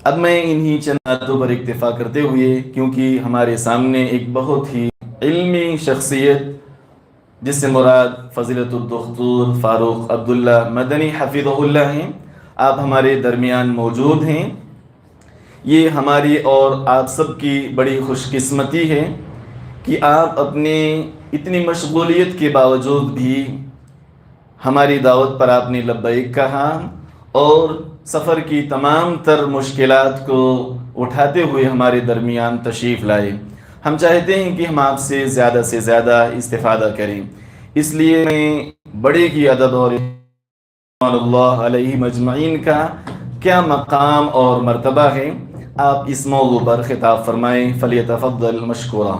اب میں انہی چند باتوں پر اکتفا کرتے ہوئے، کیونکہ ہمارے سامنے ایک بہت ہی علمی شخصیت جس سے مراد فضیلت الدکتور فاروق عبداللہ مدنی حفظہ اللہ ہیں، آپ ہمارے درمیان موجود ہیں۔ یہ ہماری اور آپ سب کی بڑی خوش قسمتی ہے کہ آپ اپنے اتنی مشغولیت کے باوجود بھی ہماری دعوت پر آپ نے لبیک کہا اور سفر کی تمام تر مشکلات کو اٹھاتے ہوئے ہمارے درمیان تشریف لائے۔ ہم چاہتے ہیں کہ ہم آپ سے زیادہ استفادہ کریں، اس لیے میں بڑے کی ادب اور رضوان اللہ علیہ مجمعین کا کیا مقام اور مرتبہ ہے، آپ اس موضوع پر خطاب فرمائیں، فلیتفضل مشکورا۔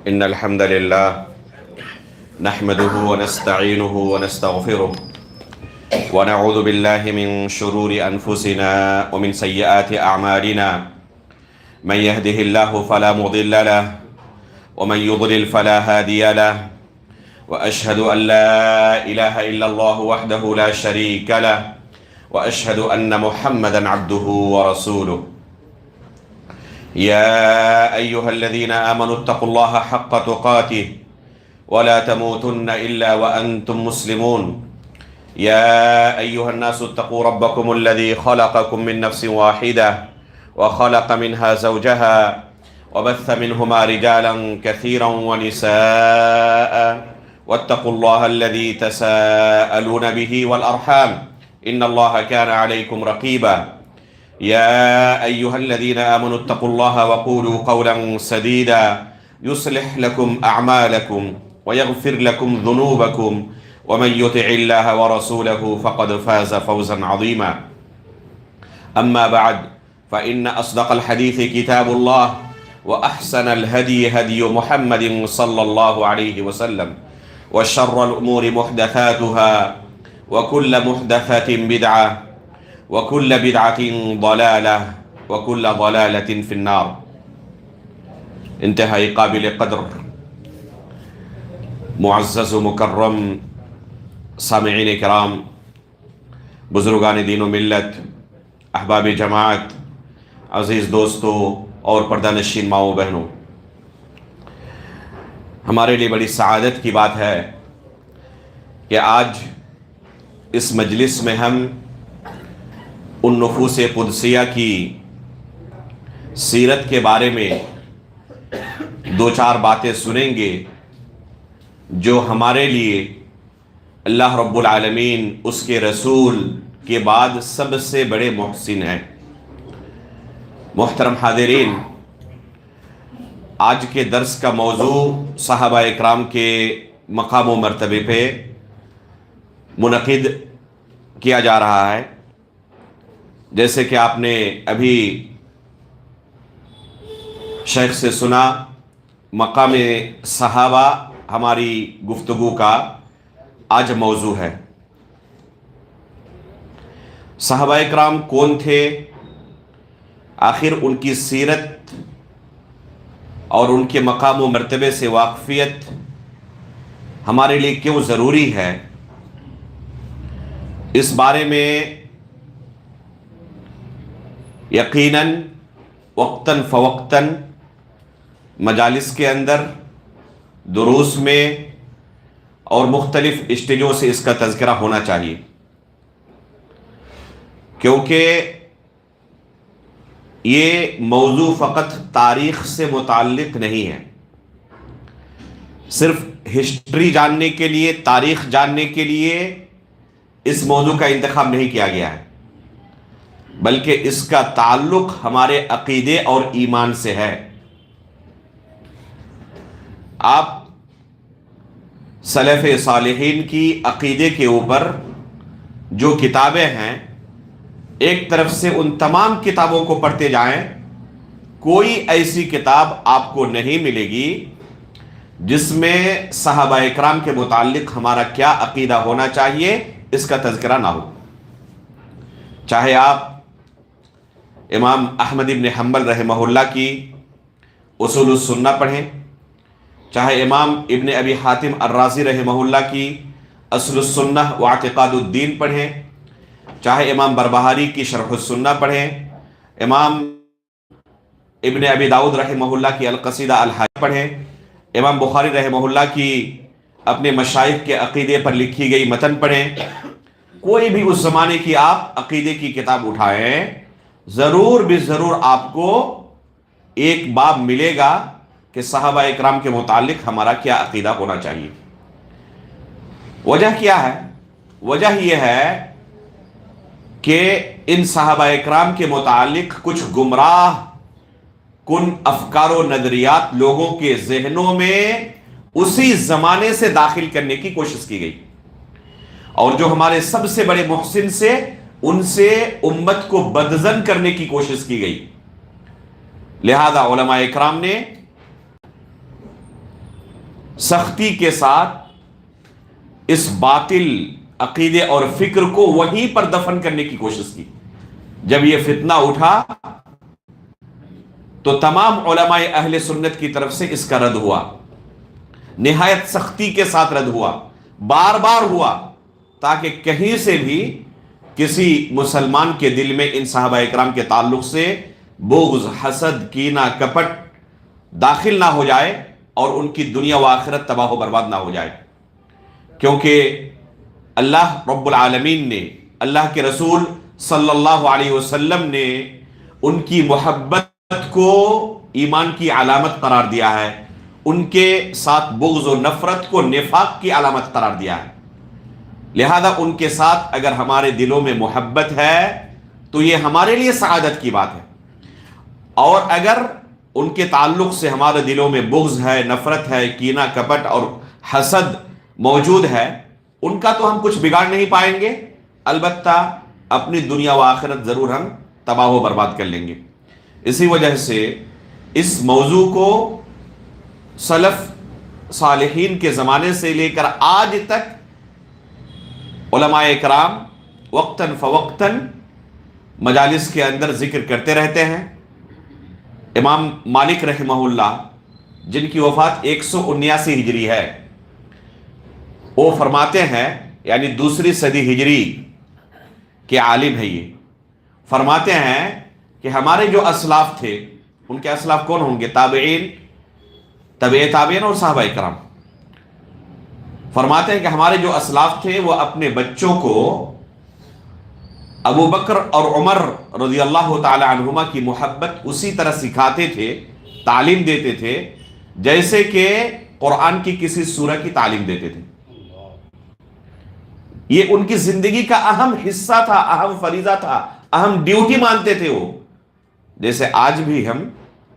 إن الحمد لله نحمده ونستعينه ونستغفره ونعوذ بالله من شرور أنفسنا ومن سيئات أعمالنا من يهده الله فلا مضل له ومن يضلل فلا هادي له وأشهد أن لا إله إلا الله وحده لا شريك له وأشهد أن محمدا عبده ورسوله يا أيها الذين آمنوا اتقوا الله حق تقاته ولا تموتن إلا وأنتم مسلمون يا أيها الناس اتقوا ربكم الذي خلقكم من نفس واحدة وخلق منها زوجها وبث منهما رجالا كثيرا ونساء واتقوا الله الذي تساءلون به والأرحام إن الله كان عليكم رقيبا يا أيها الذين آمنوا اتقوا الله وقولوا قولا سديدا يصلح لكم أعمالكم ويغفر لكم ذنوبكم ومن يطع الله ورسوله فقد فاز فوزا عظيما أما بعد فإن أصدق الحديث كتاب الله وأحسن الهدي هدي محمد صلى الله عليه وسلم وشر الأمور محدثاتها وكل محدثة بدعة وكل بدعة ضلالة وكل ضلالة في النار۔ انتہائی قابل قدر معزز و مکرم سامعین کرام، بزرگان دین و ملت، احباب جماعت، عزیز دوستوں اور پردہ نشین ماؤں بہنوں، ہمارے لیے بڑی سعادت کی بات ہے کہ آج اس مجلس میں ہم ان نفوس قدسیہ کی سیرت کے بارے میں دو چار باتیں سنیں گے جو ہمارے لیے اللہ رب العالمین اس کے رسول کے بعد سب سے بڑے محسن ہیں۔ محترم حاضرین، آج کے درس کا موضوع صحابہ اکرام کے مقام و مرتبے پہ منعقد کیا جا رہا ہے۔ جیسے کہ آپ نے ابھی شیخ سے سنا، مقام صحابہ ہماری گفتگو کا آج موضوع ہے۔ صحابہ اکرام کون تھے؟ آخر ان کی سیرت اور ان کے مقام و مرتبے سے واقفیت ہمارے لیے کیوں ضروری ہے؟ اس بارے میں یقیناً وقتاً فوقتاً مجالس کے اندر، دروس میں اور مختلف اسٹیجوں سے اس کا تذکرہ ہونا چاہیے، کیونکہ یہ موضوع فقط تاریخ سے متعلق نہیں ہے، صرف ہسٹری جاننے کے لیے، تاریخ جاننے کے لیے اس موضوع کا انتخاب نہیں کیا گیا ہے، بلکہ اس کا تعلق ہمارے عقیدے اور ایمان سے ہے۔ آپ سلف صالحین کی عقیدے کے اوپر جو کتابیں ہیں، ایک طرف سے ان تمام کتابوں کو پڑھتے جائیں، کوئی ایسی کتاب آپ کو نہیں ملے گی جس میں صحابہ اکرام کے متعلق ہمارا کیا عقیدہ ہونا چاہیے اس کا تذکرہ نہ ہو۔ چاہے آپ امام احمد ابن حنبل رحمہ اللہ کی اصول السنہ پڑھیں، چاہے امام ابن ابی حاتم الرازی رحمہ اللہ کی اصل السنہ و اعتقاد الدین پڑھیں، چاہے امام بربہاری کی شرح السنہ پڑھیں، امام ابن ابی داؤد رحمہ اللہ کی القصیدہ الحاج پڑھیں، امام بخاری رحمہ اللہ کی اپنے مشائخ کے عقیدے پر لکھی گئی متن پڑھیں، کوئی بھی اس زمانے کی آپ عقیدے کی کتاب اٹھائیں، ضرور بھی ضرور آپ کو ایک باب ملے گا کہ صحابہ اکرام کے متعلق ہمارا کیا عقیدہ ہونا چاہیے۔ وجہ کیا ہے؟ وجہ یہ ہے کہ ان صحابہ اکرام کے متعلق کچھ گمراہ کن افکار و نظریات لوگوں کے ذہنوں میں اسی زمانے سے داخل کرنے کی کوشش کی گئی، اور جو ہمارے سب سے بڑے محسن سے ان سے امت کو بدظن کرنے کی کوشش کی گئی۔ لہذا علماء اکرام نے سختی کے ساتھ اس باطل عقیدے اور فکر کو وہیں پر دفن کرنے کی کوشش کی۔ جب یہ فتنہ اٹھا تو تمام علماء اہل سنت کی طرف سے اس کا رد ہوا، نہایت سختی کے ساتھ رد ہوا، بار بار ہوا، تاکہ کہیں سے بھی کسی مسلمان کے دل میں ان صحابہ اکرام کے تعلق سے بغض، حسد، کینہ، کپٹ داخل نہ ہو جائے اور ان کی دنیا و آخرت تباہ و برباد نہ ہو جائے۔ کیونکہ اللہ رب العالمین نے، اللہ کے رسول صلی اللہ علیہ وسلم نے ان کی محبت کو ایمان کی علامت قرار دیا ہے، ان کے ساتھ بغض و نفرت کو نفاق کی علامت قرار دیا ہے۔ لہذا ان کے ساتھ اگر ہمارے دلوں میں محبت ہے تو یہ ہمارے لیے سعادت کی بات ہے، اور اگر ان کے تعلق سے ہمارے دلوں میں بغض ہے، نفرت ہے، کینہ، کپٹ اور حسد موجود ہے، ان کا تو ہم کچھ بگاڑ نہیں پائیں گے، البتہ اپنی دنیا و آخرت ضرور ہم تباہ و برباد کر لیں گے۔ اسی وجہ سے اس موضوع کو سلف صالحین کے زمانے سے لے کر آج تک علماء اکرام وقتاً فوقتاً مجالس کے اندر ذکر کرتے رہتے ہیں۔ امام مالک رحمہ اللہ، جن کی وفات 179 ہجری ہے، وہ فرماتے ہیں، یعنی دوسری صدی ہجری کے عالم ہے، یہ فرماتے ہیں کہ ہمارے جو اسلاف تھے، ان کے اسلاف کون ہوں گے؟ تابعین، تبع تابعین اور صحابہ اکرام۔ فرماتے ہیں کہ ہمارے جو اسلاف تھے وہ اپنے بچوں کو ابو بکر اور عمر رضی اللہ تعالی عنہما کی محبت اسی طرح سکھاتے تھے، تعلیم دیتے تھے، جیسے کہ قرآن کی کسی سورہ کی تعلیم دیتے تھے۔ یہ ان کی زندگی کا اہم حصہ تھا، اہم فریضہ تھا، اہم ڈیوٹی مانتے تھے وہ۔ جیسے آج بھی ہم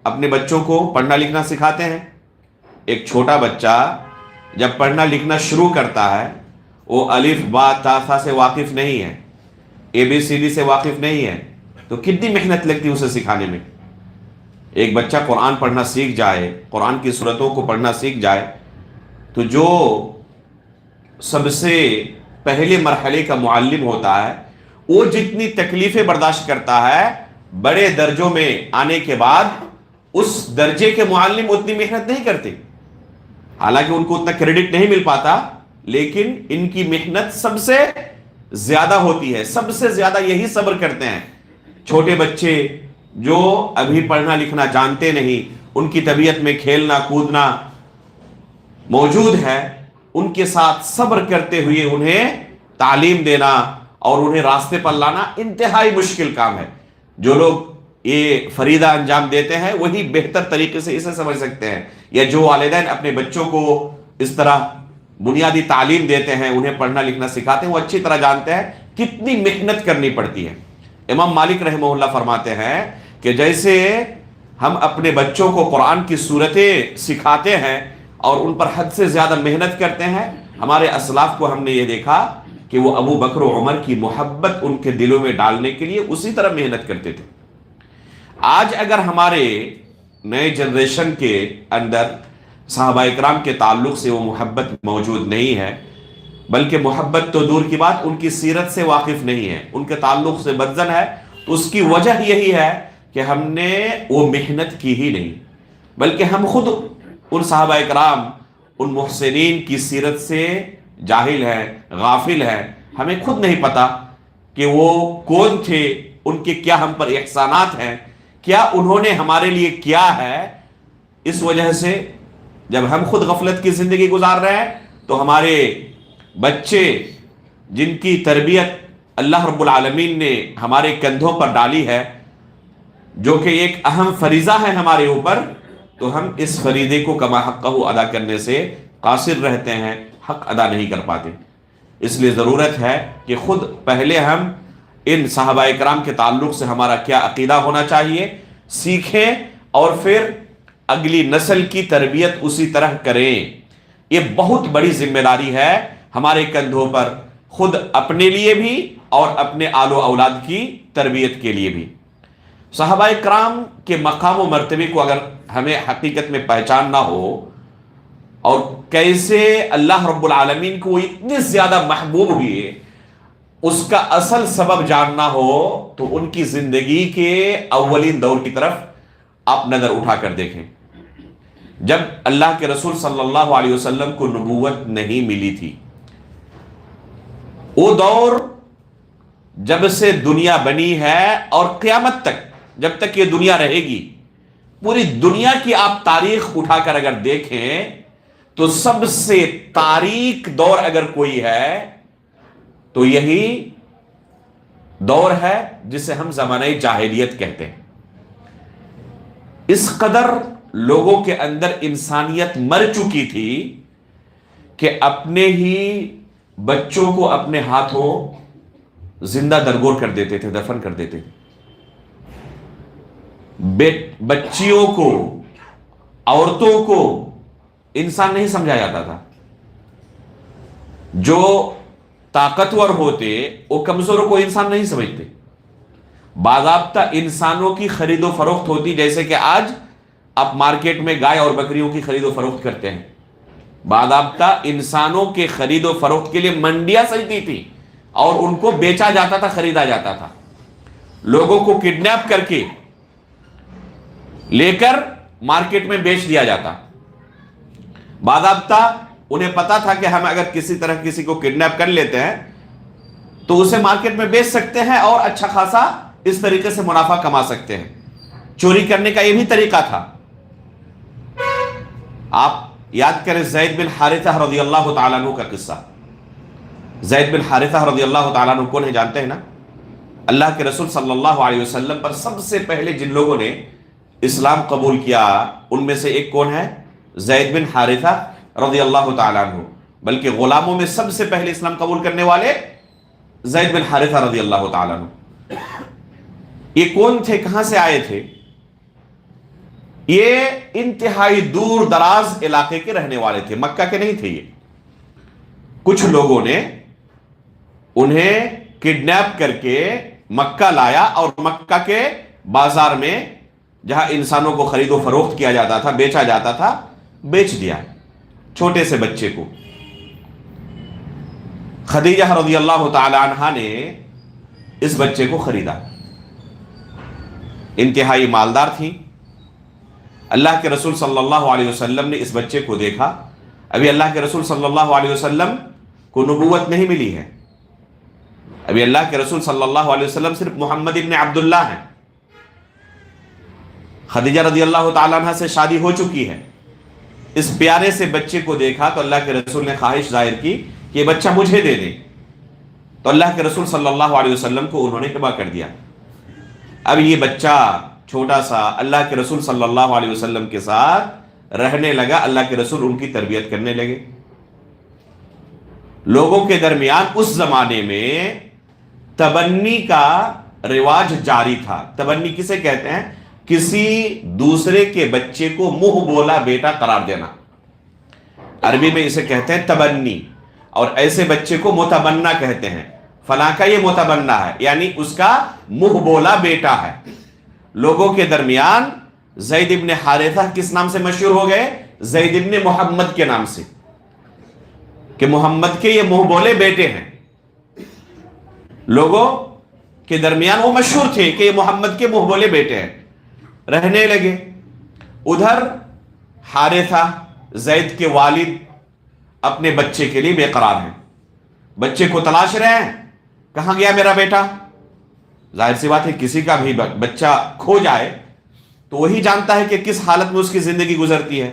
اپنے بچوں کو پڑھنا لکھنا سکھاتے ہیں۔ ایک چھوٹا بچہ جب پڑھنا لکھنا شروع کرتا ہے، وہ الف با تا ثا سے واقف نہیں ہے، اے بی سی ڈی سے واقف نہیں ہے، تو کتنی محنت لگتی ہے اسے سکھانے میں۔ ایک بچہ قرآن پڑھنا سیکھ جائے، قرآن کی سورتوں کو پڑھنا سیکھ جائے، تو جو سب سے پہلے مرحلے کا معلم ہوتا ہے، وہ جتنی تکلیفیں برداشت کرتا ہے، بڑے درجوں میں آنے کے بعد اس درجے کے معلم اتنی محنت نہیں کرتے۔ حالانکہ ان کو اتنا کریڈٹ نہیں مل پاتا، لیکن ان کی محنت سب سے زیادہ ہوتی ہے، سب سے زیادہ یہی صبر کرتے ہیں۔ چھوٹے بچے جو ابھی پڑھنا لکھنا جانتے نہیں، ان کی طبیعت میں کھیلنا کودنا موجود ہے، ان کے ساتھ صبر کرتے ہوئے انہیں تعلیم دینا اور انہیں راستے پر لانا انتہائی مشکل کام ہے۔ جو لوگ یہ فریضہ انجام دیتے ہیں وہی بہتر طریقے سے اسے سمجھ سکتے ہیں، یا جو والدین اپنے بچوں کو اس طرح بنیادی تعلیم دیتے ہیں، انہیں پڑھنا لکھنا سکھاتے ہیں، وہ اچھی طرح جانتے ہیں کتنی محنت کرنی پڑتی ہے۔ امام مالک رحمہ اللہ فرماتے ہیں کہ جیسے ہم اپنے بچوں کو قرآن کی صورتیں سکھاتے ہیں اور ان پر حد سے زیادہ محنت کرتے ہیں، ہمارے اسلاف کو ہم نے یہ دیکھا کہ وہ ابو بکر و عمر کی محبت ان کے دلوں میں ڈالنے کے لیے اسی طرح محنت کرتے تھے۔ آج اگر ہمارے نئے جنریشن کے اندر صحابہ اکرام کے تعلق سے وہ محبت موجود نہیں ہے، بلکہ محبت تو دور کی بات ان کی سیرت سے واقف نہیں ہے، ان کے تعلق سے بدظن ہے، تو اس کی وجہ یہی ہے کہ ہم نے وہ محنت کی ہی نہیں، بلکہ ہم خود ان صحابہ اکرام، ان محسنین کی سیرت سے جاہل ہیں، غافل ہیں، ہمیں خود نہیں پتا کہ وہ کون تھے، ان کے کیا ہم پر احسانات ہیں، کیا انہوں نے ہمارے لیے کیا ہے۔ اس وجہ سے جب ہم خود غفلت کی زندگی گزار رہے ہیں تو ہمارے بچے جن کی تربیت اللہ رب العالمین نے ہمارے کندھوں پر ڈالی ہے، جو کہ ایک اہم فریضہ ہے ہمارے اوپر، تو ہم اس فریضے کو کما حقہ ادا کرنے سے قاصر رہتے ہیں، حق ادا نہیں کر پاتے۔ اس لیے ضرورت ہے کہ خود پہلے ہم ان صحابہ اکرام کے تعلق سے ہمارا کیا عقیدہ ہونا چاہیے سیکھیں، اور پھر اگلی نسل کی تربیت اسی طرح کریں۔ یہ بہت بڑی ذمہ داری ہے ہمارے کندھوں پر، خود اپنے لیے بھی اور اپنے آل و اولاد کی تربیت کے لیے بھی۔ صحابہ کرام کے مقام و مرتبے کو اگر ہمیں حقیقت میں پہچاننا ہو اور کیسے اللہ رب العالمین کو اتنے زیادہ محبوب ہوئے، اس کا اصل سبب جاننا ہو، تو ان کی زندگی کے اولین دور کی طرف آپ نظر اٹھا کر دیکھیں۔ جب اللہ کے رسول صلی اللہ علیہ وسلم کو نبوت نہیں ملی تھی، وہ دور جب سے دنیا بنی ہے اور قیامت تک، جب تک یہ دنیا رہے گی، پوری دنیا کی آپ تاریخ اٹھا کر اگر دیکھیں تو سب سے تاریک دور اگر کوئی ہے تو یہی دور ہے جسے ہم زمانہ جاہلیت کہتے ہیں۔ اس قدر لوگوں کے اندر انسانیت مر چکی تھی کہ اپنے ہی بچوں کو اپنے ہاتھوں زندہ درگور کر دیتے تھے، دفن کر دیتے تھے۔ بچیوں کو، عورتوں کو انسان نہیں سمجھا جاتا تھا۔ جو طاقتور ہوتے وہ کمزوروں کو انسان نہیں سمجھتے۔ باضابطہ انسانوں کی خرید و فروخت ہوتی، جیسے کہ آج آپ مارکیٹ میں گائے اور بکریوں کی خرید و فروخت کرتے ہیں۔ باضابطہ انسانوں کے خرید و فروخت کے لیے منڈیاں سجتی تھی اور ان کو بیچا جاتا تھا، خریدا جاتا تھا۔ لوگوں کو کڈنیپ کر کے لے کر مارکیٹ میں بیچ دیا جاتا۔ باضابطہ انہیں پتا تھا کہ ہم اگر کسی طرح کسی کو کڈنیپ کر لیتے ہیں تو اسے مارکیٹ میں بیچ سکتے ہیں اور اچھا خاصا اس طریقے سے منافع کما سکتے ہیں۔ چوری کرنے کا یہ بھی طریقہ تھا۔ آپ یاد کریں زید بن حارثہ رضی اللہ تعالیٰ عنہ کا قصہ۔ زید بن حارثہ رضی اللہ تعالیٰ عنہ کون ہے جانتے ہیں نا؟ اللہ کے رسول صلی اللہ علیہ وسلم پر سب سے پہلے جن لوگوں نے اسلام قبول کیا ان میں سے ایک کون ہے؟ زید بن حارثہ رضی اللہ تعالیٰ عنہ۔ بلکہ غلاموں میں سب سے پہلے اسلام قبول کرنے والے زید بن حارثہ رضی اللہ تعالیٰ عنہ۔ یہ کون تھے؟ کہاں سے آئے تھے؟ یہ انتہائی دور دراز علاقے کے رہنے والے تھے، مکہ کے نہیں تھے۔ یہ کچھ لوگوں نے انہیں کڈنیپ کر کے مکہ لایا اور مکہ کے بازار میں جہاں انسانوں کو خرید و فروخت کیا جاتا تھا، بیچا جاتا تھا، بیچ دیا چھوٹے سے بچے کو۔ خدیجہ رضی اللہ تعالی عنہا نے اس بچے کو خریدا، انتہائی مالدار تھی۔ اللہ کے رسول صلی اللہ علیہ وسلم نے اس بچے کو دیکھا۔ ابھی اللہ کے رسول صلی اللہ علیہ وسلم کو نبوت نہیں ملی ہے، ابھی اللہ کے رسول صلی اللہ علیہ وسلم صرف محمد ابن عبداللہ ہیں۔ خدیجہ رضی اللہ تعالیٰ عنہ سے شادی ہو چکی ہے۔ اس پیارے سے بچے کو دیکھا تو اللہ کے رسول نے خواہش ظاہر کی کہ یہ بچہ مجھے دے دیں، تو اللہ کے رسول صلی اللہ علیہ وسلم کو انہوں نے ہبہ کر دیا۔ اب یہ بچہ چھوٹا سا اللہ کے رسول صلی اللہ علیہ وسلم کے ساتھ رہنے لگا، اللہ کے رسول ان کی تربیت کرنے لگے۔ لوگوں کے درمیان اس زمانے میں تبنی کا رواج جاری تھا. تبنی کسے کہتے ہیں؟ کسی دوسرے کے بچے کو منہ بولا بیٹا قرار دینا. عربی میں اسے کہتے ہیں تبنی. اور ایسے بچے کو متبنہ کہتے ہیں. فلاں کا یہ متبنہ ہے، یعنی اس کا منہ بولا بیٹا ہے. لوگوں کے درمیان زید ابن حارثہ کس نام سے مشہور ہو گئے؟ زید ابن محمد کے نام سے، کہ محمد کے یہ منہ بولے بیٹے ہیں. لوگوں کے درمیان وہ مشہور تھے کہ یہ محمد کے منہ بولے بیٹے ہیں. رہنے لگے. ادھر حارثہ زید کے والد اپنے بچے کے لیے بے قرار ہیں، بچے کو تلاش رہے ہیں. کہاں گیا میرا بیٹا؟ ظاہر سی بات ہے کسی کا بھی بچہ کھو جائے تو وہی جانتا ہے کہ کس حالت میں اس کی زندگی گزرتی ہے.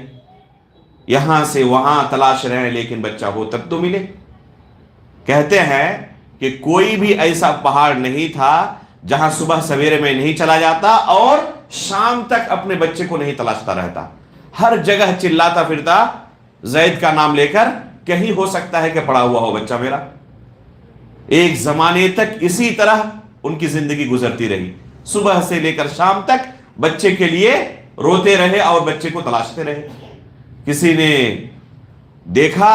یہاں سے وہاں تلاش رہے ہیں لیکن بچہ ہو تب تو ملے. کہتے ہیں کہ کوئی بھی ایسا پہاڑ نہیں تھا جہاں صبح سویرے میں نہیں چلا جاتا اور شام تک اپنے بچے کو نہیں تلاشتا رہتا. ہر جگہ چلاتا پھرتا زید کا نام لے کر، کہیں ہو سکتا ہے کہ پڑا ہوا ہو بچہ میرا. ایک زمانے تک اسی طرح ان کی زندگی گزرتی رہی. صبح سے لے کر شام تک بچے کے لیے روتے رہے اور بچے کو تلاشتے رہے. کسی نے دیکھا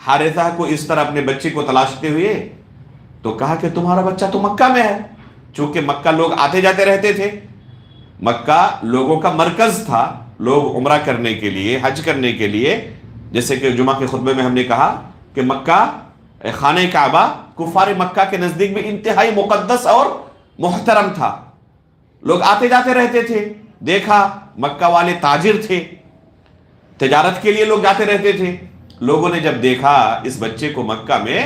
حارثہ کو اس طرح اپنے بچے کو تلاشتے ہوئے تو کہا کہ تمہارا بچہ تو مکہ میں ہے. چونکہ مکہ لوگ آتے جاتے رہتے تھے، مکہ لوگوں کا مرکز تھا. لوگ عمرہ کرنے کے لیے، حج کرنے کے لیے، جیسے کہ جمعہ کے خطبے میں ہم نے کہا کہ مکہ، خانہ کعبہ کفار مکہ کے نزدیک بھی انتہائی مقدس اور محترم تھا. لوگ آتے جاتے رہتے تھے. دیکھا مکہ والے تاجر تھے، تجارت کے لیے لوگ جاتے رہتے تھے. لوگوں نے جب دیکھا اس بچے کو مکہ میں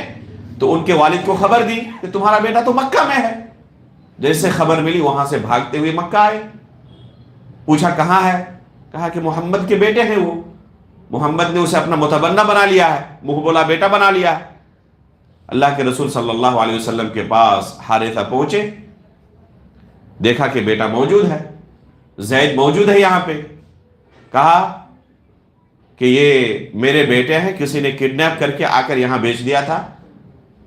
تو ان کے والد کو خبر دی کہ تمہارا بیٹا تو مکہ میں ہے. جیسے خبر ملی وہاں سے بھاگتے ہوئے مکہ آئے. پوچھا کہاں ہے؟ کہا کہ محمد کے بیٹے ہیں وہ. محمد نے اسے اپنا متبنہ بنا لیا ہے، منہ بولا بیٹا بنا لیا ہے. اللہ کے رسول صلی اللہ علیہ وسلم کے پاس حارثہ پہنچے، دیکھا کہ بیٹا موجود ہے، زید موجود ہے یہاں پہ. کہا کہ یہ میرے بیٹے ہیں، کسی نے کڈنیپ کر کے آ کر یہاں بیچ دیا تھا،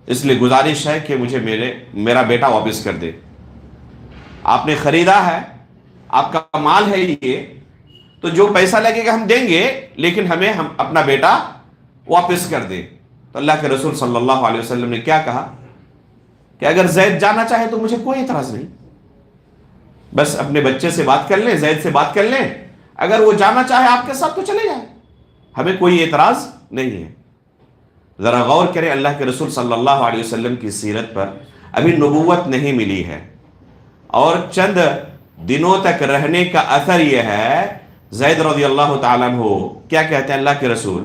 اس لیے گزارش ہے کہ مجھے میرا بیٹا واپس کر دے. آپ نے خریدا ہے، آپ کا مال ہے یہ، تو جو پیسہ لگے گا ہم دیں گے، لیکن ہم اپنا بیٹا واپس کر دے. تو اللہ کے رسول صلی اللہ علیہ وسلم نے کیا کہا کہ اگر زید جانا چاہے تو مجھے کوئی اعتراض نہیں، بس اپنے بچے سے بات کر لیں، زید سے بات کر لیں، اگر وہ جانا چاہے آپ کے ساتھ تو چلے جائیں، ہمیں کوئی اعتراض نہیں ہے. ذرا غور کریں اللہ کے رسول صلی اللہ علیہ وسلم کی سیرت پر. ابھی نبوت نہیں ملی ہے اور چند دنوں تک رہنے کا اثر یہ ہے. زید رضی اللہ تعالیٰ عنہ کیا کہتے ہیں اللہ کے رسول؟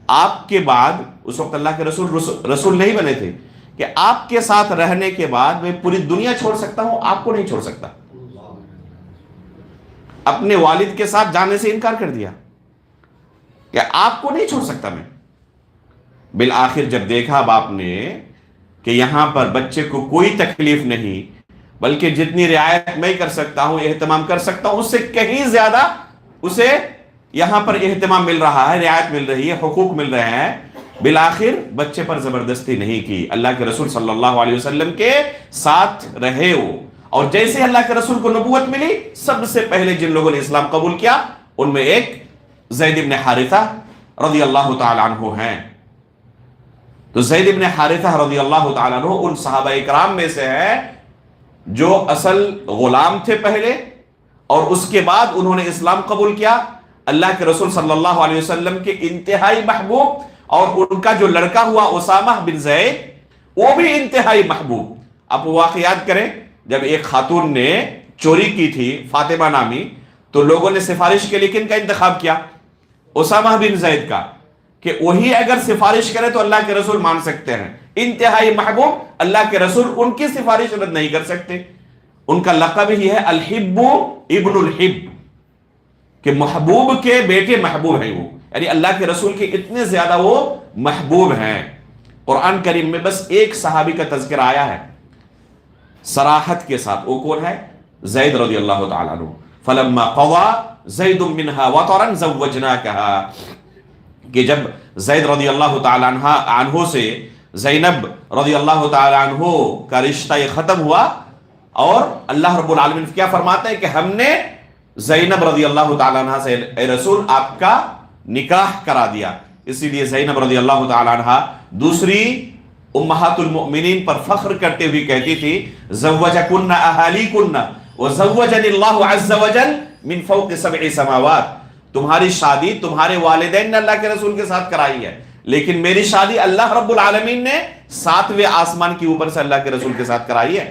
آپ کے بعد، اس وقت اللہ کے رسول نہیں بنے تھے، کہ آپ کے ساتھ رہنے کے بعد میں پوری دنیا چھوڑ سکتا ہوں، آپ کو نہیں چھوڑ سکتا. اپنے والد کے ساتھ جانے سے انکار کر دیا کہ آپ کو نہیں چھوڑ سکتا میں. بالآخر جب دیکھا باپ نے کہ یہاں پر بچے کو کوئی تکلیف نہیں، بلکہ جتنی رعایت میں کر سکتا ہوں، اہتمام کر سکتا ہوں، اس سے کہیں زیادہ اسے یہاں پر اہتمام مل رہا ہے، رعایت مل رہی ہے، حقوق مل رہے ہیں. بالآخر بچے پر زبردستی نہیں کی، اللہ کے رسول صلی اللہ علیہ وسلم کے ساتھ رہے وہ. اور جیسے اللہ کے رسول کو نبوت ملی، سب سے پہلے جن لوگوں نے اسلام قبول کیا ان میں ایک زید ابن حارثہ رضی اللہ تعالیٰ عنہ ہیں. تو زید ابن حارثہ رضی اللہ تعالیٰ عنہ ان صحابہ اکرام میں سے ہے جو اصل غلام تھے پہلے، اور اس کے بعد انہوں نے اسلام قبول کیا. اللہ کے رسول صلی اللہ علیہ وسلم کے انتہائی محبوب، اور ان کا جو لڑکا ہوا اسامہ بن زید وہ بھی انتہائی محبوب. آپ واقعات کریں، جب ایک خاتون نے چوری کی تھی فاطمہ نامی، تو لوگوں نے سفارش کے لیے کن کا انتخاب کیا؟ اسامہ بن زید کا، کہ وہی اگر سفارش کرے تو اللہ کے رسول مان سکتے ہیں. انتہائی محبوب، اللہ کے رسول ان کی سفارش رد نہیں کر سکتے. ان کا لقب ہی ہے الحب ابن الحب، کہ محبوب کے بیٹے محبوب ہیں وہ، یعنی اللہ کے رسول کے اتنے زیادہ وہ محبوب ہیں. قرآن کریم میں بس ایک صحابی کا تذکرہ آیا ہے صراحت کے ساتھ، وہ کون ہے؟ زید رضی اللہ تعالیٰ عنہ. فلما قضى زید منها وطرا زوجناکها. کہ جب زید رضی اللہ تعالی عنہ سے زینب رضی اللہ تعالی عنہ کا رشتہ یہ ختم ہوا، اور اللہ رب العالمین کیا فرماتے ہیں کہ ہم نے زینب رضی اللہ تعالی عنہ سے اے رسول آپ کا نکاح کرا دیا. اسی لیے زینب رضی اللہ تعالی عنہ دوسری امہات المؤمنین پر فخر کرتے ہوئے کہتی تھی زوجکن اہالیکن وزوجنی اللہ عز وجل من فوق 7 سماوات. تمہاری شادی تمہارے والدین نے اللہ کے رسول کے ساتھ کرائی ہے، لیکن میری شادی اللہ رب العالمین نے 7ویں آسمان کے اوپر سے اللہ کے رسول کے ساتھ کرائی ہے،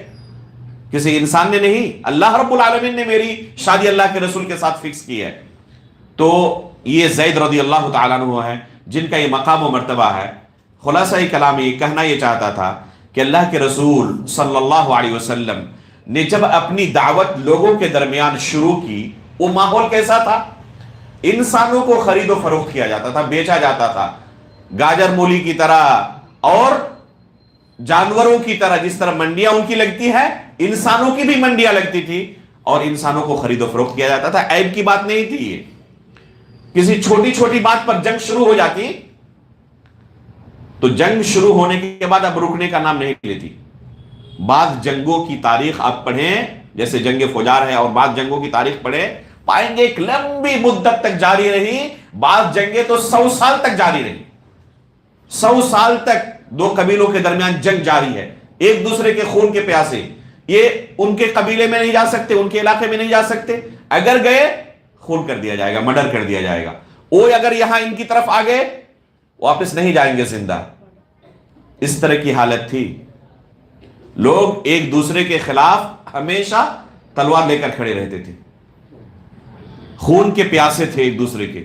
کسی انسان نے نہیں. اللہ رب العالمین نے میری شادی اللہ کے رسول کے ساتھ فکس کی ہے. تو یہ زید رضی اللہ تعالیٰ عنہ ہیں جن کا یہ مقام و مرتبہ ہے. خلاصہ کلام یہ کہنا یہ چاہتا تھا کہ اللہ کے رسول صلی اللہ علیہ وسلم نے جب اپنی دعوت لوگوں کے درمیان شروع کی، وہ ماحول کیسا تھا؟ انسانوں کو خرید و فروخت کیا جاتا تھا، بیچا جاتا تھا، گاجر مولی کی طرح اور جانوروں کی طرح. جس طرح منڈیاں ان کی لگتی ہے، انسانوں کی بھی منڈیاں لگتی تھی اور انسانوں کو خرید و فروخت کیا جاتا تھا. عیب کی بات نہیں تھی یہ. کسی چھوٹی چھوٹی بات پر جنگ شروع ہو جاتی تو جنگ شروع ہونے کے بعد اب رکنے کا نام نہیں لیتی. بعض جنگوں کی تاریخ آپ پڑھیں، جیسے جنگ فجار ہے، اور بعض جنگوں کی تاریخ پڑھیں، پائیں گے ایک لمبی مدت تک جاری رہی. بعض جنگیں تو 100 سال تک جاری رہی. 100 سال تک دو قبیلوں کے درمیان جنگ جاری ہے، ایک دوسرے کے خون کے پیاسے. یہ ان کے قبیلے میں نہیں جا سکتے، ان کے علاقے میں نہیں جا سکتے. اگر گئے خون کر دیا جائے گا، مرڈر کر دیا جائے گا. وہ اگر یہاں ان کی طرف آ گئے واپس نہیں جائیں گے زندہ. اس طرح کی حالت تھی. لوگ ایک دوسرے کے خلاف ہمیشہ تلوار لے کر کھڑے رہتے تھے، خون کے پیاسے تھے ایک دوسرے کے.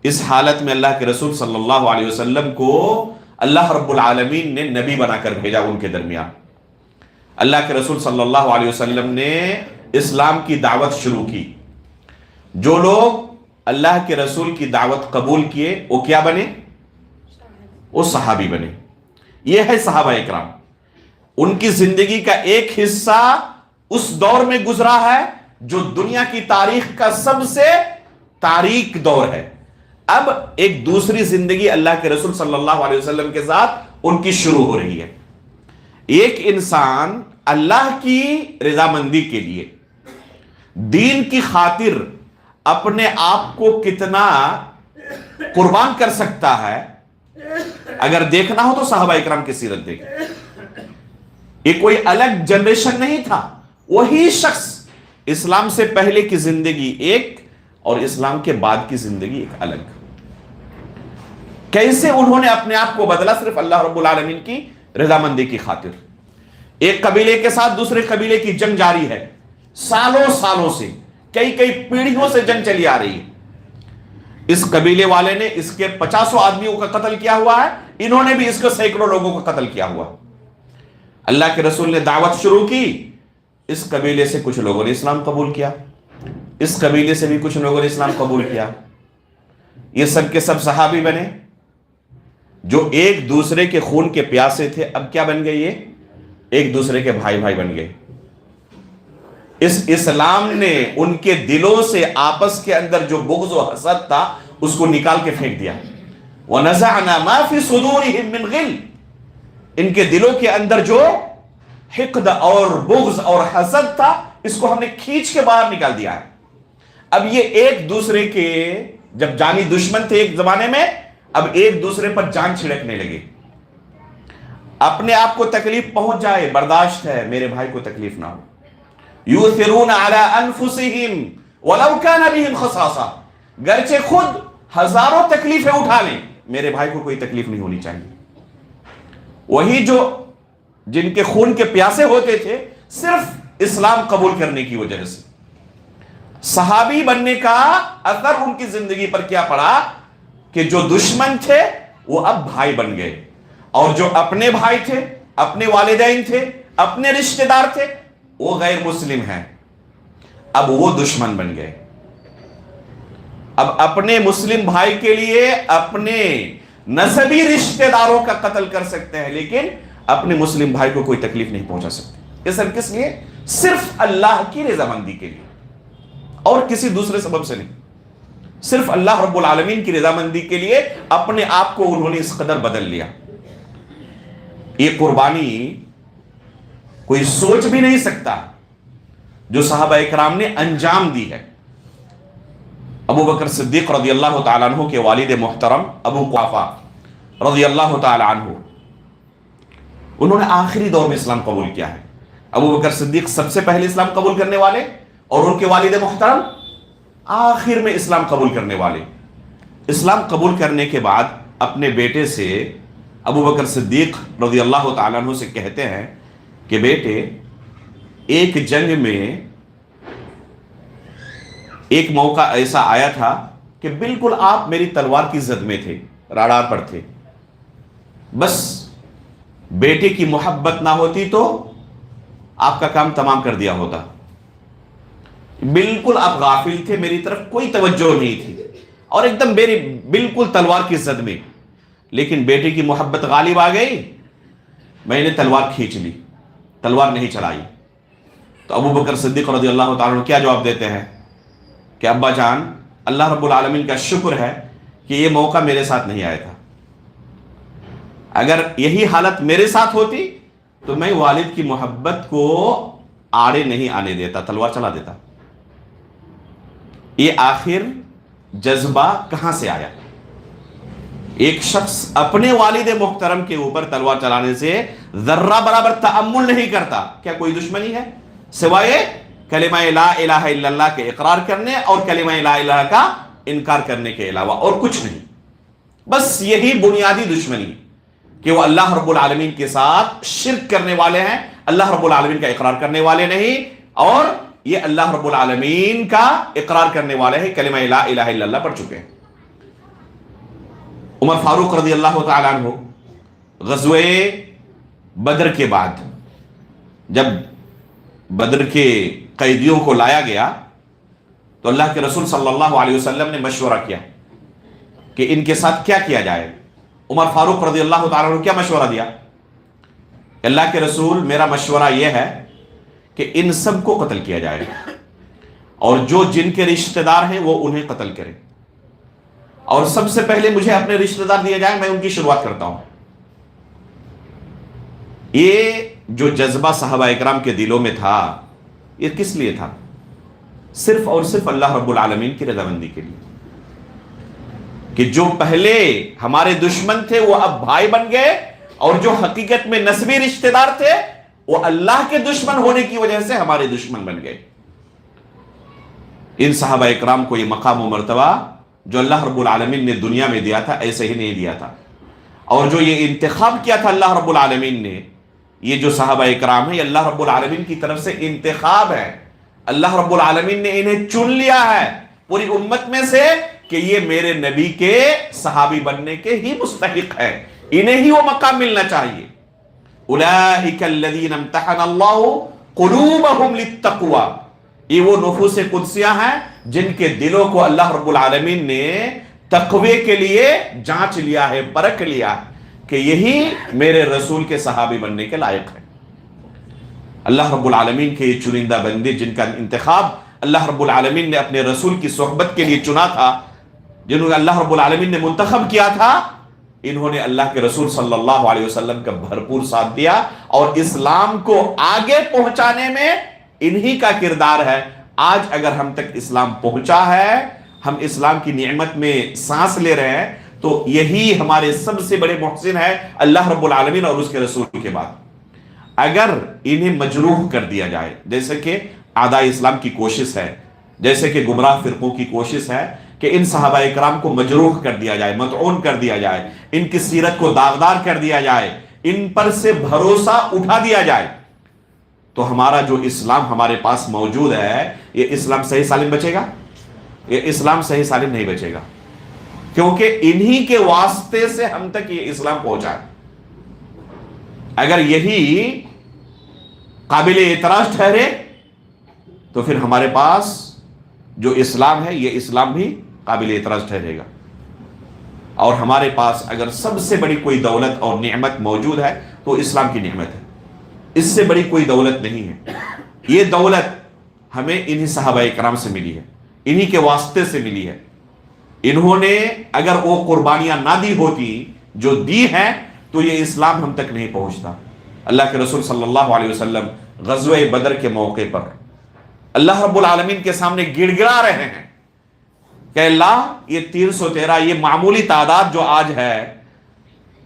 اس حالت میں اللہ کے رسول صلی اللہ علیہ وسلم کو اللہ رب العالمین نے نبی بنا کر بھیجا ان کے درمیان. اللہ کے رسول صلی اللہ علیہ وسلم نے اسلام کی دعوت شروع کی. جو لوگ اللہ کے رسول کی دعوت قبول کیے وہ کیا بنے؟ وہ صحابی بنے. یہ ہے صحابہ اکرام. ان کی زندگی کا ایک حصہ اس دور میں گزرا ہے جو دنیا کی تاریخ کا سب سے تاریک دور ہے. اب ایک دوسری زندگی اللہ کے رسول صلی اللہ علیہ وسلم کے ساتھ ان کی شروع ہو رہی ہے. ایک انسان اللہ کی رضامندی کے لیے دین کی خاطر اپنے آپ کو کتنا قربان کر سکتا ہے، اگر دیکھنا ہو تو صحابہ اکرام کی سیرت دیکھیں. یہ کوئی الگ جنریشن نہیں تھا. وہی شخص اسلام سے پہلے کی زندگی ایک اور اسلام کے بعد کی زندگی ایک الگ. کیسے انہوں نے اپنے آپ کو بدلا صرف اللہ رب العالمین کی رضامندی کی خاطر. ایک قبیلے کے ساتھ دوسرے قبیلے کی جنگ جاری ہے، سالوں سالوں سے، کئی پیڑھیوں سے جنگ چلی آ رہی ہے. اس قبیلے والے نے اس کے 50 آدمیوں کا قتل کیا ہوا ہے، انہوں نے بھی اس کے سینکڑوں لوگوں کا قتل کیا ہوا. اللہ کے رسول نے دعوت شروع کی. اس قبیلے سے کچھ لوگوں نے اسلام قبول کیا، اس قبیلے سے بھی کچھ لوگوں نے اسلام قبول کیا. یہ سب کے سب صحابی بنے جو ایک دوسرے کے خون کے پیاسے تھے. اب کیا بن گئے؟ یہ ایک دوسرے کے بھائی بھائی بن گئے. اس اسلام نے ان کے دلوں سے آپس کے اندر جو بغض و حسد تھا اس کو نکال کے پھینک دیا. وَنَزَعْنَا مَا فِي صُدُورِهِم مِّن غِلٍّ. ان کے دلوں کے اندر جو حقد اور بغض اور حسد تھا اس کو ہم نے کھینچ کے باہر نکال دیا ہے. اب یہ ایک دوسرے کے جب جانی دشمن تھے ایک زمانے میں، اب ایک دوسرے پر جان چھڑکنے لگے. اپنے آپ کو تکلیف پہنچ جائے برداشت ہے، میرے بھائی کو تکلیف نہ ہو. یؤثرون علی انفسہم ولو کان بہم خصاصہ. گرچہ خود ہزاروں تکلیفیں اٹھا لیں، میرے بھائی کو کوئی تکلیف نہیں ہونی چاہیے. وہی جو جن کے خون کے پیاسے ہوتے تھے صرف اسلام قبول کرنے کی وجہ سے. صحابی بننے کا اثر ان کی زندگی پر کیا پڑا کہ جو دشمن تھے وہ اب بھائی بن گئے، اور جو اپنے بھائی تھے، اپنے والدین تھے، اپنے رشتہ دار تھے، وہ غیر مسلم ہیں، اب وہ دشمن بن گئے. اب اپنے مسلم بھائی کے لیے اپنے نسبی رشتہ داروں کا قتل کر سکتے ہیں لیکن اپنے مسلم بھائی کو کوئی تکلیف نہیں پہنچا سکتے. یہ سب کس لیے؟ صرف اللہ کی رضامندی کے لیے اور کسی دوسرے سبب سے نہیں. صرف اللہ رب العالمین کی رضامندی کے لیے اپنے آپ کو انہوں نے اس قدر بدل لیا. یہ قربانی کوئی سوچ بھی نہیں سکتا جو صحابہ اکرام نے انجام دی ہے. ابو بکر صدیق رضی اللہ تعالیٰ عنہ کے والد محترم ابو قحافہ رضی اللہ تعالیٰ عنہ، انہوں نے آخری دور میں اسلام قبول کیا ہے. ابو بکر صدیق سب سے پہلے اسلام قبول کرنے والے اور ان کے والد محترم آخر میں اسلام قبول کرنے والے. اسلام قبول کرنے کے بعد اپنے بیٹے سے ابو بکر صدیق رضی اللہ تعالیٰ عنہ سے کہتے ہیں کہ بیٹے، ایک جنگ میں ایک موقع ایسا آیا تھا کہ بالکل آپ میری تلوار کی زد میں تھے، راڑار پر تھے. بس بیٹے کی محبت نہ ہوتی تو آپ کا کام تمام کر دیا ہوتا. بالکل آپ غافل تھے، میری طرف کوئی توجہ نہیں تھی اور ایک دم میری بالکل تلوار کی زد میں. لیکن بیٹے کی محبت غالب آ گئی، میں نے تلوار کھینچ لی، تلوار نہیں چلائی. تو ابو بکر صدیق رضی اللہ تعالیٰ عنہ کیا جواب دیتے ہیں کہ ابا جان، اللہ رب العالمین کا شکر ہے کہ یہ موقع میرے ساتھ نہیں آیا تھا. اگر یہی حالت میرے ساتھ ہوتی تو میں والد کی محبت کو آڑے نہیں آنے دیتا، تلوار چلا دیتا. یہ آخر جذبہ کہاں سے آیا؟ ایک شخص اپنے والد محترم کے اوپر تلوار چلانے سے ذرہ برابر تأمل نہیں کرتا. کیا کوئی دشمنی ہے سوائے کلمہ لا الہ الا اللہ کے اقرار کرنے اور کلمہ لا الہ کا انکار کرنے کے علاوہ اور کچھ نہیں؟ بس یہی بنیادی دشمنی کہ وہ اللہ رب العالمین کے ساتھ شرک کرنے والے ہیں، اللہ رب العالمین کا اقرار کرنے والے نہیں، اور یہ اللہ رب العالمین کا اقرار کرنے والے ہیں، کلمہ لا الہ الا اللہ پڑھ چکے ہیں. عمر فاروق رضی اللہ تعالیٰ عنہ غزوہ بدر کے بعد جب بدر کے قیدیوں کو لایا گیا تو اللہ کے رسول صلی اللہ علیہ وسلم نے مشورہ کیا کہ ان کے ساتھ کیا کیا جائے. عمر فاروق رضی اللہ تعالیٰ عنہ کیا مشورہ دیا؟ اللہ کے رسول، میرا مشورہ یہ ہے کہ ان سب کو قتل کیا جائے اور جو جن کے رشتہ دار ہیں وہ انہیں قتل کریں، اور سب سے پہلے مجھے اپنے رشتہ دار دیے جائیں، میں ان کی شروعات کرتا ہوں. یہ جو جذبہ صحابہ اکرام کے دلوں میں تھا، یہ کس لیے تھا؟ صرف اور صرف اللہ رب العالمین کی رضامندی کے لیے، کہ جو پہلے ہمارے دشمن تھے وہ اب بھائی بن گئے، اور جو حقیقت میں نسبی رشتہ دار تھے وہ اللہ کے دشمن ہونے کی وجہ سے ہمارے دشمن بن گئے. ان صحابہ اکرام کو یہ مقام و مرتبہ جو اللہ رب العالمین نے دنیا میں دیا تھا ایسے ہی نہیں دیا تھا، اور جو یہ انتخاب کیا تھا اللہ رب العالمین نے، یہ جو صحابہ اکرام ہیں یہ اللہ رب العالمین کی طرف سے انتخاب ہے. اللہ رب العالمین نے انہیں چن لیا ہے پوری امت میں سے کہ یہ میرے نبی کے صحابی بننے کے ہی مستحق ہے، انہیں ہی وہ مقام ملنا چاہیے. اولئک الذین امتحن اللہ قلوبہم للتقوی، یہ وہ نفوس قدسیہ ہیں جن کے دلوں کو اللہ رب العالمین نے تقوی کے لیے جانچ لیا ہے، پرکھ لیا ہے کہ یہی میرے رسول کے صحابی بننے کے لائق ہے. اللہ رب العالمین کے یہ چنندہ بندے جن کا انتخاب اللہ رب العالمین نے اپنے رسول کی صحبت کے لیے چنا تھا، جنہوں نے اللہ رب العالمین نے منتخب کیا تھا، انہوں نے اللہ کے رسول صلی اللہ علیہ وسلم کا بھرپور ساتھ دیا، اور اسلام کو آگے پہنچانے میں انہی کا کردار ہے. آج اگر ہم تک اسلام پہنچا ہے، ہم اسلام کی نعمت میں سانس لے رہے ہیں، تو یہی ہمارے سب سے بڑے محسن ہے اللہ رب العالمین اور اس کے رسول کے بعد. اگر انہیں مجروح کر دیا جائے، جیسے کہ اعداء اسلام کی کوشش ہے، جیسے کہ گمراہ فرقوں کی کوشش ہے کہ ان صحابہ اکرام کو مجروح کر دیا جائے، مطعون کر دیا جائے، ان کی سیرت کو داغدار کر دیا جائے، ان پر سے بھروسہ اٹھا دیا جائے، تو ہمارا جو اسلام ہمارے پاس موجود ہے یہ اسلام صحیح سالم بچے گا؟ یہ اسلام صحیح سالم نہیں بچے گا، کیونکہ انہی کے واسطے سے ہم تک یہ اسلام پہنچا ہے. اگر یہی قابل اعتراض ٹھہرے تو پھر ہمارے پاس جو اسلام ہے یہ اسلام بھی قابل اعتراض ٹھہرے گا. اور ہمارے پاس اگر سب سے بڑی کوئی دولت اور نعمت موجود ہے تو اسلام کی نعمت ہے، اس سے بڑی کوئی دولت نہیں ہے. یہ دولت ہمیں انہی صحابہ اکرام سے ملی ہے، انہی کے واسطے سے ملی ہے. انہوں نے اگر وہ قربانیاں نہ دی ہوتی جو دی ہیں تو یہ اسلام ہم تک نہیں پہنچتا۔ اللہ کے رسول صلی اللہ علیہ وسلم غزوہ بدر کے موقع پر اللہ رب العالمین کے سامنے گڑ گڑا رہے ہیں کہ اللہ یہ 313 یہ معمولی تعداد جو آج ہے،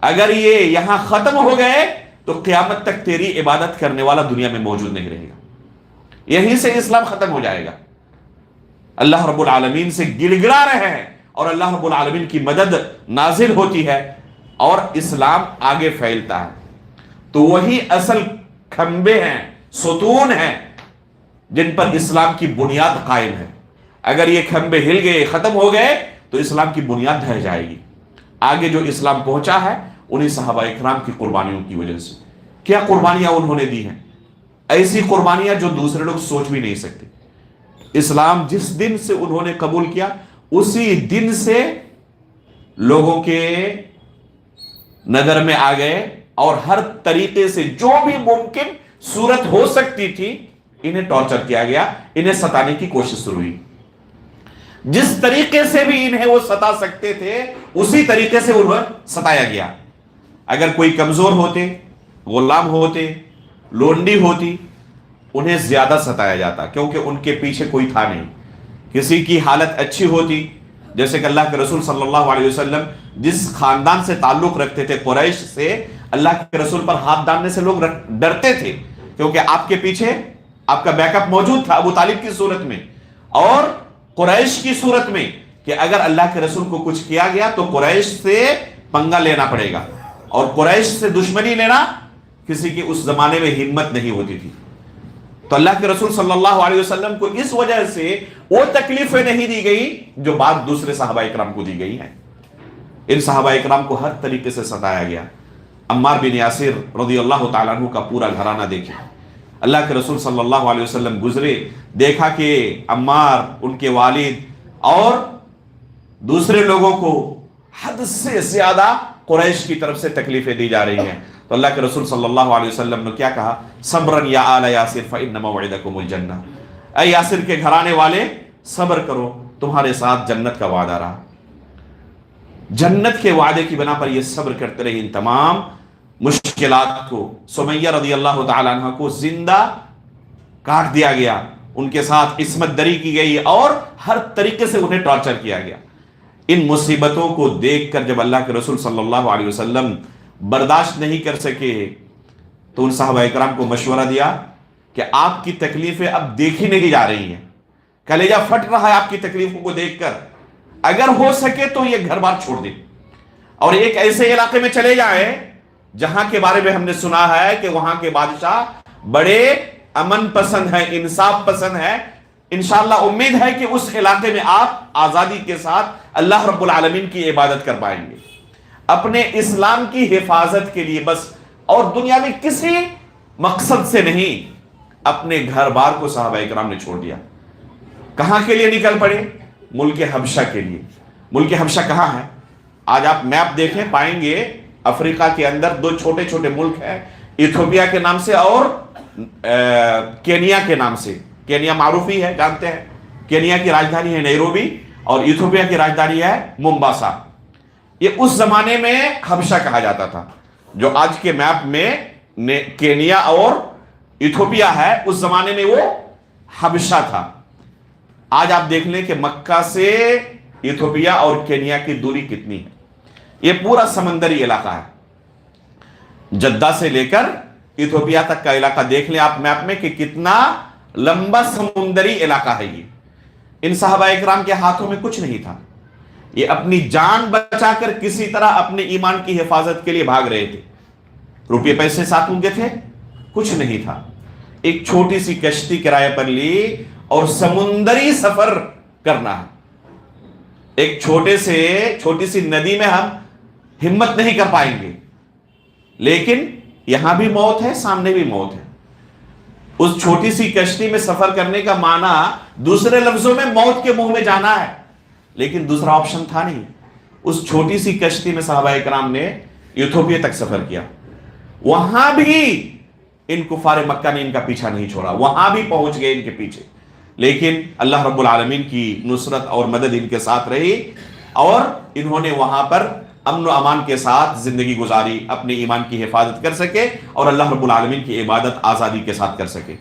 اگر یہ یہاں ختم ہو گئے تو قیامت تک تیری عبادت کرنے والا دنیا میں موجود نہیں رہے گا، یہیں سے اسلام ختم ہو جائے گا۔ اللہ رب العالمین سے گڑ گڑا رہے ہیں اور اللہ رب العالمین کی مدد نازل ہوتی ہے اور اسلام آگے پھیلتا ہے۔ تو وہی اصل کھمبے ہیں، ستون ہیں جن پر اسلام کی بنیاد قائم ہے۔ اگر یہ کھمبے ہل گئے، ختم ہو گئے تو اسلام کی بنیاد ڈھہ جائے گی۔ آگے جو اسلام پہنچا ہے انہیں صحابہ اکرام کی قربانیوں کی وجہ سے۔ کیا قربانیاں انہوں نے دی ہیں، ایسی قربانیاں جو دوسرے لوگ سوچ بھی نہیں سکتے۔ اسلام جس دن سے انہوں نے قبول کیا اسی دن سے لوگوں کے نظر میں آ گئے اور ہر طریقے سے جو بھی ممکن صورت ہو سکتی تھی انہیں ٹارچر کیا گیا، انہیں ستانے کی کوشش شروع ہوئی۔ جس طریقے سے بھی انہیں وہ ستا سکتے تھے اسی طریقے سے انہیں ستایا گیا۔ اگر کوئی کمزور ہوتے، غلام ہوتے، لونڈی ہوتی، انہیں زیادہ ستایا جاتا کیونکہ ان کے پیچھے کوئی تھا نہیں۔ کسی کی حالت اچھی ہوتی، جیسے کہ اللہ کے رسول صلی اللہ علیہ وسلم جس خاندان سے تعلق رکھتے تھے، قریش سے، اللہ کے رسول پر ہاتھ ڈالنے سے لوگ ڈرتے تھے کیونکہ آپ کے پیچھے آپ کا بیک اپ موجود تھا ابو طالب کی صورت میں اور قریش کی صورت میں کہ اگر اللہ کے رسول کو کچھ کیا گیا تو قریش سے پنگا لینا پڑے گا، اور قریش سے دشمنی لینا کسی کی اس زمانے میں ہمت نہیں ہوتی تھی۔ تو اللہ کے رسول صلی اللہ علیہ وسلم کو اس وجہ سے وہ تکلیفیں نہیں دی گئی جو بعد دوسرے صحابہ اکرام کو دی گئی ہیں۔ ان صحابہ اکرام کو ہر طریقے سے ستایا گیا۔ عمار بن یاسر رضی اللہ تعالیٰ عنہ کا پورا گھرانہ دیکھیں، اللہ کے رسول صلی اللہ علیہ وسلم گزرے، دیکھا کہ عمار، ان کے والد اور دوسرے لوگوں کو حد سے زیادہ قریش کی طرف سے تکلیفیں دی جا رہی ہیں، تو اللہ کے رسول صلی اللہ علیہ وسلم نے کیا کہا؟ صبرا یا آل یاسر فإن موعدکم الجنہ، اے یاسر کے گھرانے والے صبر کرو، تمہارے ساتھ جنت کا وعدہ رہا۔ جنت کے وعدے کی بنا پر یہ صبر کرتے رہے ان تمام مشکلات کو۔ سمیہ رضی اللہ تعالی عنہ کو زندہ کاٹ دیا گیا، ان کے ساتھ عصمت دری کی گئی اور ہر طریقے سے انہیں ٹارچر کیا گیا۔ ان مصیبتوں کو دیکھ کر جب اللہ کے رسول صلی اللہ علیہ وسلم برداشت نہیں کر سکے تو ان صحابہ اکرام کو مشورہ دیا کہ آپ کی تکلیفیں اب دیکھی نہیں جا رہی ہیں، کلیجہ پھٹ رہا ہے آپ کی تکلیفوں کو دیکھ کر، اگر ہو سکے تو یہ گھر بار چھوڑ دیں اور ایک ایسے علاقے میں چلے جائیں جہاں کے بارے میں ہم نے سنا ہے کہ وہاں کے بادشاہ بڑے امن پسند ہیں، انصاف پسند ہیں۔ انشاءاللہ امید ہے کہ اس علاقے میں آپ آزادی کے ساتھ اللہ رب العالمین کی عبادت کر پائیں گے، اپنے اسلام کی حفاظت کے لیے بس، اور دنیا میں کسی مقصد سے نہیں۔ اپنے گھر بار کو صحابہ اکرام نے چھوڑ دیا۔ کہاں کے لیے نکل پڑے؟ ملک حبشہ کے لیے۔ ملک حبشہ کہاں ہے؟ آج آپ میپ دیکھیں پائیں گے افریقہ کے اندر دو چھوٹے چھوٹے ملک ہیں، ایتھوپیا کے نام سے اور کینیا کے نام سے۔ کینیا معروف ہی ہے، جانتے ہیں، کینیا کی راجدھانی ہے نیروبی اور ایتھوپیا کی راجدھانی ہے مومباسا۔ یہ اس زمانے میں حبشہ کہا جاتا تھا، جو آج کے میپ میں کینیا اور ایتھوپیا ہے، اس زمانے میں وہ حبشہ تھا۔ آج آپ دیکھ لیں کہ مکہ سے ایتھوپیا اور کینیا کی دوری کتنی ہے۔ یہ پورا سمندری علاقہ ہے، جدہ سے لے کر ایتھوپیا تک کا علاقہ دیکھ لیں آپ میپ میں کہ کتنا لمبا سمندری علاقہ ہے یہ۔ ان صحابہ اکرام کے ہاتھوں میں کچھ نہیں تھا، یہ اپنی جان بچا کر کسی طرح اپنے ایمان کی حفاظت کے لیے بھاگ رہے تھے۔ روپے پیسے ساتھ ان کے تھے؟ کچھ نہیں تھا۔ ایک چھوٹی سی کشتی کرایہ پر لی اور سمندری سفر کرنا ہے۔ ایک چھوٹی سی ندی میں ہم ہمت نہیں کر پائیں گے، لیکن یہاں بھی موت ہے، سامنے بھی موت ہے۔ اس چھوٹی سی کشتی میں سفر کرنے کا معنی دوسرے لفظوں میں موت کے منہ میں جانا ہے، لیکن دوسرا آپشن تھا نہیں۔ اس چھوٹی سی کشتی میں صحابہ اکرام نے ایتھوپیا تک سفر کیا، وہاں بھی ان کفار مکہ نے ان کا پیچھا نہیں چھوڑا، وہاں بھی پہنچ گئے ان کے پیچھے، لیکن اللہ رب العالمین کی نصرت اور مدد ان کے ساتھ رہی اور انہوں نے وہاں پر امن و امان کے ساتھ زندگی گزاری، اپنے ایمان کی حفاظت کر سکے اور اللہ رب العالمین کی عبادت آزادی کے ساتھ کر سکے۔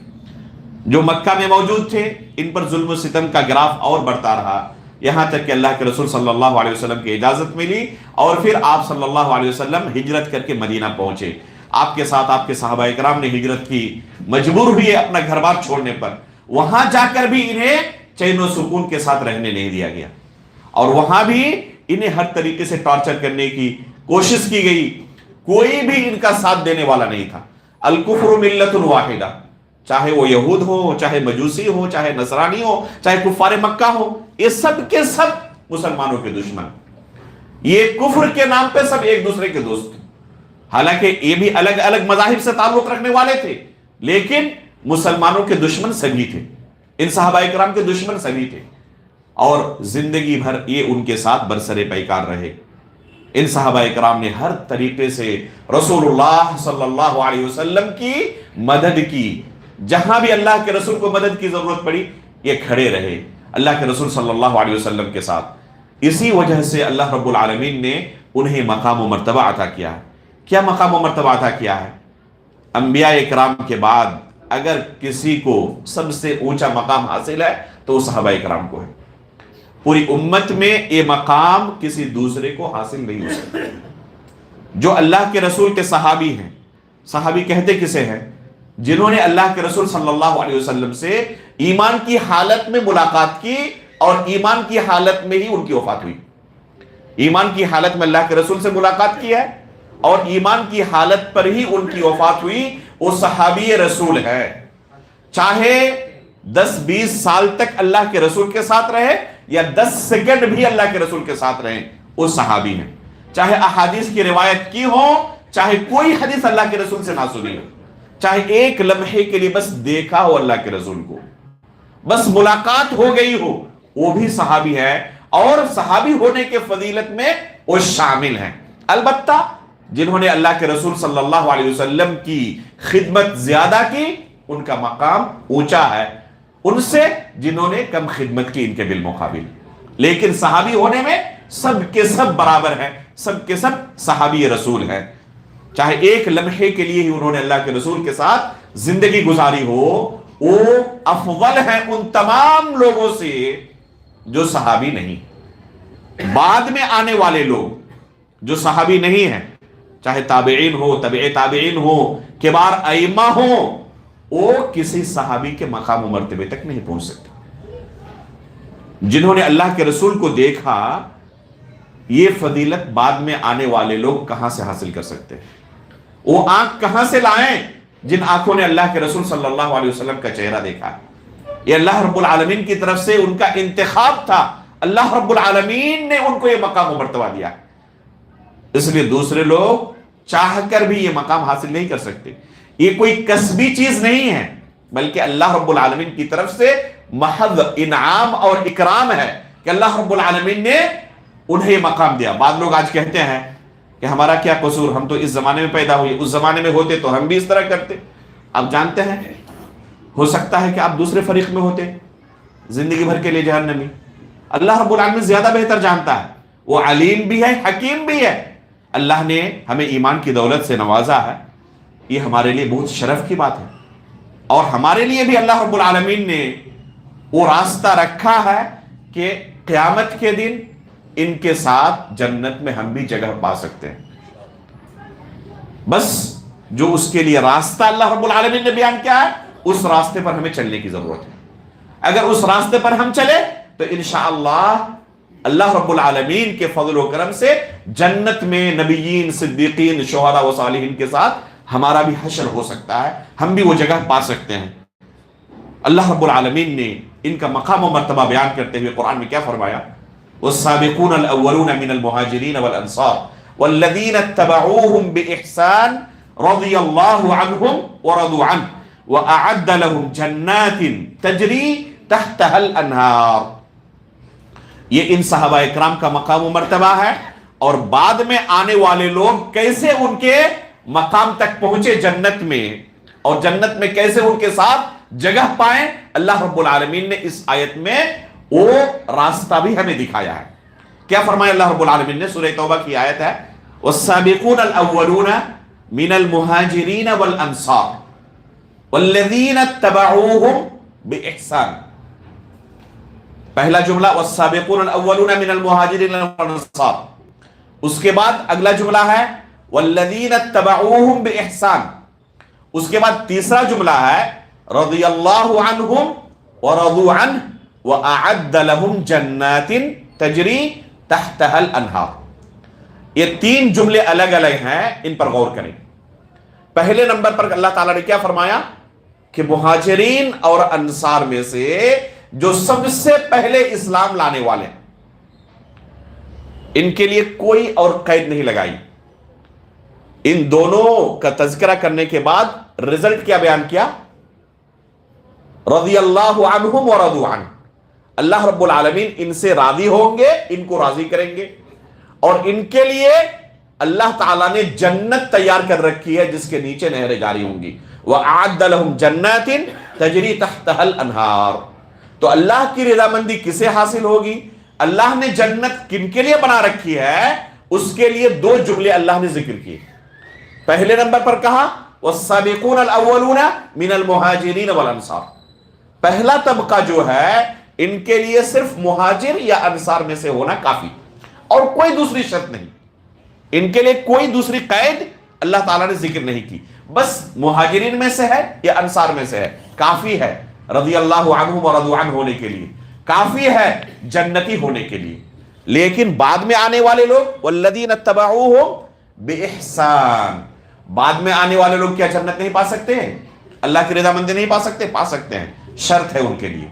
جو مکہ میں موجود تھے ان پر ظلم و ستم کا گراف اور بڑھتا رہا، یہاں تک کہ اللہ کے رسول صلی اللہ علیہ وسلم کی اجازت ملی اور پھر آپ صلی اللہ علیہ وسلم ہجرت کر کے مدینہ پہنچے۔ آپ کے ساتھ آپ کے صحابہ اکرام نے ہجرت کی، مجبور ہوئے اپنا گھر بار چھوڑنے پر۔ وہاں جا کر بھی انہیں چین و سکون کے ساتھ رہنے نہیں دیا گیا، اور وہاں بھی انہیں ہر طریقے سے ٹارچر کرنے کی کوشش کی گئی، کوئی بھی ان کا ساتھ دینے والا نہیں تھا۔ الکفر ملت واحدہ، چاہے وہ یہود ہو، چاہے مجوسی ہو، چاہے نصرانی ہو، چاہے کفار مکہ ہو، یہ سب کے سب مسلمانوں کے دشمن، یہ کفر کے نام پہ سب ایک دوسرے کے دوست۔ حالانکہ یہ بھی الگ الگ مذاہب سے تعلق رکھنے والے تھے، لیکن مسلمانوں کے دشمن سبھی تھے، ان صحابہ کرام کے دشمن سبھی تھے، اور زندگی بھر یہ ان کے ساتھ برسر پیکار رہے۔ ان صحابہ کرام نے ہر طریقے سے رسول اللہ صلی اللہ علیہ وسلم کی مدد کی، جہاں بھی اللہ کے رسول کو مدد کی ضرورت پڑی یہ کھڑے رہے اللہ کے رسول صلی اللہ علیہ وسلم کے ساتھ۔ اسی وجہ سے اللہ رب العالمین نے انہیں مقام و مرتبہ عطا کیا ہے۔ کیا مقام و مرتبہ عطا کیا ہے؟ انبیاء اکرام کے بعد اگر کسی کو سب سے اونچا مقام حاصل ہے تو وہ صحابہ اکرام کو ہے۔ پوری امت میں یہ مقام کسی دوسرے کو حاصل نہیں ہو سکتا۔ جو اللہ کے رسول کے صحابی ہیں، صحابی کہتے کسے ہیں؟ جنہوں نے اللہ کے رسول صلی اللہ علیہ وسلم سے ایمان کی حالت میں ملاقات کی اور ایمان کی حالت میں ہی ان کی وفات ہوئی۔ ایمان کی حالت میں اللہ کے رسول سے ملاقات کی ہے اور ایمان کی حالت پر ہی ان کی وفات ہوئی، وہ صحابی رسول ہے۔ چاہے 10-20 سال تک اللہ کے رسول کے ساتھ رہے یا 10 سیکنڈ بھی اللہ کے رسول کے ساتھ رہے، وہ صحابی ہیں۔ چاہے احادیث کی روایت کی ہو، چاہے کوئی حدیث اللہ کے رسول سے نہ سنی ہو، چاہے ایک لمحے کے لیے بس دیکھا ہو اللہ کے رسول کو، بس ملاقات ہو گئی ہو، وہ بھی صحابی ہے، اور صحابی ہونے کے فضیلت میں وہ شامل ہیں۔ البتہ جنہوں نے اللہ کے رسول صلی اللہ علیہ وسلم کی خدمت زیادہ کی ان کا مقام اونچا ہے ان سے جنہوں نے کم خدمت کی ان کے بالمقابل، لیکن صحابی ہونے میں سب کے سب برابر ہیں، سب کے سب صحابی رسول ہیں۔ چاہے ایک لمحے کے لیے ہی انہوں نے اللہ کے رسول کے ساتھ زندگی گزاری ہو، وہ افضل ہیں ان تمام لوگوں سے جو صحابی نہیں۔ بعد میں آنے والے لوگ جو صحابی نہیں ہیں، چاہے تابعین ہو، تبع تابعین ہو، کبار ائمہ ہو، وہ کسی صحابی کے مقام و مرتبے تک نہیں پہنچ سکتے۔ جنہوں نے اللہ کے رسول کو دیکھا، یہ فضیلت بعد میں آنے والے لوگ کہاں سے حاصل کر سکتے ہیں؟ وہ آنکھ کہاں سے لائیں جن آنکھوں نے اللہ کے رسول صلی اللہ علیہ وسلم کا چہرہ دیکھا؟ یہ اللہ رب العالمین کی طرف سے ان کا انتخاب تھا، اللہ رب العالمین نے ان کو یہ مقام و مرتبہ دیا۔ اس لیے دوسرے لوگ چاہ کر بھی یہ مقام حاصل نہیں کر سکتے۔ یہ کوئی کسبی چیز نہیں ہے، بلکہ اللہ رب العالمین کی طرف سے محض انعام اور اکرام ہے کہ اللہ رب العالمین نے انہیں یہ مقام دیا۔ بعض لوگ آج کہتے ہیں کہ ہمارا کیا قصور، ہم تو اس زمانے میں پیدا ہوئے، اس زمانے میں ہوتے تو ہم بھی اس طرح کرتے۔ آپ جانتے ہیں ہو سکتا ہے کہ آپ دوسرے فریق میں ہوتے، زندگی بھر کے لیے جہنمی۔ اللہ رب العالمین زیادہ بہتر جانتا ہے، وہ علیم بھی ہے، حکیم بھی ہے۔ اللہ نے ہمیں ایمان کی دولت سے نوازا ہے، یہ ہمارے لیے بہت شرف کی بات ہے، اور ہمارے لیے بھی اللہ رب العالمین نے وہ راستہ رکھا ہے کہ قیامت کے دن ان کے ساتھ جنت میں ہم بھی جگہ پا سکتے ہیں۔ بس جو اس کے لیے راستہ اللہ رب العالمین نے بیان کیا ہے، اس راستے پر ہمیں چلنے کی ضرورت ہے۔ اگر اس راستے پر ہم چلے تو انشاءاللہ اللہ رب العالمین کے فضل و کرم سے جنت میں نبیین، صدیقین، شہداء و صالحین کے ساتھ ہمارا بھی حشر ہو سکتا ہے، ہم بھی وہ جگہ پا سکتے ہیں۔ اللہ رب العالمین نے ان کا مقام و مرتبہ بیان کرتے ہوئے قرآن میں کیا فرمایا؟ والسابقون الاولون من المہاجرین والانصار والذین اتبعوهم بإحسان رضی اللہ عنہم ورضوا عنہ وأعد لهم جنات تجری تحتها الانہار۔ یہ ان صحابہ اکرام کا مقام و مرتبہ ہے، اور بعد میں آنے والے لوگ کیسے ان کے مقام تک پہنچے جنت میں، اور جنت میں کیسے ان کے ساتھ جگہ پائیں، اللہ رب العالمین نے اس آیت میں وہ راستہ بھی ہمیں دکھایا ہے کیا فرمایا اللہ رب العالمین نے؟ سورہ توبہ کی آیت ہے والسابقون الاولون من المہاجرین والانصار والذین اتبعوہم باحسان. پہلا جملہ والسابقون الاولون من المہاجرین والانصار، اس کے بعد اگلا جملہ ہے والذین اتبعوہم باحسان، اس کے بعد تیسرا جملہ ہے رضی اللہ عنہم ورضوا عنہ واعد لهم جنات تجری تحتها الانہار. یہ تین جملے الگ الگ ہیں، ان پر غور کریں. پہلے نمبر پر اللہ تعالیٰ نے کیا فرمایا کہ مہاجرین اور انصار میں سے جو سب سے پہلے اسلام لانے والے ہیں ان کے لیے کوئی اور قید نہیں لگائی. ان دونوں کا تذکرہ کرنے کے بعد رزلٹ کیا بیان کیا؟ رضی اللہ عنہم ورضوا عنہ، اللہ رب العالمین ان سے راضی ہوں گے، ان کو راضی کریں گے، اور ان کے لیے اللہ تعالیٰ نے جنت تیار کر رکھی ہے جس کے نیچے نہریں جاری ہوں گی. وَأَعَدَّ لَهُمْ جَنَّاتٍ تَجْرِي تَحْتَهَا الْأَنْهَارُ. تو اللہ کی رضامندی کسے حاصل ہوگی؟ اللہ نے جنت کن کے لیے بنا رکھی ہے؟ اس کے لیے دو جملے اللہ نے ذکر کیے. پہلے نمبر پر کہا وَالسَّابِقُونَ الْأَوَّلُونَ مِنَ الْمُهَاجِرِينَ وَالْأَنصَارِ. پہلا طبقہ جو ہے ان کے لیے صرف مہاجر یا انصار میں سے ہونا کافی، اور کوئی دوسری شرط نہیں. ان کے لیے کوئی دوسری قید اللہ تعالیٰ نے ذکر نہیں کی، بس مہاجرین میں سے ہے یا انصار میں سے ہے، کافی ہے رضی اللہ عنہم ورضوا عنہ ہونے کے لیے، کافی ہے جنتی ہونے کے لیے. لیکن بعد میں آنے والے لوگ والذین اتبعوہم باحسان، بعد میں آنے والے لوگ کیا جنت نہیں پا سکتے ہیں؟ اللہ کی رضامندی نہیں پا سکتے؟ پا سکتے ہیں، شرط ہے ان کے لیے.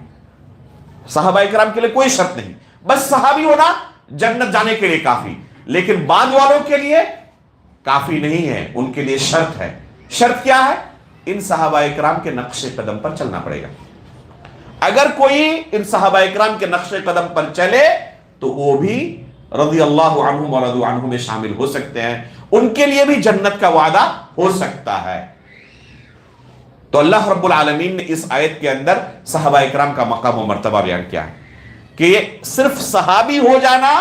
صحابہ کرام کے لیے کوئی شرط نہیں، بس صحابی ہونا جنت جانے کے لیے کافی. لیکن بعد والوں کے لیے کافی نہیں ہے، ان کے لیے شرط ہے. شرط کیا ہے؟ ان صحابہ کرام کے نقش قدم پر چلنا پڑے گا. اگر کوئی ان صحابہ کرام کے نقش قدم پر چلے تو وہ بھی رضی اللہ عنہم ورضوا عنہ میں شامل ہو سکتے ہیں، ان کے لیے بھی جنت کا وعدہ ہو سکتا ہے. تو اللہ رب العالمین نے اس آیت کے اندر صحابہ کرام کا مقام و مرتبہ بیان کیا ہے کہ یہ صرف صحابی ہو جانا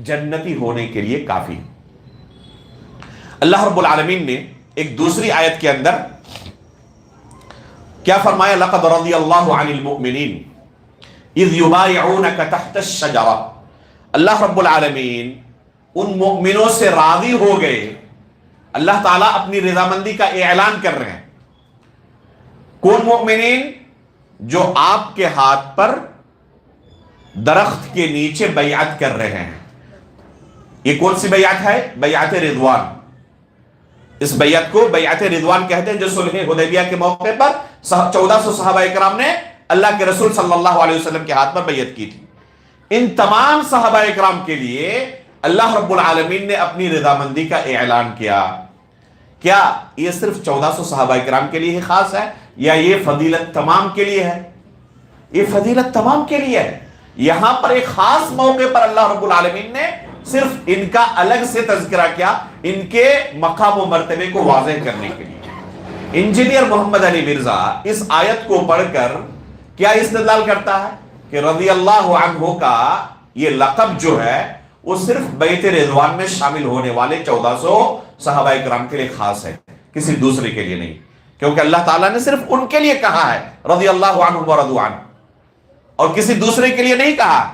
جنتی ہونے کے لیے کافی. اللہ رب العالمین نے ایک دوسری آیت کے اندر کیا فرمایا؟ لقد رضی اللہ عن المؤمنین اذ یبایعونک تحت الشجرہ. اللہ رب العالمین ان مؤمنوں سے راضی ہو گئے. اللہ تعالیٰ اپنی رضامندی کا اعلان کر رہے ہیں. کون مؤمنین؟ جو آپ کے ہاتھ پر درخت کے نیچے بیعت کر رہے ہیں. یہ کون سی بیعت ہے؟ بیعت رضوان. اس بیعت کو بیعت رضوان کہتے ہیں، جو صلح حدیبیہ کے موقع پر 1400 صحابہ کرام نے اللہ کے رسول صلی اللہ علیہ وسلم کے ہاتھ پر بیعت کی تھی. ان تمام صحابہ کرام کے لیے اللہ رب العالمین نے اپنی رضامندی کا اعلان کیا. کیا یہ صرف 1400 صحابہ کرام کے لیے ہی خاص ہے یا یہ فضیلت تمام کے لیے ہے؟ یہ فضیلت تمام کے لیے ہے. یہاں پر ایک خاص موقع پر اللہ رب العالمین نے صرف ان کا الگ سے تذکرہ کیا، ان کے مقام و مرتبے کو واضح کرنے کے لیے. انجینئر محمد علی مرزا اس آیت کو پڑھ کر کیا استدلال کرتا ہے کہ رضی اللہ عنہ کا یہ لقب جو ہے وہ صرف بیعت رضوان میں شامل ہونے والے 1400 صحابہ کرام کے لیے خاص ہے، کسی دوسرے کے لیے نہیں. کیونکہ اللہ تعالیٰ نے صرف ان کے لیے کہا ہے رضی اللہ عنہ ورضوا عنہ، اور کسی دوسرے کے لیے نہیں کہا.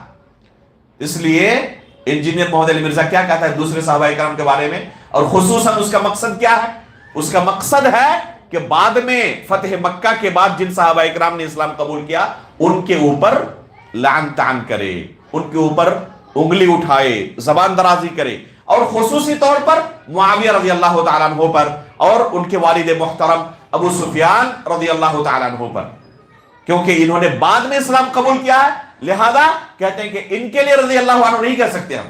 اس لیے انجینئر محمد علی مرزا کیا کہتا ہے دوسرے صحابہ کرام کے بارے میں، اور خصوصاً اس کا مقصد کیا ہے؟ اس کا مقصد ہے کہ بعد میں فتح مکہ کے بعد جن صحابہ کرام نے اسلام قبول کیا ان کے اوپر لعن طعن کرے، ان کے اوپر انگلی اٹھائے، زبان درازی کرے، اور خصوصی طور پر معاویہ رضی اللہ تعالیٰ عنہ پر اور ان کے والد محترم ابو سفیان رضی اللہ تعالیٰ عنہ پر، کیونکہ انہوں نے بعد میں اسلام قبول کیا ہے. لہذا کہتے ہیں کہ ان کے لیے رضی اللہ عنہ نہیں کہہ سکتے ہم.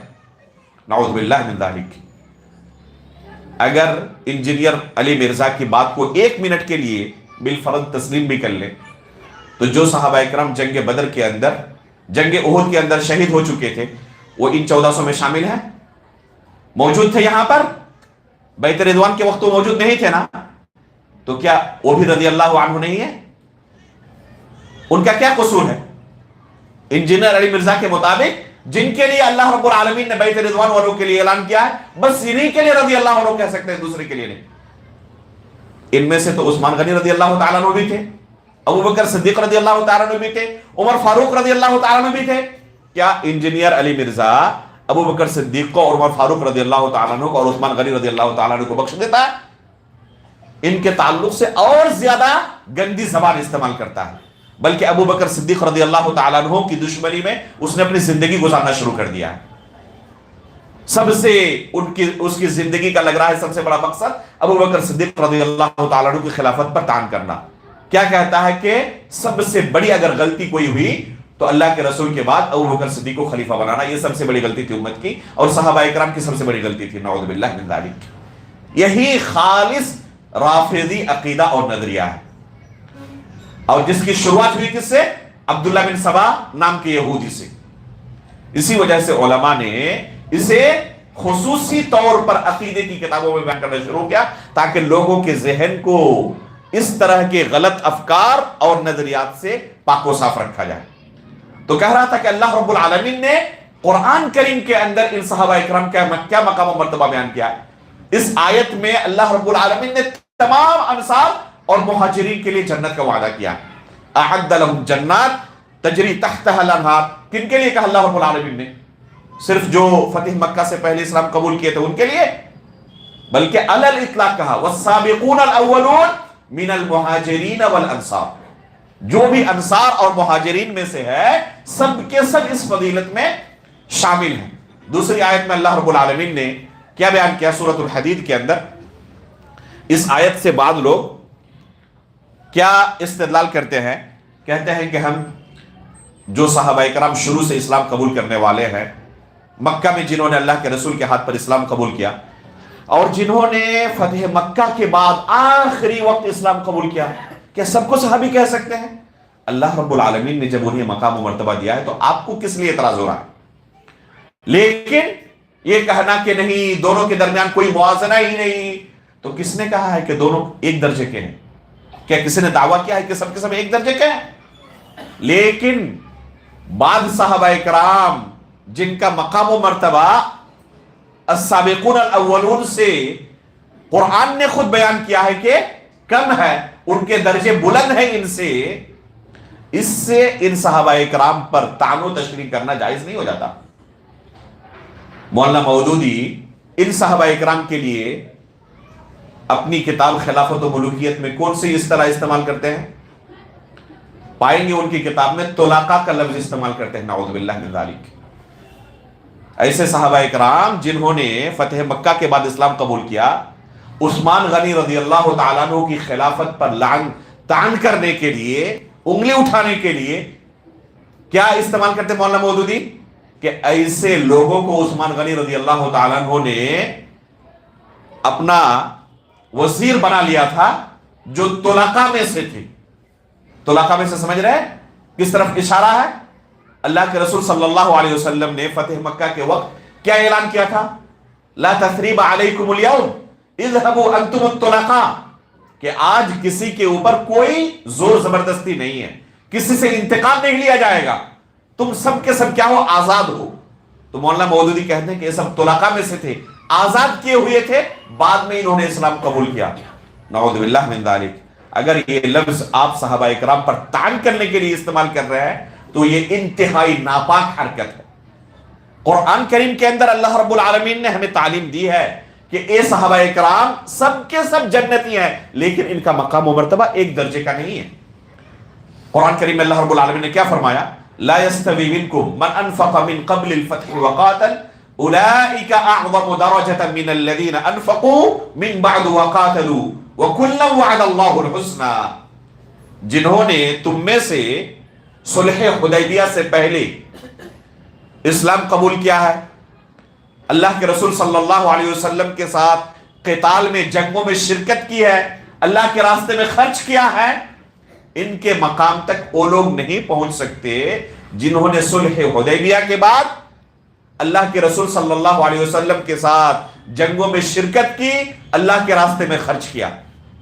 نعوذ باللہ من ذالک. اگر انجینئر علی مرزا کی بات کو 1 منٹ کے لیے بالفرض تسلیم بھی کر لیں تو جو صحابہ اکرام جنگ بدر کے اندر، جنگ احد کے اندر شہید ہو چکے تھے وہ ان 1400 میں شامل ہیں، موجود تھے یہاں پر. بیعت رضوان کے وقت وہ موجود نہیں تھے نا، تو کیا وہ بھی رضی اللہ عنہ نہیں ہے؟ ان کا کیا قصور ہے؟ انجینئر علی مرزا کے مطابق جن کے لیے اللہ رب العالمین نے بیت رضوان والوں کے لیے اعلان کیا ہے، بس انہی کے لیے رضی اللہ عنہ کہہ سکتے ہیں، دوسرے کے لیے نہیں۔ ان میں سے تو عثمان غنی رضی اللہ تعالیٰ عنہ بھی تھے، ابو بکر صدیق رضی اللہ تعالیٰ عنہ بھی تھے، عمر فاروق رضی اللہ تعالیٰ عنہ بھی تھے۔ کیا انجینئر علی مرزا ابو بکر صدیق کو اور عمر فاروق رضی اللہ تعالیٰ عنہ کو اور عثمان غنی رضی اللہ تعالیٰ عنہ کو بخش دیتا ہے؟ ان کے تعلق سے اور زیادہ گندی زبان استعمال کرتا ہے، بلکہ ابو بکر صدیق رضی اللہ تعالیٰ عنہ کی دشمنی میں اس نے اپنی زندگی گزارنا شروع کر دیا ہے۔ سب سے اس کی زندگی کا لگ رہا ہے سب سے بڑا مقصد ابو بکر صدیق رضی اللہ تعالیٰ عنہ کی خلافت پر طعن کرنا۔ کیا کہتا ہے کہ سب سے بڑی اگر غلطی کوئی ہوئی تو اللہ کے رسول کے بعد ابو بکر صدیق کو خلیفہ بنانا، یہ سب سے بڑی غلطی تھی امت کی، اور صحابہ اکرام کی سب سے بڑی غلطی تھی، نعوذ باللہ من ذالک۔ یہی خالص رافضی عقیدہ اور نظریہ ہے، اور جس کی شروعات ہوئی کس سے؟ عبداللہ بن سبا نام کے یہودی سے۔ اسی وجہ سے علماء نے اسے خصوصی طور پر عقیدے کی کتابوں میں بیان کرنا شروع کیا، تاکہ لوگوں کے ذہن کو اس طرح کے غلط افکار اور نظریات سے پاک و صاف رکھا جائے۔ تو کہہ رہا تھا کہ اللہ رب العالمین نے قرآن کریم کے اندر ان صحابہ اکرام کا کیا مقام و مرتبہ بیان کیا ہے۔ اس آیت میں اللہ رب العالمین نے تمام انصار اور مہاجرین کے لیے جنت کا وعدہ کیا۔ اعد لهم جنات تجری تحتها الانہار، کن کے لیے کہا اللہ رب العالمین نے؟ صرف جو فتح مکہ سے پہلے اسلام قبول کیے تھے ان کے لیے؟ بلکہ علی الاطلاق کہا والسابقون الاولون من المہاجرین والانصار، جو بھی انصار اور مہاجرین میں سے ہے سب کے سب اس فضیلت میں شامل ہیں۔ دوسری آیت میں اللہ رب العالمین نے کیا بیان کیا؟ سورۃ الحدید کے اندر اس آیت سے بعد لوگ کیا استدلال کرتے ہیں؟ کہتے ہیں کہ ہم جو صحابہ کرام شروع سے اسلام قبول کرنے والے ہیں، مکہ میں جنہوں نے اللہ کے رسول کے ہاتھ پر اسلام قبول کیا، اور جنہوں نے فتح مکہ کے بعد آخری وقت اسلام قبول کیا، کیا سب کو صحابی کہہ سکتے ہیں؟ اللہ رب العالمین نے جب انہیں مقام و مرتبہ دیا ہے تو آپ کو کس لیے اعتراض ہو رہا ہے؟ لیکن یہ کہنا کہ نہیں، دونوں کے درمیان کوئی موازنہ ہی نہیں، تو کس نے کہا ہے کہ دونوں ایک درجے کے ہیں؟ کیا کسی نے دعویٰ کیا ہے کہ سب کے سب ایک درجے کے ہیں؟ لیکن بعض صحابہ کرام جن کا مقام و مرتبہ السابقون الاولون سے قرآن نے خود بیان کیا ہے کہ کم ہے، ان کے درجے بلند ہیں ان سے، اس سے ان صحابہ کرام پر طعن و تشریح کرنا جائز نہیں ہو جاتا۔ مولانا مودودی ان صحابہ کرام کے لیے اپنی کتاب خلافت و ملوکیت میں کون سی اصطلاح استعمال کرتے ہیں؟ پائیں گے ان کی کتاب میں طلاقہ کا لفظ استعمال کرتے ہیں، نعوذ باللہ من ذالک۔ ایسے صحابہ اکرام جنہوں نے فتح مکہ کے بعد اسلام قبول کیا، عثمان غنی رضی اللہ تعالیٰ عنہ کی خلافت پر طعن کرنے کے لیے، انگلی اٹھانے کے لیے کیا استعمال کرتے مولانا مودودی؟ کہ ایسے لوگوں کو عثمان غنی رضی اللہ تعالیٰ عنہ نے اپنا وزیر بنا لیا تھا جو طلقاء میں سے تھے۔ طلقاء میں سے سمجھ رہے ہیں کس طرف اشارہ ہے؟ اللہ کے رسول صلی اللہ علیہ وسلم نے فتح مکہ کے وقت کیا اعلان کیا تھا؟ لا تثریب علیکم اليوم اذهبوا انتم الطلقاء، کہ آج کسی کے اوپر کوئی زور زبردستی نہیں ہے، کسی سے انتقام نہیں لیا جائے گا، تم سب کے سب کیا ہو؟ آزاد ہو۔ تو مولانا مودودی کہتے ہیں کہ یہ سب طلقاء میں سے تھے، آزاد کیے ہوئے تھے، بعد میں انہوں نے اسلام قبول کیا، نعوذ باللہ من ذالک۔ اگر یہ لفظ آپ صحابہ اکرام پر طعن کرنے کے لیے استعمال کر رہے ہیں تو یہ انتہائی ناپاک حرکت ہے۔ قرآن کریم کے اندر اللہ رب العالمین نے ہمیں تعلیم دی ہے کہ اے صحابہ اکرام سب کے سب جنتی ہیں، لیکن ان کا مقام و مرتبہ ایک درجے کا نہیں ہے۔ قرآن کریم میں اللہ رب العالمین نے کیا فرمایا؟ لا يستوي منكم من انفق من قبل الفتح وقاتل اولئك اعظم درجة من الذين انفقوا من بعد وقاتلوا وكلا وعد الله الحسنى، جنہوں نے تم میں سے صلح حدیبیہ سے پہلے اسلام قبول کیا ہے، اللہ کے رسول صلی اللہ علیہ وسلم کے ساتھ قتال میں، جنگوں میں شرکت کی ہے، اللہ کے راستے میں خرچ کیا ہے، ان کے مقام تک وہ لوگ نہیں پہنچ سکتے جنہوں نے صلح حدیبیہ کے بعد اللہ کے رسول صلی اللہ علیہ وسلم کے ساتھ جنگوں میں شرکت کی، اللہ کے راستے میں خرچ کیا۔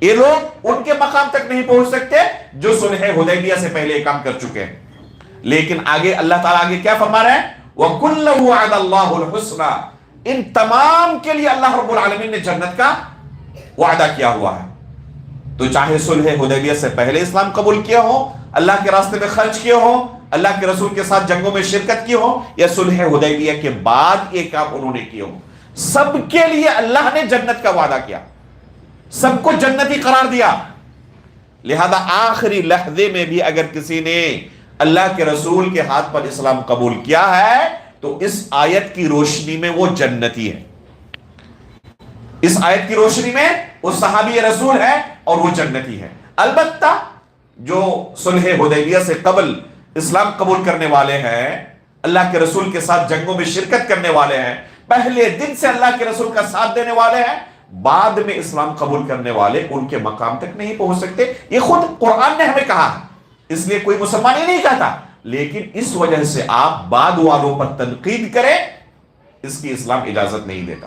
یہ لوگ ان کے مقام تک نہیں پہنچ سکتے جو صلح حدیبیہ سے پہلے کام کر چکے ہیں۔ لیکن آگے اللہ تعالیٰ آگے کیا فرما رہے ہیں؟ وَكُلًّا وَعَدَ اللَّهُ الْحُسْنَى، ان تمام کے لیے اللہ رب العالمین نے جنت کا وعدہ کیا ہوا ہے. تو چاہے صلح حدیبیہ سے پہلے اسلام قبول کیا ہو، اللہ کے راستے میں خرچ کیے ہو، اللہ کے رسول کے ساتھ جنگوں میں شرکت کی ہو، یا صلح حدیبیہ کے بعد یہ کام انہوں نے کیے ہو، سب کے لیے اللہ نے جنت کا وعدہ کیا، سب کو جنتی قرار دیا. لہذا آخری لحظے میں بھی اگر کسی نے اللہ کے رسول کے ہاتھ پر اسلام قبول کیا ہے تو اس آیت کی روشنی میں وہ جنتی ہے، اس آیت کی روشنی میں وہ صحابی رسول ہے اور وہ جنتی ہے. البتہ جو صلح حدیبیہ سے قبل اسلام قبول کرنے والے ہیں، اللہ کے رسول کے ساتھ جنگوں میں شرکت کرنے والے ہیں، پہلے دن سے اللہ کے رسول کا ساتھ دینے والے ہیں، بعد میں اسلام قبول کرنے والے ان کے مقام تک نہیں پہنچ سکتے. یہ خود قرآن نے ہمیں کہا ہے، اس لیے کوئی مسلمان ہی نہیں کہتا، لیکن اس وجہ سے آپ بعد والوں پر تنقید کریں، اس کی اسلام اجازت نہیں دیتا.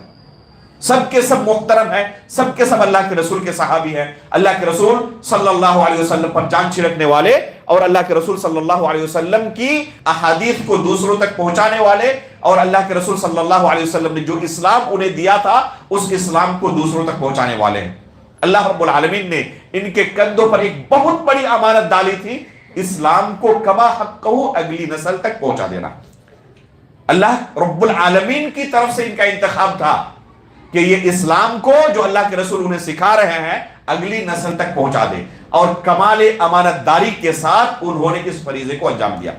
سب کے سب محترم ہیں، سب کے سب اللہ کے رسول کے صحابی ہیں، اللہ کے رسول صلی اللہ علیہ وسلم پر جان چھڑکنے والے اور اللہ کے رسول صلی اللہ علیہ وسلم کی احادیث کو دوسروں تک پہنچانے والے، اور اللہ کے رسول صلی اللہ علیہ وسلم نے جو اسلام انہیں دیا تھا اس اسلام کو دوسروں تک پہنچانے والے ہیں. اللہ رب العالمین نے ان کے کندھوں پر ایک بہت بڑی امانت ڈالی تھی، اسلام کو کما حقہ اگلی نسل تک پہنچا دینا. اللہ رب العالمین کی طرف سے ان کا انتخاب تھا کہ یہ اسلام کو جو اللہ کے رسول انہیں سکھا رہے ہیں اگلی نسل تک پہنچا دے، اور کمال امانت داری کے ساتھ انہوں نے اس فریضے کو انجام دیا.